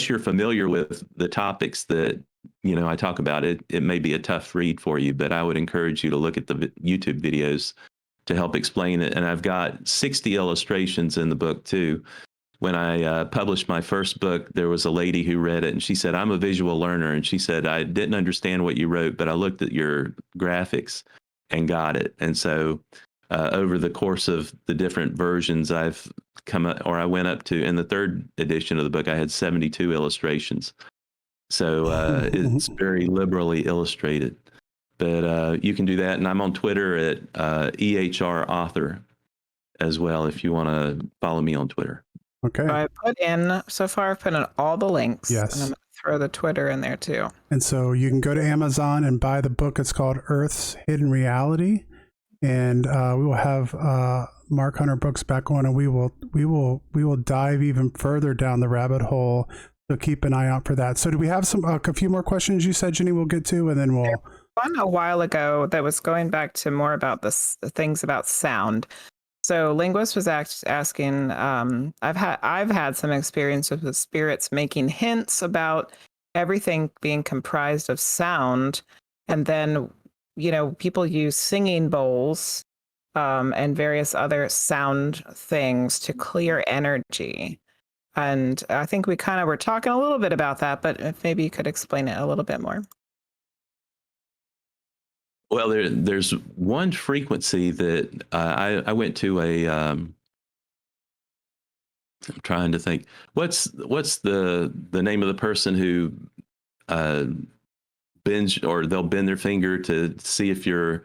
you're familiar with the topics that, you know, I talk about, it may be a tough read for you, but I would encourage you to look at the YouTube videos to help explain it. And I've got 60 illustrations in the book too. When I published my first book, there was a lady who read it and she said, I'm a visual learner. And she said, I didn't understand what you wrote, but I looked at your graphics and got it. And so over the course of the different versions, I've come up, or I went up to, in the third edition of the book, I had 72 illustrations. So it's very liberally illustrated. But you can do that. And I'm on Twitter at EHR Author as well, if you want to follow me on Twitter. Okay. I've put in all the links. Yes. And I'm going to throw the Twitter in there too. And so you can go to Amazon and buy the book. It's called Earth's Hidden Reality. And we will have Mark Hunter Books back on, and we will dive even further down the rabbit hole. So keep an eye out for that. So do we have a few more questions you said, Jenny, we'll get to, and then we'll... There was one a while ago that was going back to more about the things about sound. So Linguist was asking, I've had some experience with the spirits making hints about everything being comprised of sound. And then, you know, people use singing bowls and various other sound things to clear energy. And I think we kind of were talking a little bit about that, but if maybe you could explain it a little bit more. Well, there's one frequency that I went to I'm trying to think. What's the name of the person who bends, or they'll bend their finger to see if you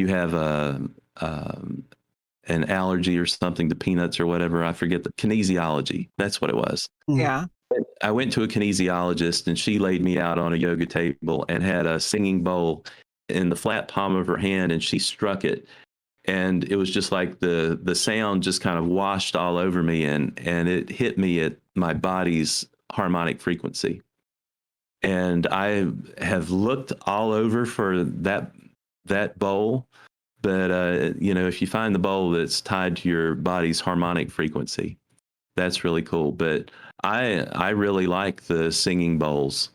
have an allergy or something to peanuts or whatever. I forget, the kinesiology. That's what it was. Yeah. I went to a kinesiologist and she laid me out on a yoga table and had a singing bowl in the flat palm of her hand, and she struck it, and it was just like the sound just kind of washed all over me, and it hit me at my body's harmonic frequency. And I have looked all over for that bowl, but you know, if you find the bowl that's tied to your body's harmonic frequency, that's really cool. But I really like the singing bowls.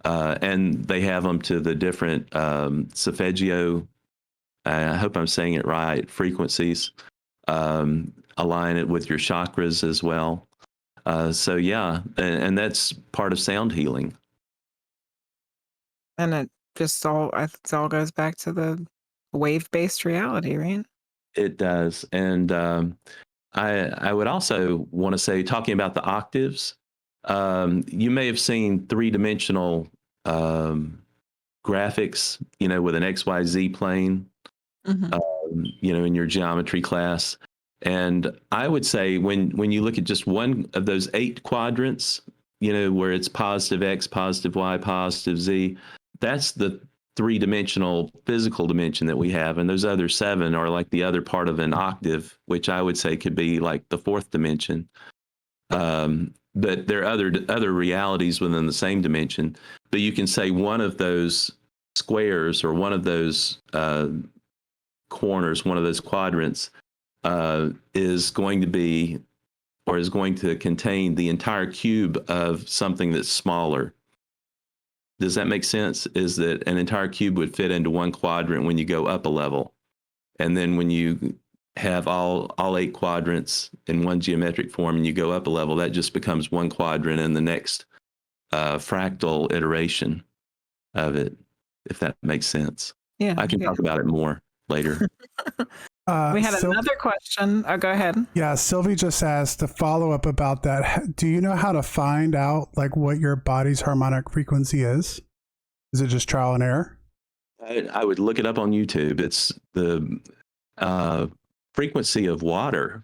And they have them to the different solfeggio, I hope I'm saying it right, frequencies. Align it with your chakras as well. So yeah, and that's part of sound healing. And it all goes back to the wave-based reality, right? It does. And I would also want to say, talking about the octaves, you may have seen three-dimensional graphics, you know, with an XYZ plane, you know, in your geometry class. And I would say when you look at just one of those 8 quadrants, you know, where it's positive X, positive Y, positive Z, that's the 3-dimensional physical dimension that we have. And those other 7 are like the other part of an octave, which I would say could be like the 4th dimension. But there are other realities within the same dimension. But you can say one of those squares, or one of those corners, one of those quadrants, is going to be, or is going to contain the entire cube of something that's smaller. Does that make sense? Is that an entire cube would fit into one quadrant when you go up a level. And then when you have all 8 quadrants in one geometric form and you go up a level, that just becomes one quadrant in the next fractal iteration of it, if that makes sense. Yeah. I can talk about it more later. We had another question. Oh, go ahead. Yeah, Sylvie just asked to follow up about that. Do you know how to find out like what your body's harmonic frequency is? Is it just trial and error? I would look it up on YouTube. It's the frequency of water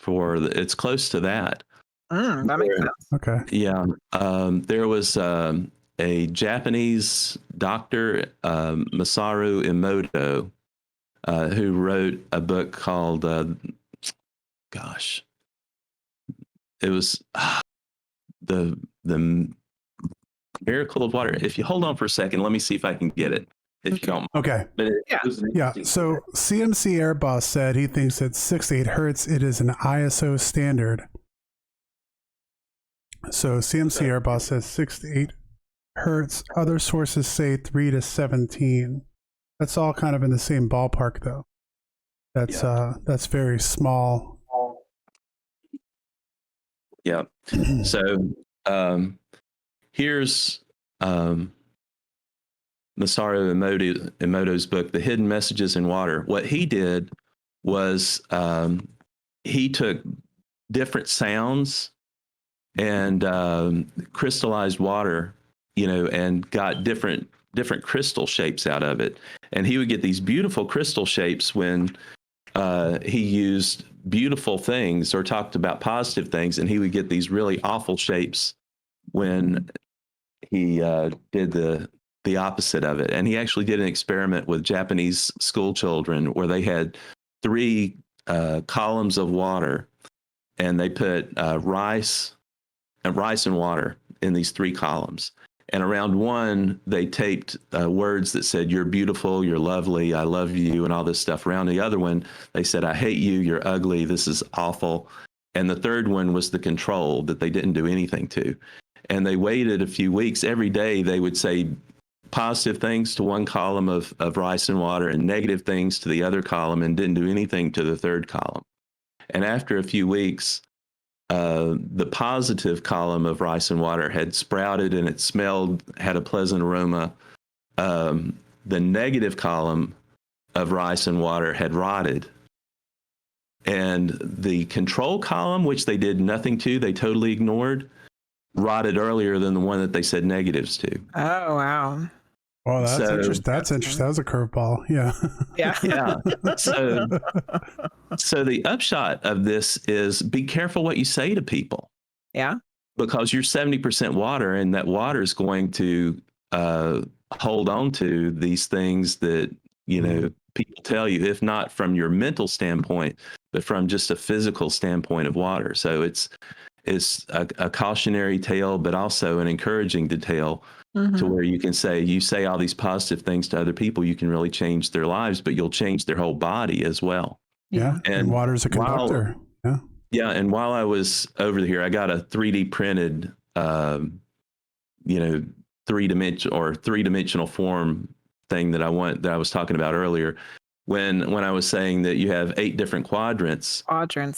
it's close to that. That makes sense. Okay. Yeah. There was a Japanese doctor, Masaru Emoto, who wrote a book called, it was the Miracle of Water. If you hold on for a second, let me see if I can get it. If you don't mind. Okay. Yeah. So CMC Airboss said he thinks at 6 to 8 hertz, it is an ISO standard. So CMC Airboss says 6 to 8 hertz. Other sources say 3 to 17. That's all kind of in the same ballpark, though. That's very small. Yeah. So here's Masaru Emoto's book, The Hidden Messages in Water. What he did was he took different sounds and crystallized water, and got different crystal shapes out of it. And he would get these beautiful crystal shapes when he used beautiful things or talked about positive things, and he would get these really awful shapes when he did the opposite of it. And he actually did an experiment with Japanese school children where they had 3 columns of water, and they put rice and water in these 3 columns. And around one, they taped words that said, "You're beautiful, you're lovely, I love you," and all this stuff. Around the other one, they said, "I hate you, you're ugly, this is awful." And the third one was the control that they didn't do anything to. And they waited a few weeks. Every day they would say positive things to one column of rice and water and negative things to the other column, and didn't do anything to the third column. And after a few weeks, the positive column of rice and water had sprouted and it had a pleasant aroma. The negative column of rice and water had rotted. And the control column, which they did nothing to, they totally ignored, rotted earlier than the one that they said negatives to. Oh, wow. Oh, that's interesting. That's interesting. That was a curveball. Yeah. Yeah. Yeah. So the upshot of this is be careful what you say to people. Yeah. Because you're 70% water, and that water is going to hold on to these things that, people tell you, if not from your mental standpoint, but from just a physical standpoint of water. So it's a cautionary tale, but also an encouraging tale. Mm-hmm. To where you say all these positive things to other people, you can really change their lives, but you'll change their whole body as well. Yeah. And water's a conductor. Yeah. And while I was over here, I got a 3D printed, three-dimensional form thing that I was talking about earlier. When I was saying that you have 8 different quadrants.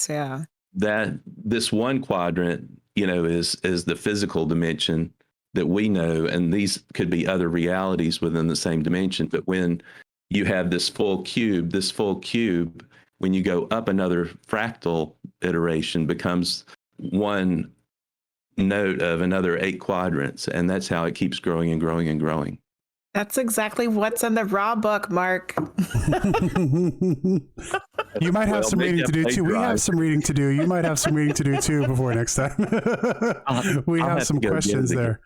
Yeah. That this one quadrant, is the physical dimension that we know, and these could be other realities within the same dimension. But when you have this full cube, when you go up another fractal iteration, becomes one note of another 8 quadrants, and that's how it keeps growing and growing and growing. That's exactly what's in the raw book, Mark. You might have some reading to do too. We have some reading to do. You might have some reading to do too before next time. We have some questions there.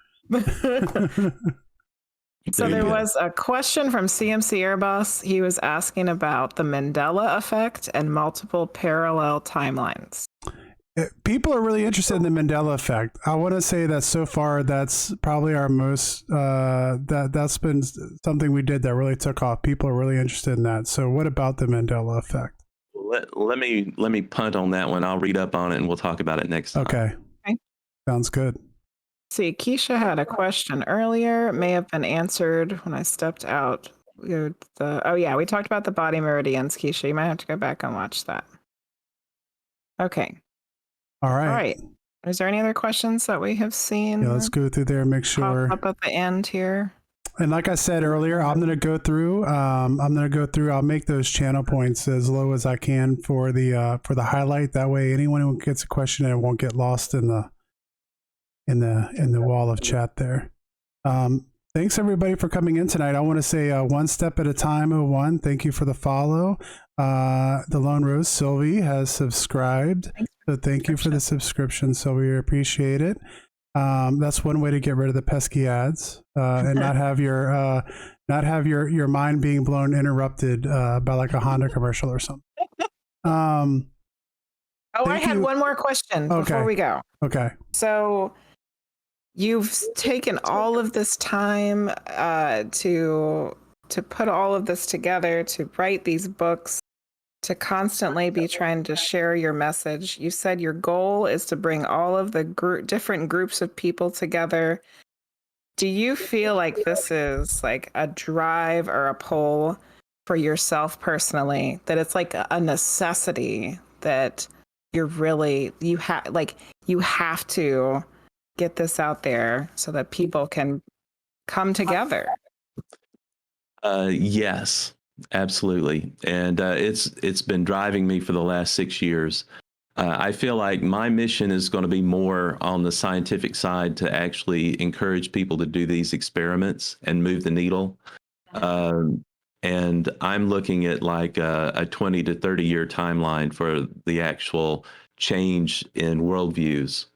So there was a question from CMC Airboss. He was asking about the Mandela effect and multiple parallel timelines. People are really interested in the Mandela effect. I want to say that so far, that's probably our most, that's been something we did that really took off. People are really interested in that. So what about the Mandela effect? Let me punt on that one. I'll read up on it and we'll talk about it next time. Okay. Sounds good. See, Keisha had a question earlier. It may have been answered when I stepped out. Oh yeah, we talked about the body meridians, Keisha. You might have to go back and watch that. Okay. All right. All right. Is there any other questions that we have seen? Yeah, let's go through there and make sure. Pop up at the end here. And like I said earlier, I'm going to go through. I'll make those channel points as low as I can for the highlight. That way, anyone who gets a question, it won't get lost in the wall of chat there. Thanks everybody for coming in tonight. I want to say one step at a time. 01. Thank you for the follow. The Lone Rose Sylvie has subscribed. So thank you for the subscription. So we appreciate it. That's one way to get rid of the pesky ads and not have your mind being blown interrupted by like a Honda commercial or something. I had one more question before we go. Okay. So you've taken all of this time to put all of this together, to write these books, to constantly be trying to share your message. You said your goal is to bring all of the different groups of people together. Do you feel like this is like a drive or a pull for yourself personally, that it's like a necessity that you have to get this out there so that people can come together? Yes, absolutely. And it's been driving me for the last 6 years. I feel like my mission is going to be more on the scientific side, to actually encourage people to do these experiments and move the needle. And I'm looking at like a 20 to 30 year timeline for the actual change in worldviews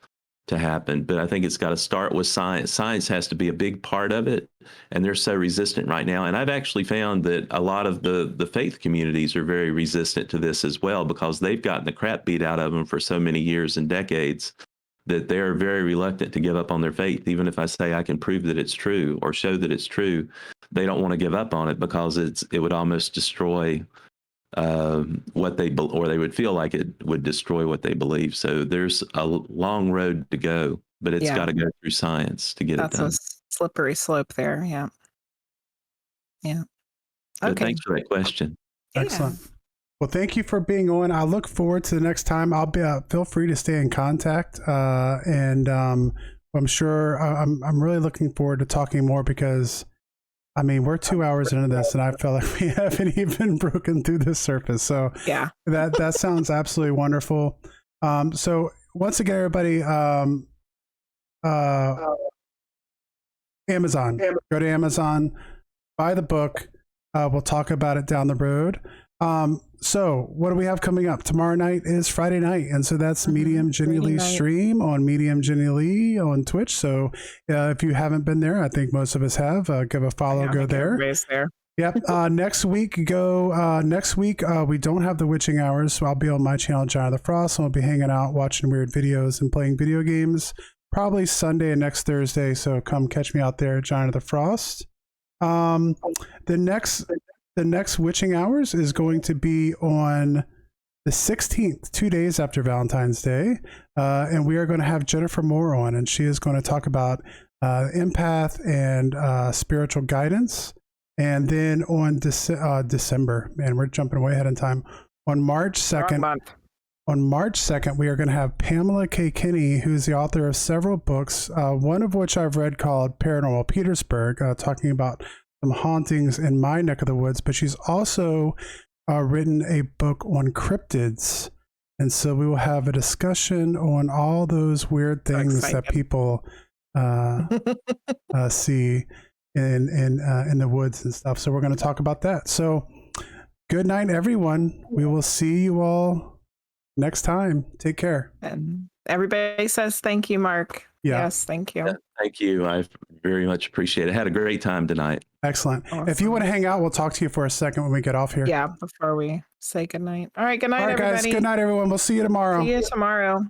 to happen. But I think it's got to start with science. Science has to be a big part of it. And they're so resistant right now. And I've actually found that a lot of the faith communities are very resistant to this as well, because they've gotten the crap beat out of them for so many years and decades that they're very reluctant to give up on their faith. Even if I say I can prove that it's true or show that it's true, they don't want to give up on it, because it would almost destroy what they would feel like it would destroy what they believe. So there's a long road to go, but it's got to go through science to get it done. That's a slippery slope there. Yeah. Okay. But thanks for that question. Excellent. Well, thank you for being on. I look forward to the next time. I'll be feel free to stay in contact, and I'm sure I'm really looking forward to talking more, because I mean, we're 2 hours into this and I feel like we haven't even broken through the surface. So yeah, that sounds absolutely wonderful. So once again, everybody, Amazon, go to Amazon, buy the book. We'll talk about it down the road. So what do we have coming up? Tomorrow night is Friday night. And so that's Medium Jenny Lee stream on Medium Jenny Lee on Twitch. So if you haven't been there, I think most of us have, give a follow, go there. Yep. Next week, we don't have the witching hours. So I'll be on my channel, John of the Frost, and I'll be hanging out, watching weird videos and playing video games, probably Sunday and next Thursday. So come catch me out there, John of the Frost. The next witching hours is going to be on the 16th, 2 days after Valentine's Day. And we are going to have Jennifer Moore on, and she is going to talk about empath and spiritual guidance. And then on December, man, we're jumping way ahead in time. On March 2nd, we are going to have Pamela K. Kinney, who's the author of several books, one of which I've read called Paranormal Petersburg, talking about some hauntings in my neck of the woods, but she's also written a book on cryptids. And so we will have a discussion on all those weird things that people see in the woods and stuff. So we're going to talk about that. So good night, everyone. We will see you all next time. Take care. And everybody says thank you, Mark. Yeah. Yes, thank you. Yeah, thank you. I very much appreciate it. I had a great time tonight. Excellent. Awesome. If you want to hang out, we'll talk to you for a second when we get off here. Yeah, before we say goodnight. All right, good night, all right, everybody. Guys, good night, everyone. We'll see you tomorrow. See you tomorrow.